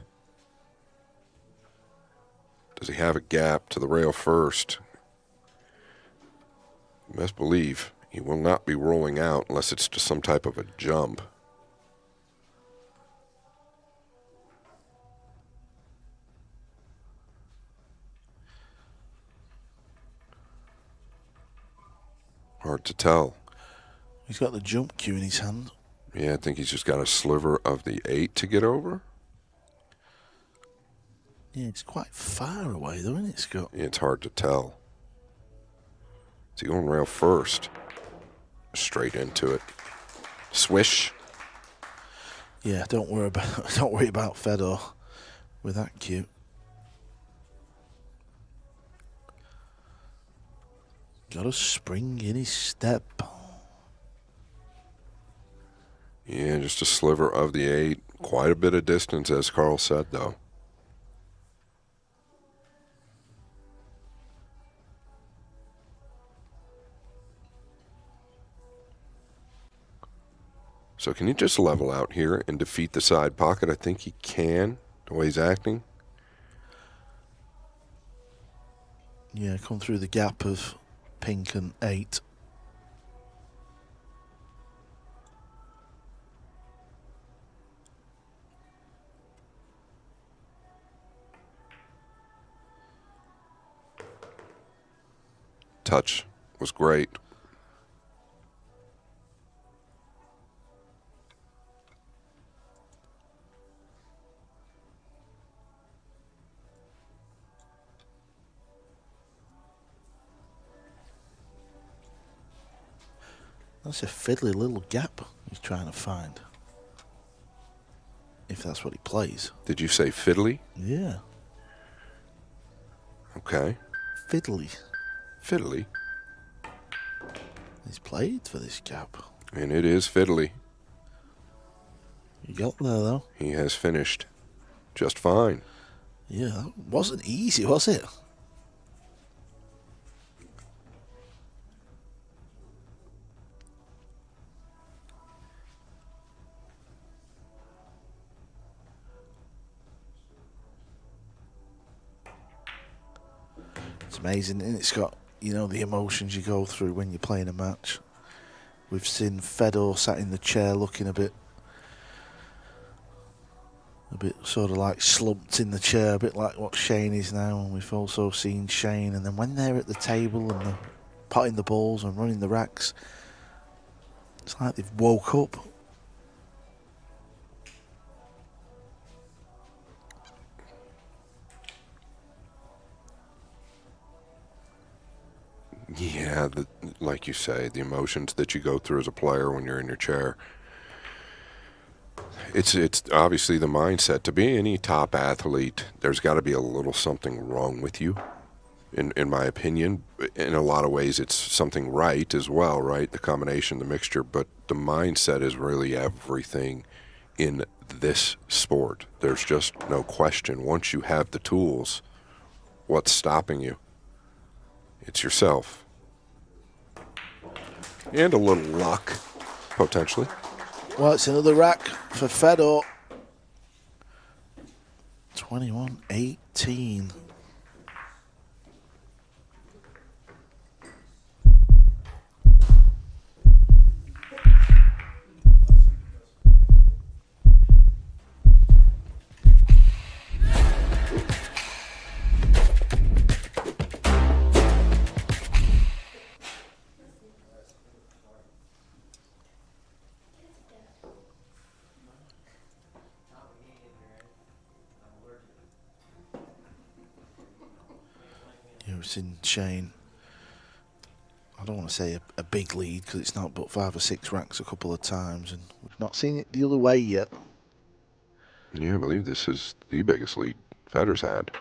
Does he have a gap to the rail first? You best believe he will not be rolling out unless it's just some type of a jump. Hard to tell. He's got the jump cue in his hand. Yeah, I think he's just got a sliver of the 8 to get over. Yeah, it's quite far away though, isn't it, Scott? Yeah, it's hard to tell. Is he going rail first? Straight into it. Swish. Yeah, don't worry about Fedor with that cue. Got a spring in his step. Yeah, just a sliver of the 8. Quite a bit of distance, as Karl said, though. So can he just level out here and defeat the side pocket? I think he can, the way he's acting. Yeah, come through the gap of pink and 8. Touch was great. That's a fiddly little gap he's trying to find. If that's what he plays. Did you say fiddly? Yeah. Okay. Fiddly. Fiddly. He's played for this gap. And it is fiddly. You got there though. He has finished just fine. Yeah, that wasn't easy, was it? It's amazing, and it's got, you know, the emotions you go through when you're playing a match. We've seen Fedor sat in the chair looking a bit sort of like slumped in the chair, a bit like what Shane is now, and we've also seen Shane, and then when they're at the table and they're potting the balls and running the racks, it's like they've woke up. Yeah, like you say, the emotions that you go through as a player when you're in your chair. It's obviously the mindset. To be any top athlete, there's got to be a little something wrong with you, in my opinion. In a lot of ways, it's something right as well, right? The combination, the mixture. But the mindset is really everything in this sport. There's just no question. Once you have the tools, what's stopping you? It's yourself. And a little luck, potentially. Well, it's another rack for Fedor. 21-18. giving Shane, I don't want to say a big lead because it's not, but 5 or 6 racks a couple of times, and we've not seen it the other way yet. Yeah, I believe this is the biggest lead Fedor's had.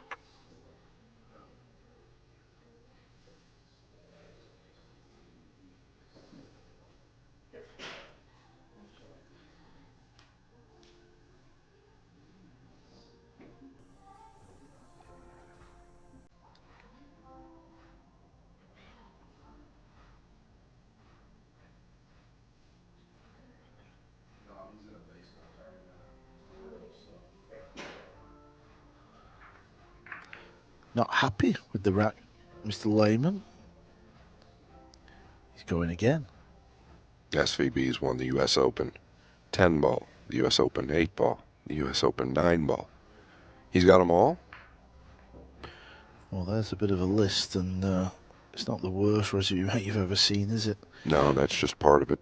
Not happy with the rack, Mr. Lehman. He's going again. SVB's won the U.S. Open 10 ball, the U.S. Open 8 ball, the U.S. Open 9 ball. He's got them all. Well, there's a bit of a list, and it's not the worst resume you've ever seen, is it? No, that's just part of it.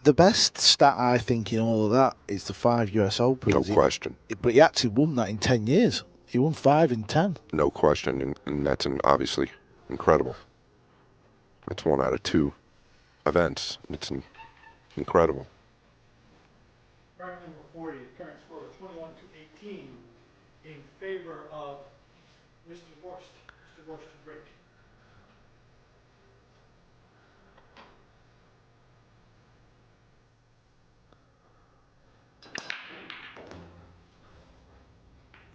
The best stat, I think, in all of that is the 5 US Opens. No question. But he actually won that in 10 years. He won 5 in 10. No question, and that's obviously incredible. That's 1 out of 2 events. It's incredible. Round number 40, the current score is 21-18 in favor of Mr. Gorst. Mr. Gorst to break.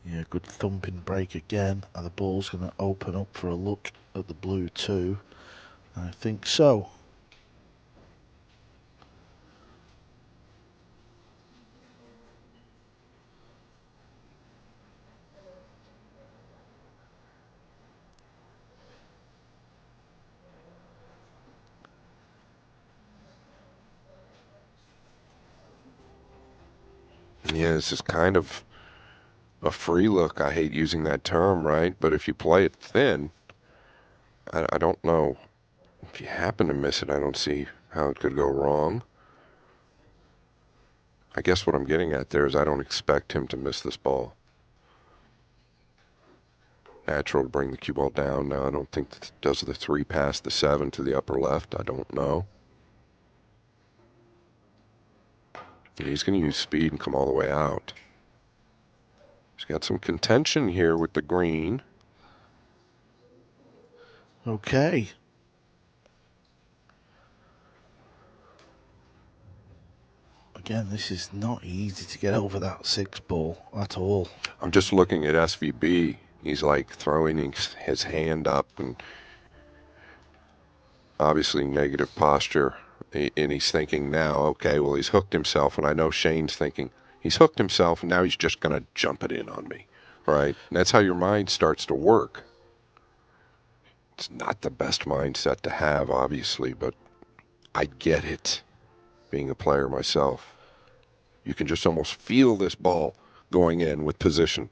Yeah, good thumping break again. And the ball's going to open up for a look at the blue too. I think so. Yeah, this is kind of a free look. I hate using that term, right? But if you play it thin, I don't know. If you happen to miss it, I don't see how it could go wrong. I guess what I'm getting at there is I don't expect him to miss this ball. Natural to bring the cue ball down. Now, I don't think that does the 3 past the 7 to the upper left. I don't know. He's going to use speed and come all the way out. He's got some contention here with the green. Okay. Again, this is not easy to get over that 6 ball at all. I'm just looking at SVB. He's like throwing his hand up and obviously negative posture. And he's thinking now, okay, well, he's hooked himself. And I know Shane's thinking, he's hooked himself, and now he's just going to jump it in on me, right? And that's how your mind starts to work. It's not the best mindset to have, obviously, but I get it, being a player myself. You can just almost feel this ball going in with position.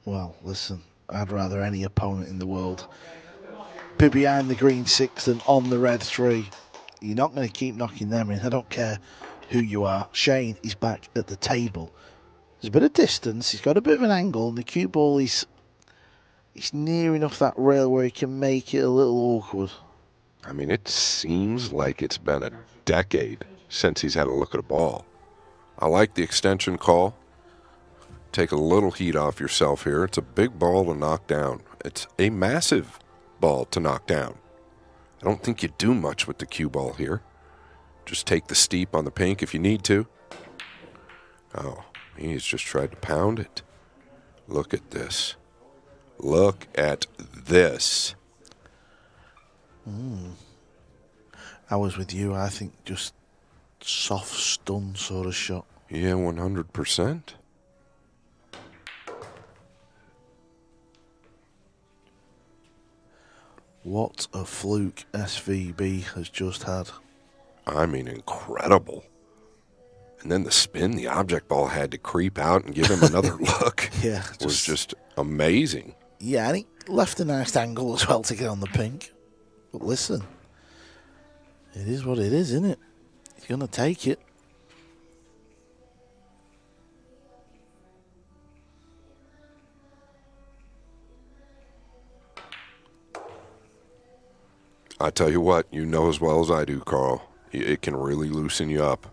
Well, listen, I'd rather any opponent in the world be behind the green 6 than on the red 3. You're not going to keep knocking them in. I don't care who you are. Shane is back at the table. There's a bit of distance. He's got a bit of an angle, and the cue ball is near enough that rail where he can make it a little awkward. I mean, it seems like it's been a decade since he's had a look at a ball. I like the extension call. Take a little heat off yourself here. It's a big ball to knock down. It's a massive ball to knock down. I don't think you do much with the cue ball here. Just take the steep on the pink if you need to. Oh, he's just tried to pound it. Look at this. Look at this. I was with you. I think just soft stun sort of shot. Yeah, 100%. What a fluke SVB has just had. I mean, incredible. And then the spin, the object ball had to creep out and give him another look. Yeah. It was just amazing. Yeah, and he left a nice angle as well to get on the pink. But listen, it is what it is, isn't it? He's going to take it. I tell you what, you know as well as I do, Karl, it can really loosen you up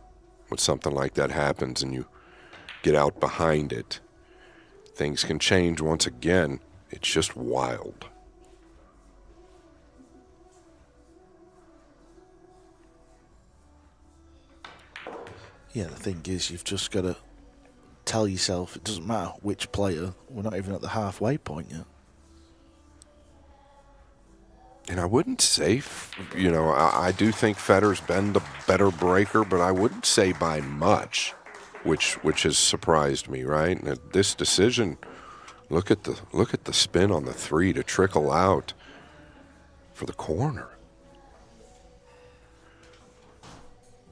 when something like that happens and you get out behind it. Things can change once again. It's just wild. Yeah, the thing is, you've just got to tell yourself it doesn't matter which player. We're not even at the halfway point yet. And I wouldn't say, I do think Fedor's been the better breaker, but I wouldn't say by much, which has surprised me, right? And this decision, look at the spin on the 3 to trickle out for the corner.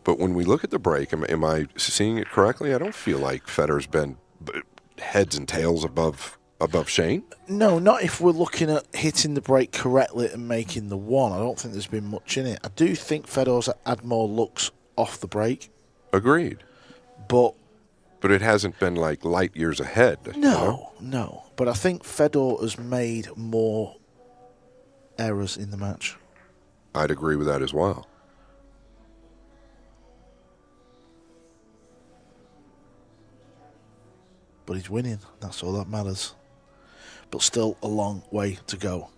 But when we look at the break, am I seeing it correctly? I don't feel like Fedor's been heads and tails above Shane. No, not if we're looking at hitting the break correctly and making the 1. I don't think there's been much in it. I do think Fedor's had more looks off the break. Agreed. But it hasn't been like light years ahead. No. But I think Fedor has made more errors in the match. I'd agree with that as well. But he's winning. That's all that matters. But still a long way to go.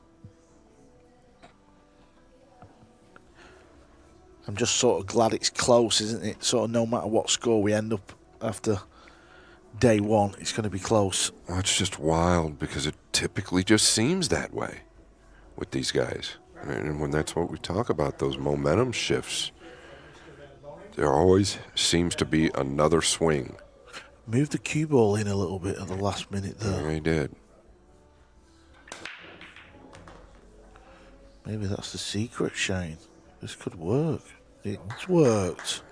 I'm just sort of glad it's close, isn't it? Sort of no matter what score we end up after day 1, it's going to be close. Well, it's just wild because it typically just seems that way with these guys. And when that's what we talk about, those momentum shifts, there always seems to be another swing. Move the cue ball in a little bit at the last minute there. Yeah, he did. Maybe that's the secret, Shane. This could work. It's worked.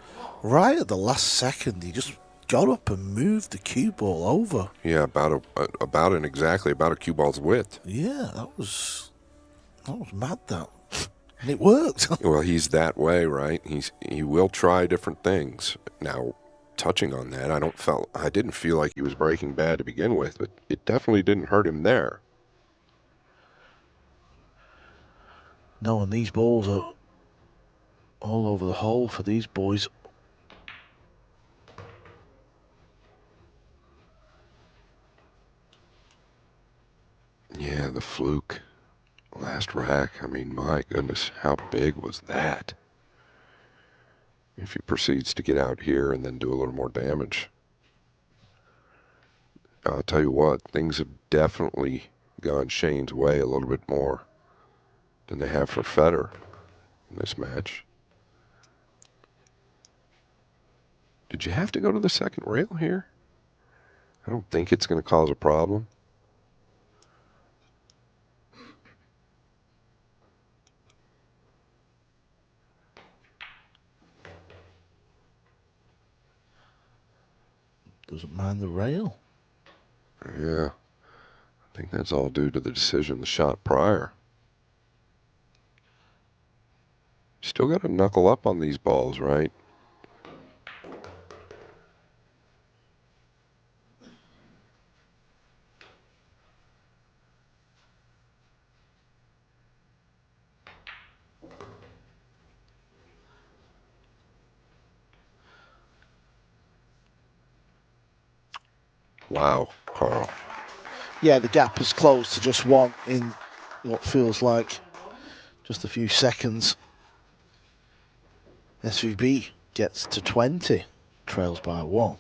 Right at the last second, he just got up and moved the cue ball over. Yeah, about a cue ball's width. Yeah, that was mad, that. And it worked. Well, he's that way, right? He will try different things. Now, touching on that, I didn't feel like he was breaking bad to begin with, but it definitely didn't hurt him there. No, and these balls are all over the hole for these boys. Yeah, the fluke. Last rack. I mean, my goodness, how big was that? If he proceeds to get out here and then do a little more damage. I'll tell you what, things have definitely gone Shane's way a little bit more than they have for Fedor in this match. Did you have to go to the second rail here? I don't think it's going to cause a problem. Doesn't mind the rail. Yeah, I think that's all due to the decision the shot prior. Still got to knuckle up on these balls, right? Wow, Karl. Yeah, the gap has closed to just 1 in what feels like just a few seconds. SVB gets to 20, trails by 1.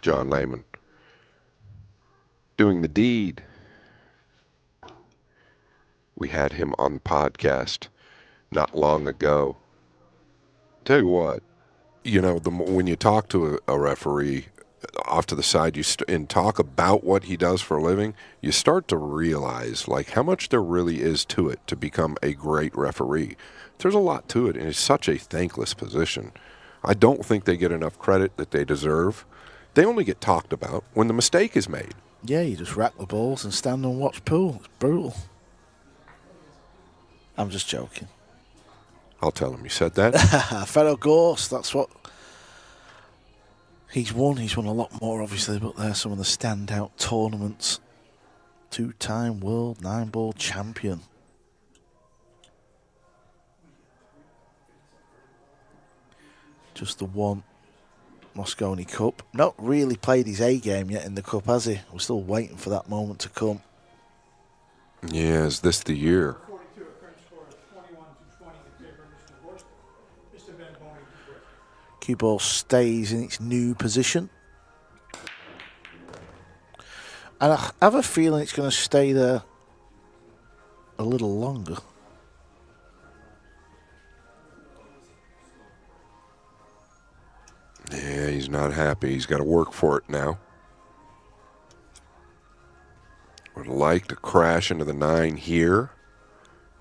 John Lehman doing the deed. We had him on the podcast not long ago. Tell you what, when you talk to a referee off to the side and talk about what he does for a living, you start to realize like how much there really is to it to become a great referee. There's a lot to it, and it's such a thankless position. I don't think they get enough credit that they deserve. They only get talked about when the mistake is made. Yeah, you just rack the balls and stand and watch pool. It's brutal. I'm just joking. I'll tell him you said that. Fedor Gorst, that's what He's won a lot more, obviously, but they're some of the standout tournaments. 2-time world 9-ball champion. Just the one Moscone Cup. Not really played his A game yet in the Cup, has he? We're still waiting for that moment to come. Yeah, is this the year? 42, a current score of 21-20 in favor of Mr. Gorst. Mr. Ben Boening. Cue ball stays in its new position. And I have a feeling it's going to stay there a little longer. Yeah, he's not happy. He's got to work for it now. Would like to crash into the 9 here.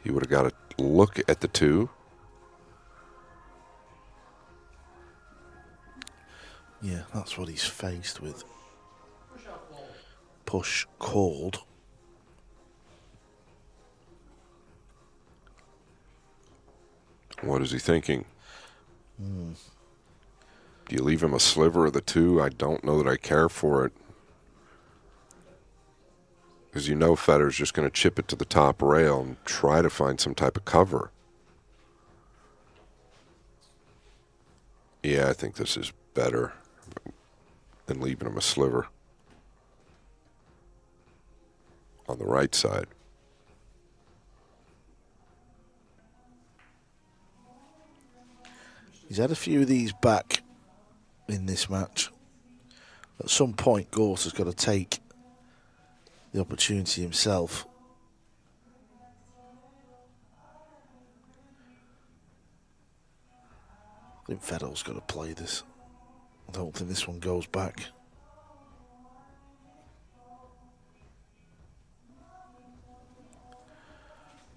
He would have got a look at the 2. Yeah, that's what he's faced with. Push called. What is he thinking? Do you leave him a sliver of the 2? I don't know that I care for it. Because you know Fedor's just going to chip it to the top rail and try to find some type of cover. Yeah, I think this is better than leaving him a sliver on the right side. He's had a few of these back in this match. At some point, Gorst has got to take the opportunity himself. I think Fedor's got to play this. I don't think this one goes back.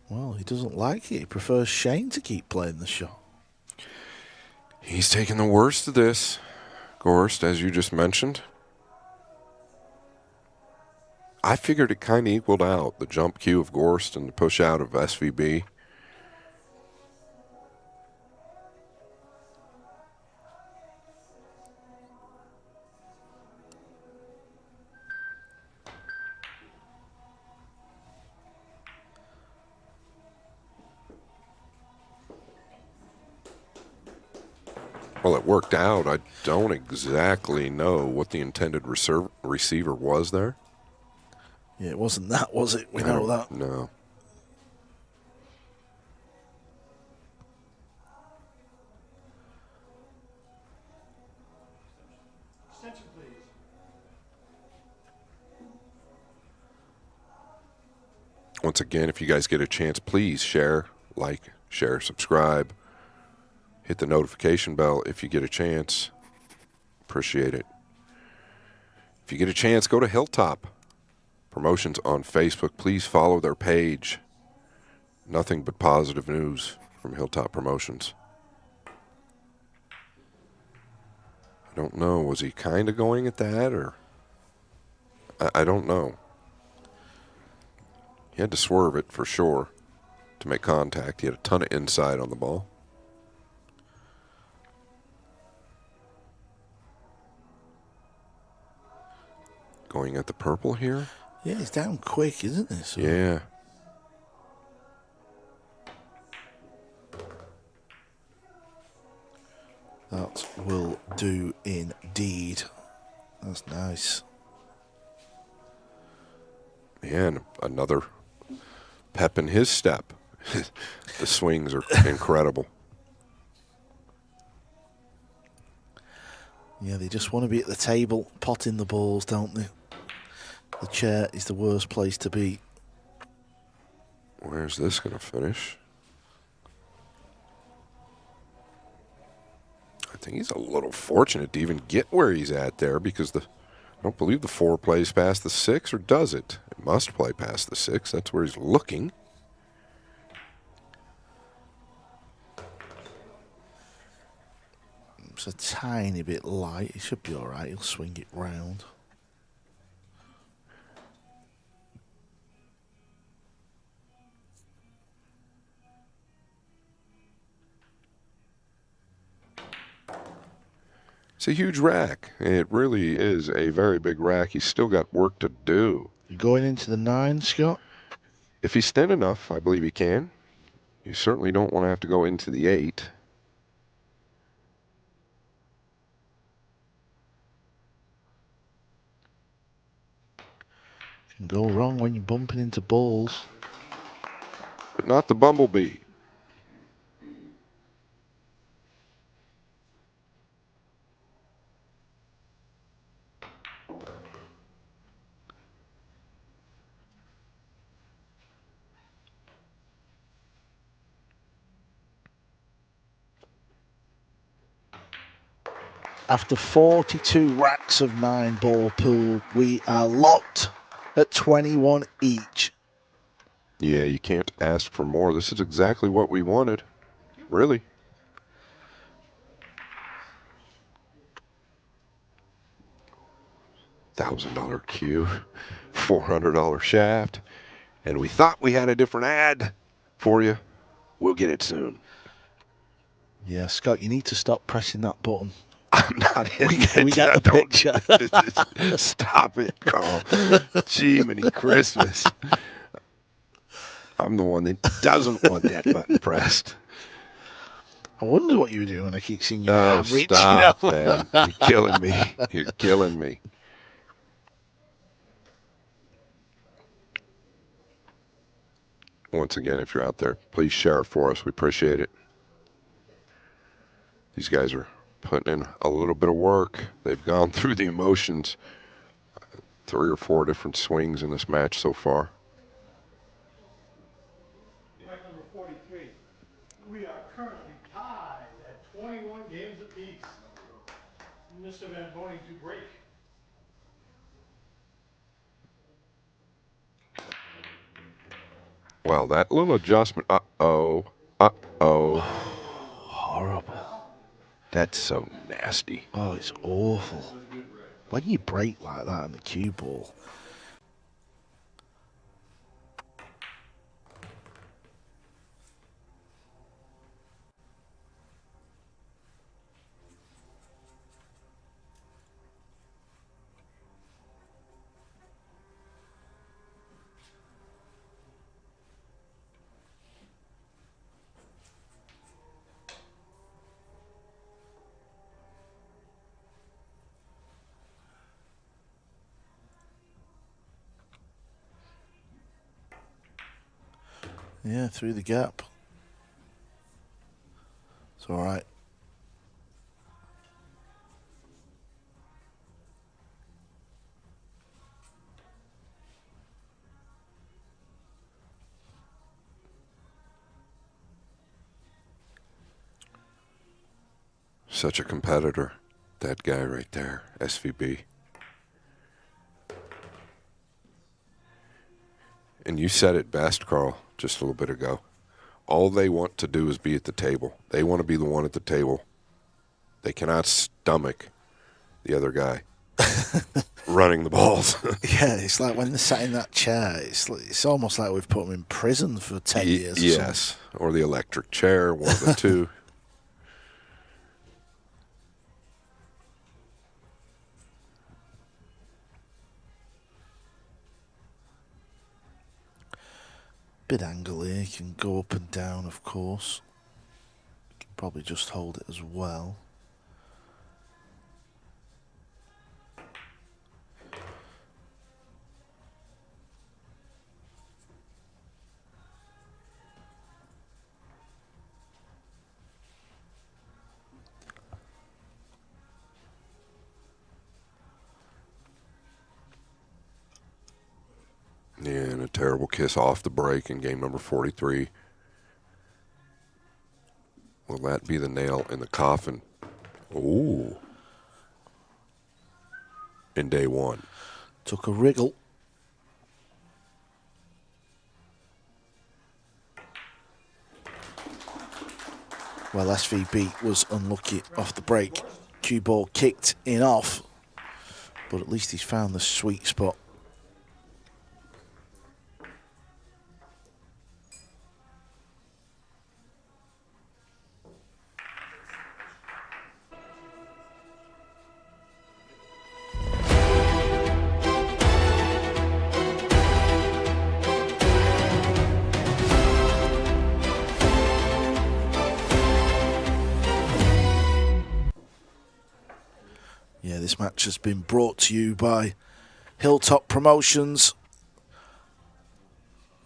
Well, he doesn't like it. He prefers Shane to keep playing the shot. He's taking the worst of this, Gorst, as you just mentioned. I figured it kind of equaled out, the jump cue of Gorst and the push out of SVB. Well, it worked out. I don't exactly know what the intended receiver was there. Yeah, it wasn't that, was it? We know that. No. Attention, please. Once again, if you guys get a chance, please share, like, share, subscribe. Hit the notification bell if you get a chance. Appreciate it. If you get a chance, go to Hilltop Promotions on Facebook. Please follow their page. Nothing but positive news from Hilltop Promotions. I don't know. Was he kind of going at that, or? I don't know. He had to swerve it for sure to make contact. He had a ton of inside on the ball. Going at the purple here? Yeah, he's down quick, isn't he? So Yeah. that will do indeed. That's nice. And another pep in his step. The swings are incredible. Yeah, they just want to be at the table, potting the balls, don't they? The chair is the worst place to be. Where's this going to finish? I think he's a little fortunate to even get where he's at there, because I don't believe the 4 plays past the 6, or does it? It must play past the 6. That's where he's looking. It's a tiny bit light. He should be all right. He'll swing it round. It's a huge rack. It really is a very big rack. He's still got work to do. Going into the 9, Scott? If he's thin enough, I believe he can. You certainly don't want to have to go into the 8. Can go wrong when you're bumping into balls. But not the Bumblebee. After 42 racks of 9 ball pool, we are locked at 21 each. Yeah, you can't ask for more. This is exactly what we wanted. Really. $1,000 cue, $400 shaft, and we thought we had a different ad for you. We'll get it soon. Yeah, Scott, you need to stop pressing that button. I'm not hitting We get the Don't- picture. Stop it, Carl. Gee, many Christmas. I'm the one that doesn't want that button pressed. I wonder what you were doing when I keep seeing you Oh, average. stop, man. You're killing me. You're killing me. Once again, if you're out there, please share it for us. We appreciate it. These guys are putting in a little bit of work. They've gone through the emotions. 3 or 4 different swings in this match so far. Fight number 43. We are currently tied at 21 games apiece. Mr. Van Boening to break. Well, that little adjustment. Uh-oh. Uh-oh. Horrible. That's so nasty. Oh, it's awful. When you break like that on the cue ball. Yeah, through the gap. It's all right. Such a competitor. That guy right there, SVB. And you said it best, Karl, just a little bit ago. All they want to do is be at the table. They want to be the one at the table. They cannot stomach the other guy running the balls. Yeah, it's like when they're sat in that chair, it's almost like we've put them in prison for 10 years. Yes, or the electric chair, one of the two. Bit angle here, can go up and down, of course. Can probably just hold it as well. Yeah, and a terrible kiss off the break in game number 43. Will that be the nail in the coffin? Ooh. In day 1. Took a wriggle. Well, SVB was unlucky off the break. Cue ball kicked in off, but at least he's found the sweet spot. Yeah, this match has been brought to you by Hilltop Promotions.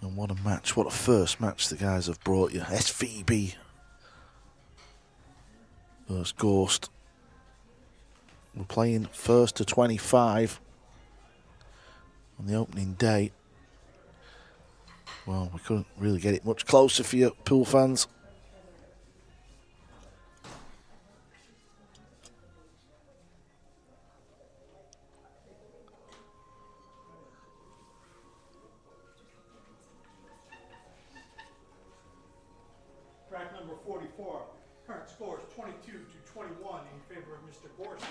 And what a match, what a first match the guys have brought you. SVB versus Gorst. We're playing 1st to 25 on the opening day. Well, we couldn't really get it much closer for you pool fans. Track number 44. Current score is 22 to 21 in favor of Mr. Gorst.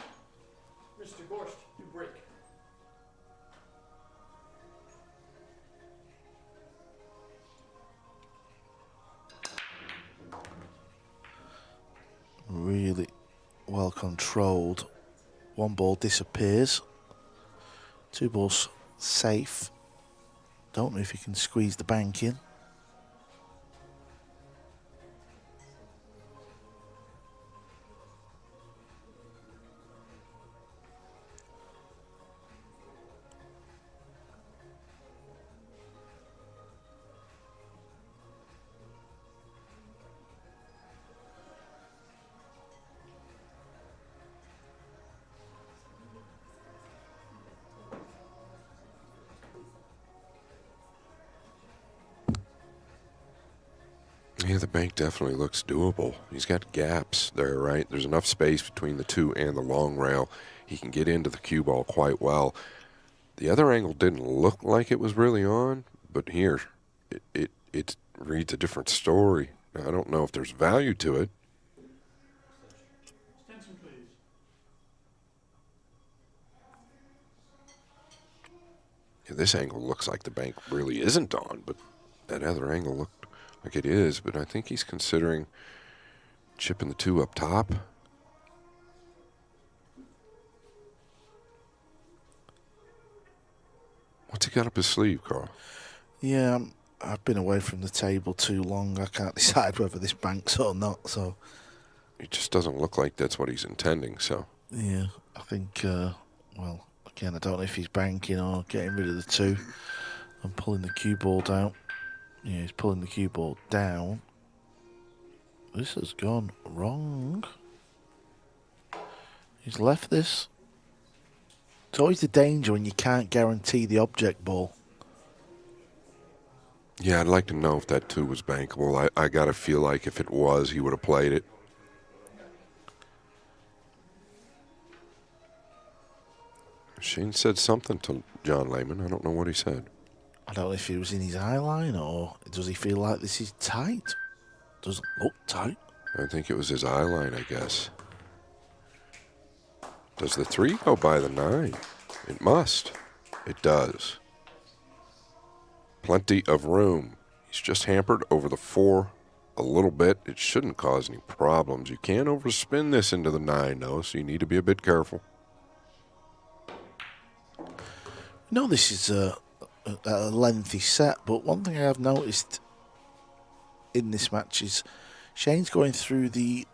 Mr. Gorst, you break. Really well controlled. One ball disappears. Two balls safe. Don't know if he can squeeze the bank in. Yeah, the bank definitely looks doable. He's got gaps there, right? There's enough space between the two and the long rail. He can get into the cue ball quite well. The other angle didn't look like it was really on, but here, it reads a different story. I don't know if there's value to it. Attention, please. Yeah, this angle looks like the bank really isn't on, but that other angle looked like it is. But I think he's considering chipping the two up top. What's he got up his sleeve, Karl? Yeah, I've been away from the table too long. I can't decide whether this banks or not. So It just doesn't look like that's what he's intending. So yeah, I think. Well, again, I don't know if he's banking or getting rid of the two and pulling the cue ball down. Yeah, he's pulling the cue ball down. This has gone wrong. He's left this. It's always the danger when you can't guarantee the object ball. yeah, I'd like to know if that two was bankable. I gotta feel like if it was, he would have played it. Shane said something to John Lehman. I don't know what he said. I don't know if he was in his eye line or does he feel like this is tight? Doesn't look tight. I think it was his eye line, I guess. Does the 3 go by the 9? It must. It does. Plenty of room. He's just hampered over the 4 a little bit. It shouldn't cause any problems. You can't overspin this into the 9, though, so you need to be a bit careful. No, this is a lengthy set, but one thing I have noticed in this match is Shane's going through the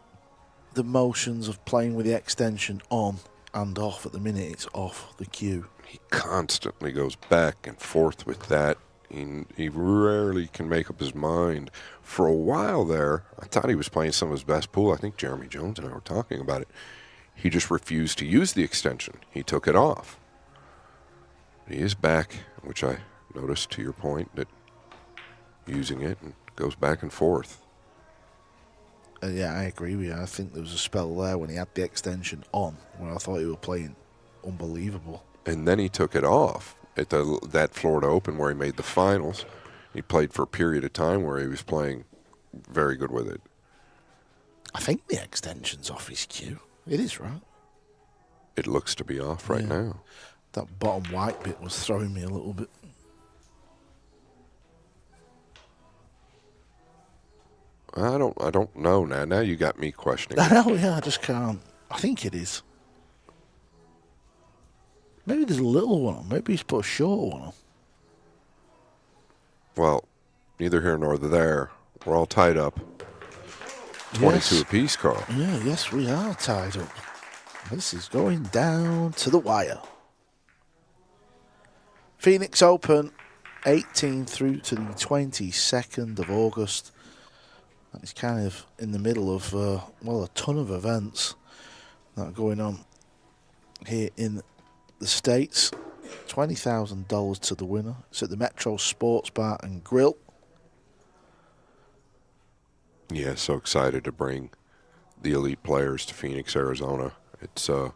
motions of playing with the extension on and off. At the minute, it's off the cue. He constantly goes back and forth with that. He rarely can make up his mind. For a while there, I thought he was playing some of his best pool. I think Jeremy Jones and I were talking about it. He just refused to use the extension. He took it off. He is back, which I noticed to your point, that using it and goes back and forth. Yeah, I agree with you. I think there was a spell there when he had the extension on where I thought he was playing unbelievable. And then he took it off at that Florida Open where he made the finals. He played for a period of time where he was playing very good with it. I think the extension's off his cue. It is, right? It looks to be off right now. That bottom white bit was throwing me a little bit. I don't know now. Now you got me questioning. I know, yeah, I just can't. I think it is. Maybe there's a little one on. Maybe he's put a short one on. Well, neither here nor there. We're all tied up. 22 apiece, Karl. Yeah, yes, we are tied up. This is going down to the wire. Phoenix Open, 18th through to the 22nd of August. It's kind of in the middle of, a ton of events that are going on here in the States. $20,000 to the winner. It's at the Metro Sports Bar and Grill. Yeah, so excited to bring the elite players to Phoenix, Arizona. It's a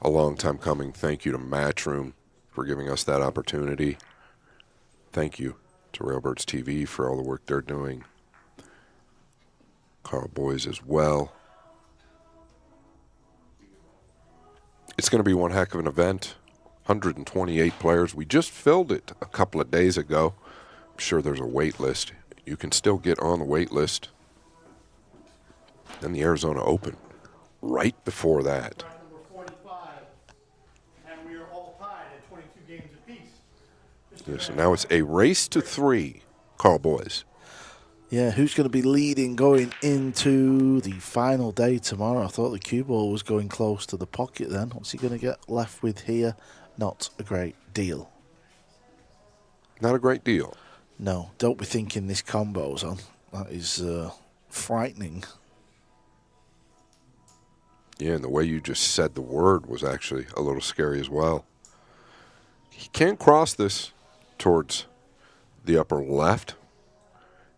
long time coming. Thank you to Matchroom for giving us that opportunity. Thank you to Railbirds TV for all the work they're doing. Karl Boys as well. It's going to be one heck of an event. 128 players. We just filled it a couple of days ago. I'm sure there's a wait list. You can still get on the wait list. Then the Arizona Open right before that. Track number 45, and we are all tied at 22 games apiece. Yes, so now it's a race to 3, Karl Boys. Yeah, who's going to be leading going into the final day tomorrow? I thought the cue ball was going close to the pocket then. What's he going to get left with here? Not a great deal. Not a great deal. No, don't be thinking this combo's on. That is frightening. Yeah, and the way you just said the word was actually a little scary as well. He can't cross this towards the upper left.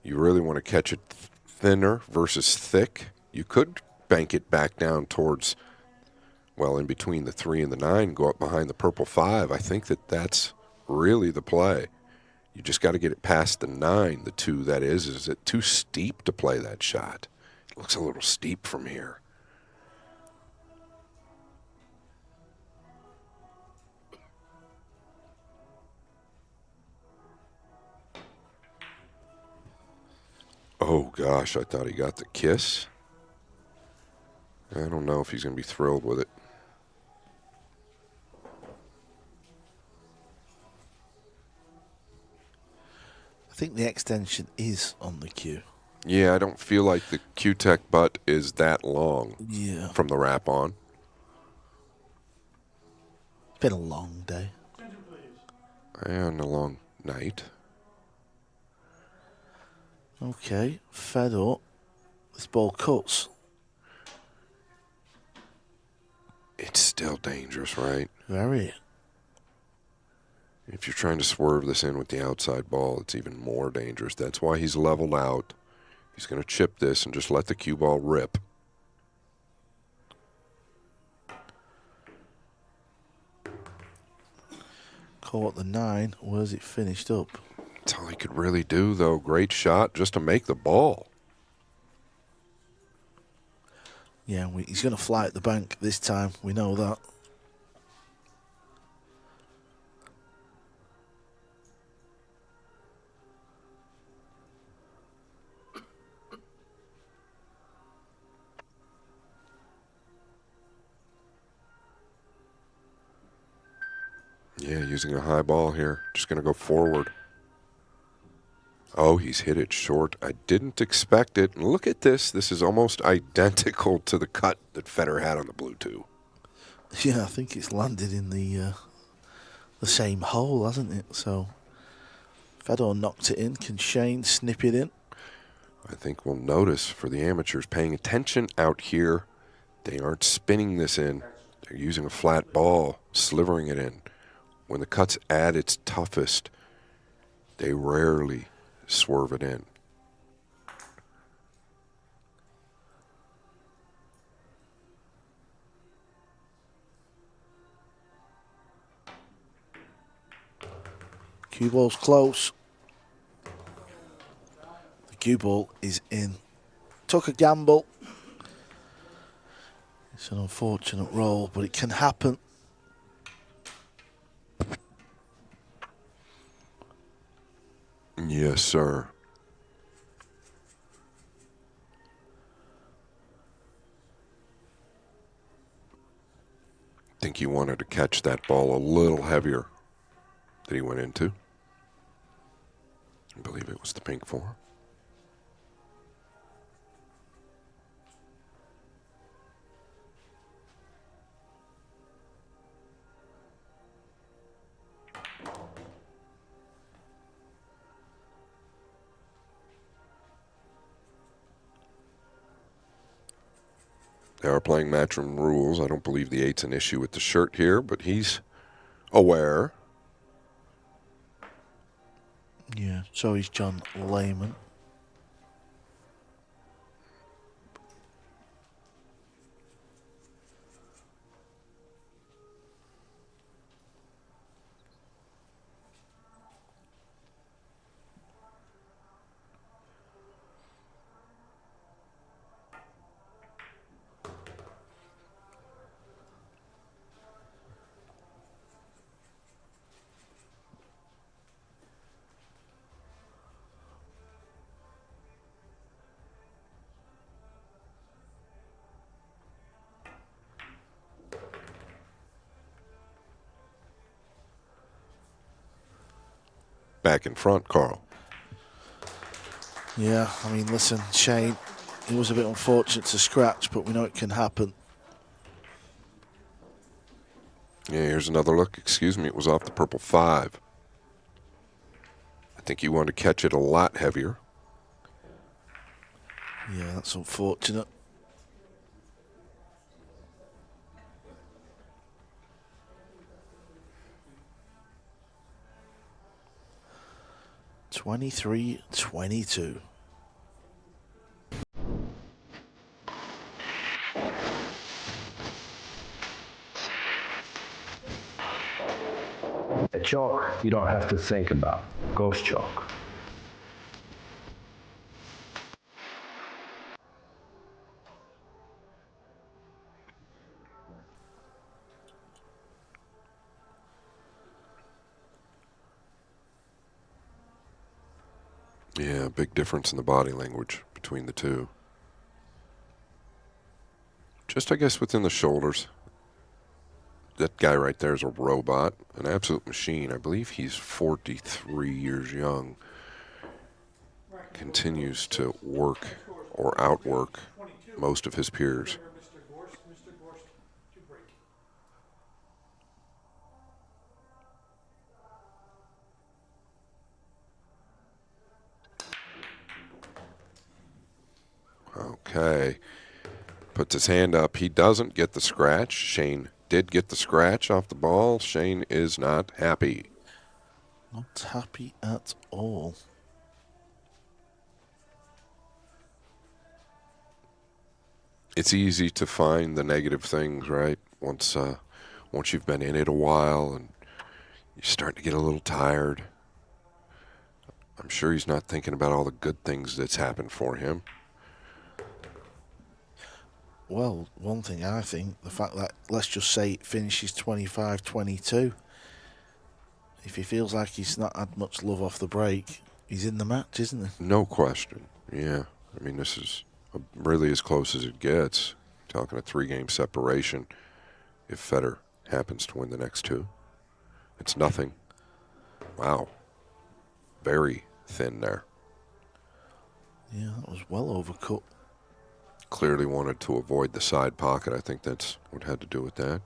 You really want to catch it thinner versus thick. You could bank it back down towards, well, in between the 3 and the 9, go up behind the purple 5. I think that's really the play. You just got to get it past the 9, the 2 that is. Is it too steep to play that shot? It looks a little steep from here. Oh, gosh, I thought he got the kiss. I don't know if he's going to be thrilled with it. I think the extension is on the cue. Yeah, I don't feel like the Q-Tech butt is that long from the wrap on. It's been a long day. And a long night. Okay, Fedor. This ball cuts. It's still dangerous, right? Very. If you're trying to swerve this in with the outside ball, it's even more dangerous. That's why he's leveled out. He's going to chip this and just let the cue ball rip. Caught the 9. Where's it finished up? That's all he could really do, though. Great shot just to make the ball. Yeah, he's going to fly at the bank this time. We know that. Yeah, using a high ball here. Just going to go forward. Oh, he's hit it short. I didn't expect it. And look at this. This is almost identical to the cut that Fedor had on the blue 2. Yeah, I think it's landed in the same hole, hasn't it? So Fedor knocked it in. Can Shane snip it in? I think we'll notice for the amateurs paying attention out here, they aren't spinning this in. They're using a flat ball, slivering it in. When the cut's at its toughest, they rarely swerve it in. Cue ball's close. The cue ball is in. Took a gamble. It's an unfortunate roll, but it can happen. Yes, sir. I think he wanted to catch that ball a little heavier that he went into. I believe it was the pink 4. They are playing matchroom rules. I don't believe the 8's an issue with the shirt here, but he's aware. Yeah, so is John Lehman. Back in front, Karl. Yeah, I mean, listen, Shane, it was a bit unfortunate to scratch, but we know it can happen. Yeah, here's another look. Excuse me, it was off the purple 5. I think you wanted to catch it a lot heavier. Yeah, that's unfortunate. (23-22). A chalk you don't have to think about. Ghost chalk. Yeah, big difference in the body language between the two. Just, I guess, within the shoulders. That guy right there is a robot, an absolute machine. I believe he's 43 years young. Continues to work or outwork most of his peers. Mr. Gorst, to break. Okay. Puts his hand up. He doesn't get the scratch. Shane did get the scratch off the ball. Shane is not happy. Not happy at all. It's easy to find the negative things, right? Once you've been in it a while and you're starting to get a little tired. I'm sure he's not thinking about all the good things that's happened for him. Well, one thing I think, the fact that, let's just say it finishes 25-22. If he feels like he's not had much love off the break, he's in the match, isn't he? No question. Yeah. I mean, this is really as close as it gets. Talking a 3-game separation if Fedor happens to win the next 2. It's nothing. Wow. Very thin there. Yeah, that was well overcut. Clearly wanted to avoid the side pocket. I think that's what had to do with that.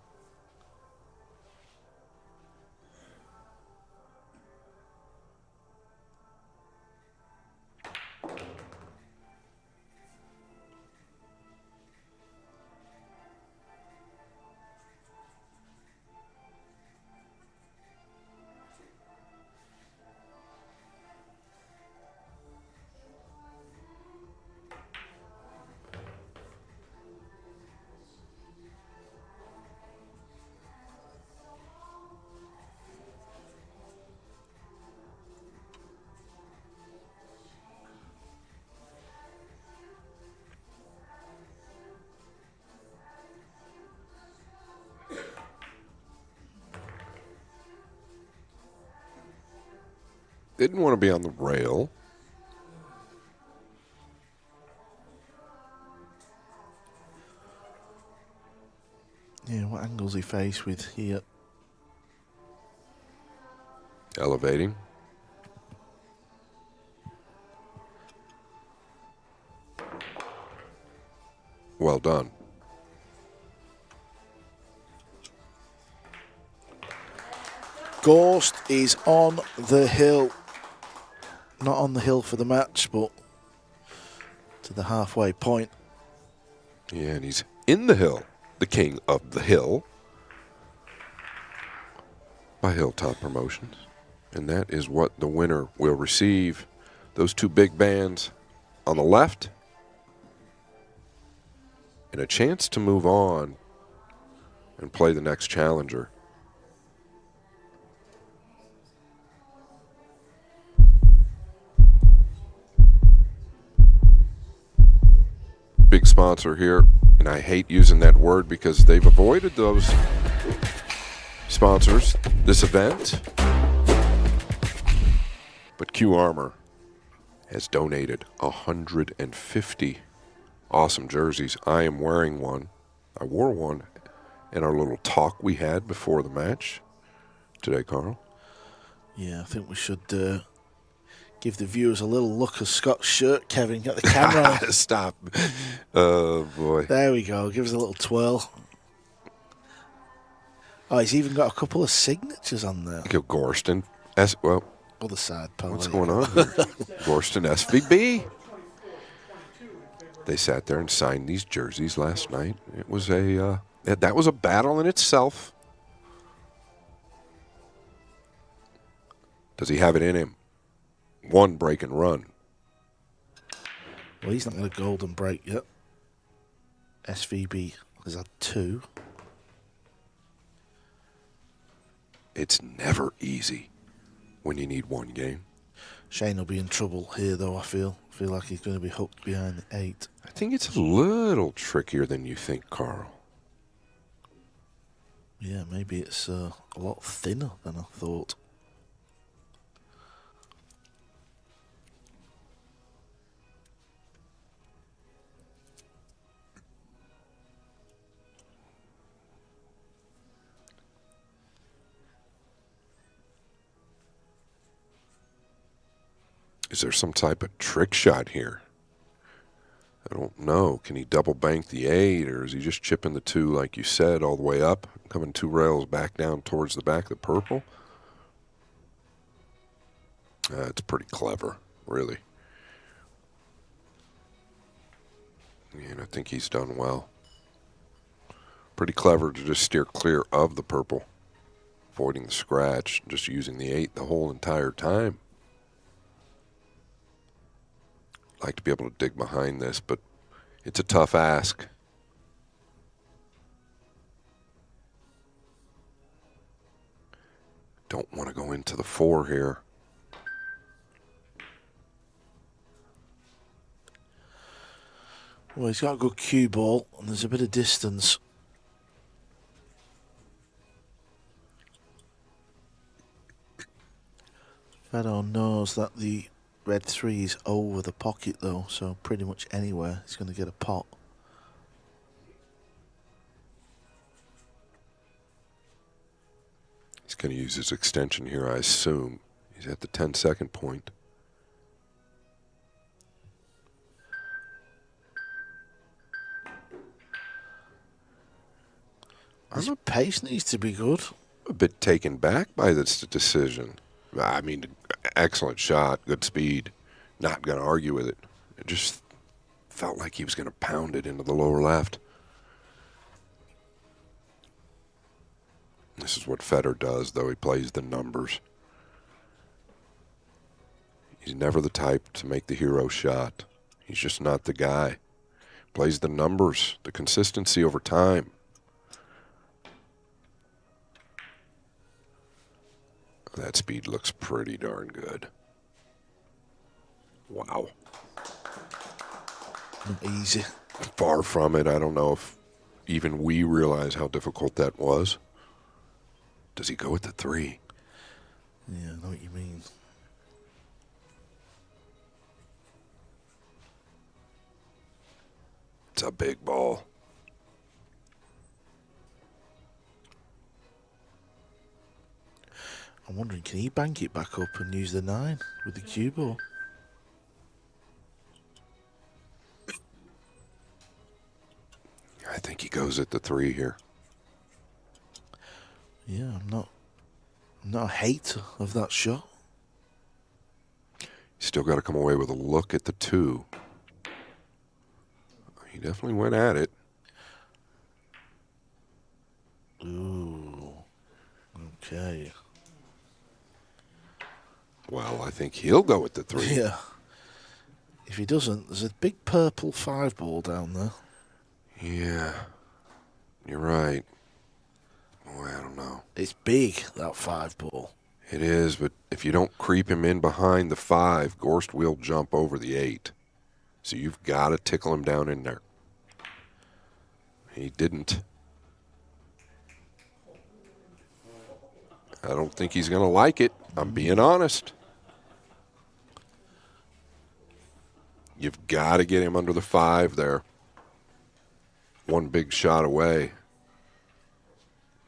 Didn't want to be on the rail. Yeah, what angle's he faced with here? Elevating. Well done. Gorst is on the hill. Not on the hill for the match, but to the halfway point. Yeah, and he's in the Hill, the King of the Hill, by Hilltop Promotions. And that is what the winner will receive. Those two big bands on the left, and a chance to move on and play the next challenger. Big sponsor here, and I hate using that word because they've avoided those sponsors this event. But Q Armor has donated 150 awesome jerseys. I am wearing one. I wore one in our little talk we had before the match today, Karl. Yeah, I think we should give the viewers a little look of Scott's shirt. Kevin, got the camera on. Stop. Oh, boy. There we go. Give us a little twirl. Oh, he's even got a couple of signatures on there. Gorst and well, other side, pal. What's going on here? Gorst and SVB. They sat there and signed these jerseys last night. It was that was a battle in itself. Does he have it in him? One break and run. Well, he's not going to golden break yet. SVB has had 2. It's never easy when you need one game. Shane will be in trouble here, though, I feel. I feel like he's going to be hooked behind the 8. I think it's a little trickier than you think, Karl. Yeah, maybe it's a lot thinner than I thought. Is there some type of trick shot here? I don't know. Can he double bank the 8, or is he just chipping the 2, like you said, all the way up, coming 2 rails back down towards the back of the purple? It's pretty clever, really. And I think he's done well. Pretty clever to just steer clear of the purple, avoiding the scratch, just using the 8 the whole entire time. Like to be able to dig behind this, but it's a tough ask. Don't want to go into the 4 here. Well, he's got a good cue ball, and there's a bit of distance. Fedor knows that the red 3 is over the pocket, though, so pretty much anywhere he's going to get a pot. He's going to use his extension here, I assume. He's at the 10-second point. His pace needs to be good. A bit taken back by this decision. I mean, excellent shot, good speed. Not going to argue with it. It just felt like he was going to pound it into the lower left. This is what Fedor does, though. He plays the numbers. He's never the type to make the hero shot. He's just not the guy. Plays the numbers, the consistency over time. That speed looks pretty darn good. Wow. Not easy. Far from it. I don't know if even we realize how difficult that was. Does he go with the 3? Yeah, I know what you mean. It's a big ball. I'm wondering, can he bank it back up and use the 9 with the cue ball? I think he goes at the 3 here. Yeah, I'm not a hater of that shot. Still got to come away with a look at the 2. He definitely went at it. Okay. Well, I think he'll go with the 3. Yeah. If he doesn't, there's a big purple 5 ball down there. Yeah. You're right. Boy, I don't know. It's big, that 5 ball. It is, but if you don't creep him in behind the 5, Gorst will jump over the 8. So you've got to tickle him down in there. He didn't. I don't think he's going to like it. I'm being honest. You've got to get him under the 5 there. One big shot away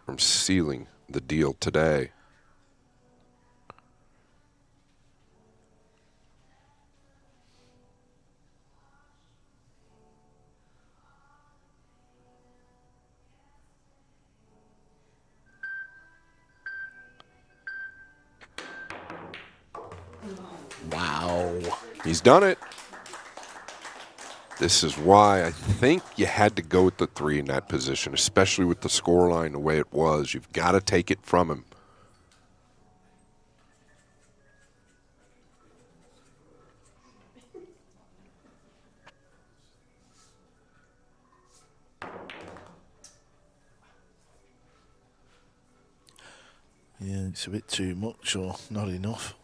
from sealing the deal today. Wow. He's done it. This is why I think you had to go with the 3 in that position, especially with the scoreline the way it was. You've got to take it from him. Yeah, it's a bit too much or not enough.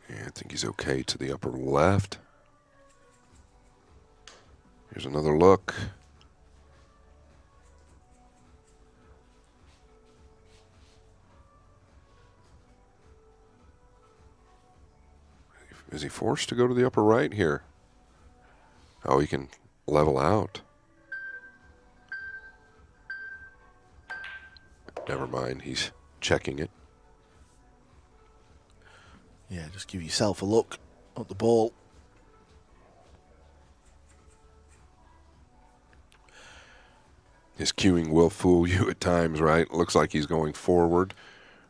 Yeah, I think he's okay to the upper left. Here's another look. Is he forced to go to the upper right here? Oh, he can level out. Never mind, he's checking it. Yeah, just give yourself a look at the ball. His cueing will fool you at times, right? Looks like he's going forward.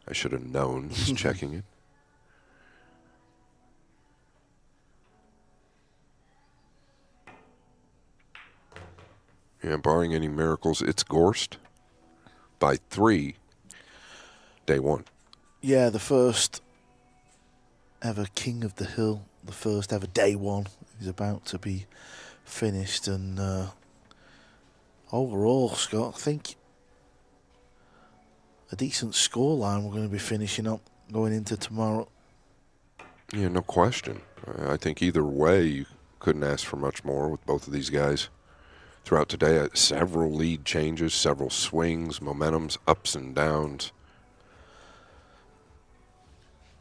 I should have known. He's checking it. Yeah, barring any miracles, it's Gorst by 3, day 1. Yeah, the first ever King of the Hill, the first ever day 1 is about to be finished. And overall, Scott, I think a decent scoreline we're going to be finishing up going into tomorrow. Yeah, no question. I think either way, you couldn't ask for much more with both of these guys. Throughout today, several lead changes, several swings, momentums, ups and downs.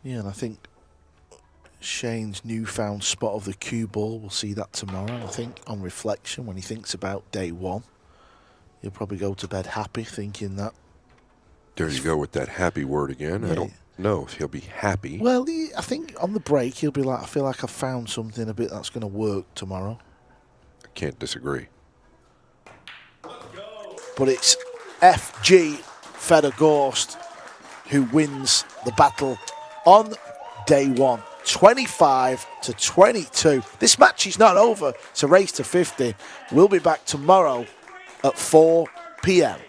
Yeah, and I think Shane's newfound spot of the cue ball, we'll see that tomorrow. I think on reflection, when he thinks about day 1, he'll probably go to bed happy, thinking that. There you go with that happy word again. Yeah. I don't know if he'll be happy. Well, I think on the break, he'll be like, I feel like I've found something a bit that's going to work tomorrow. I can't disagree. But it's FG Fedor Gorst who wins the battle on day 1, 25-22. This match is not over. It's a race to 50. We'll be back tomorrow at 4 p.m.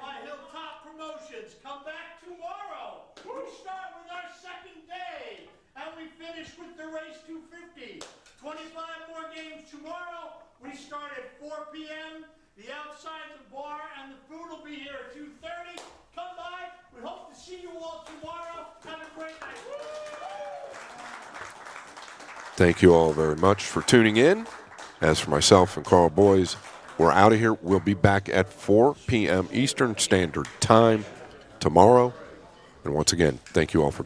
By Hilltop Promotions. Come back tomorrow. We start with our second day, and we finish with the race to 50. 25 more games tomorrow. We start at 4 p.m. The outside's a bar, and the food will be here at 2:30. Come by. We hope to see you all tomorrow. Have a great night. Thank you all very much for tuning in. As for myself and Karl, boys, we're out of here. We'll be back at 4 p.m. Eastern Standard Time tomorrow. And once again, thank you all for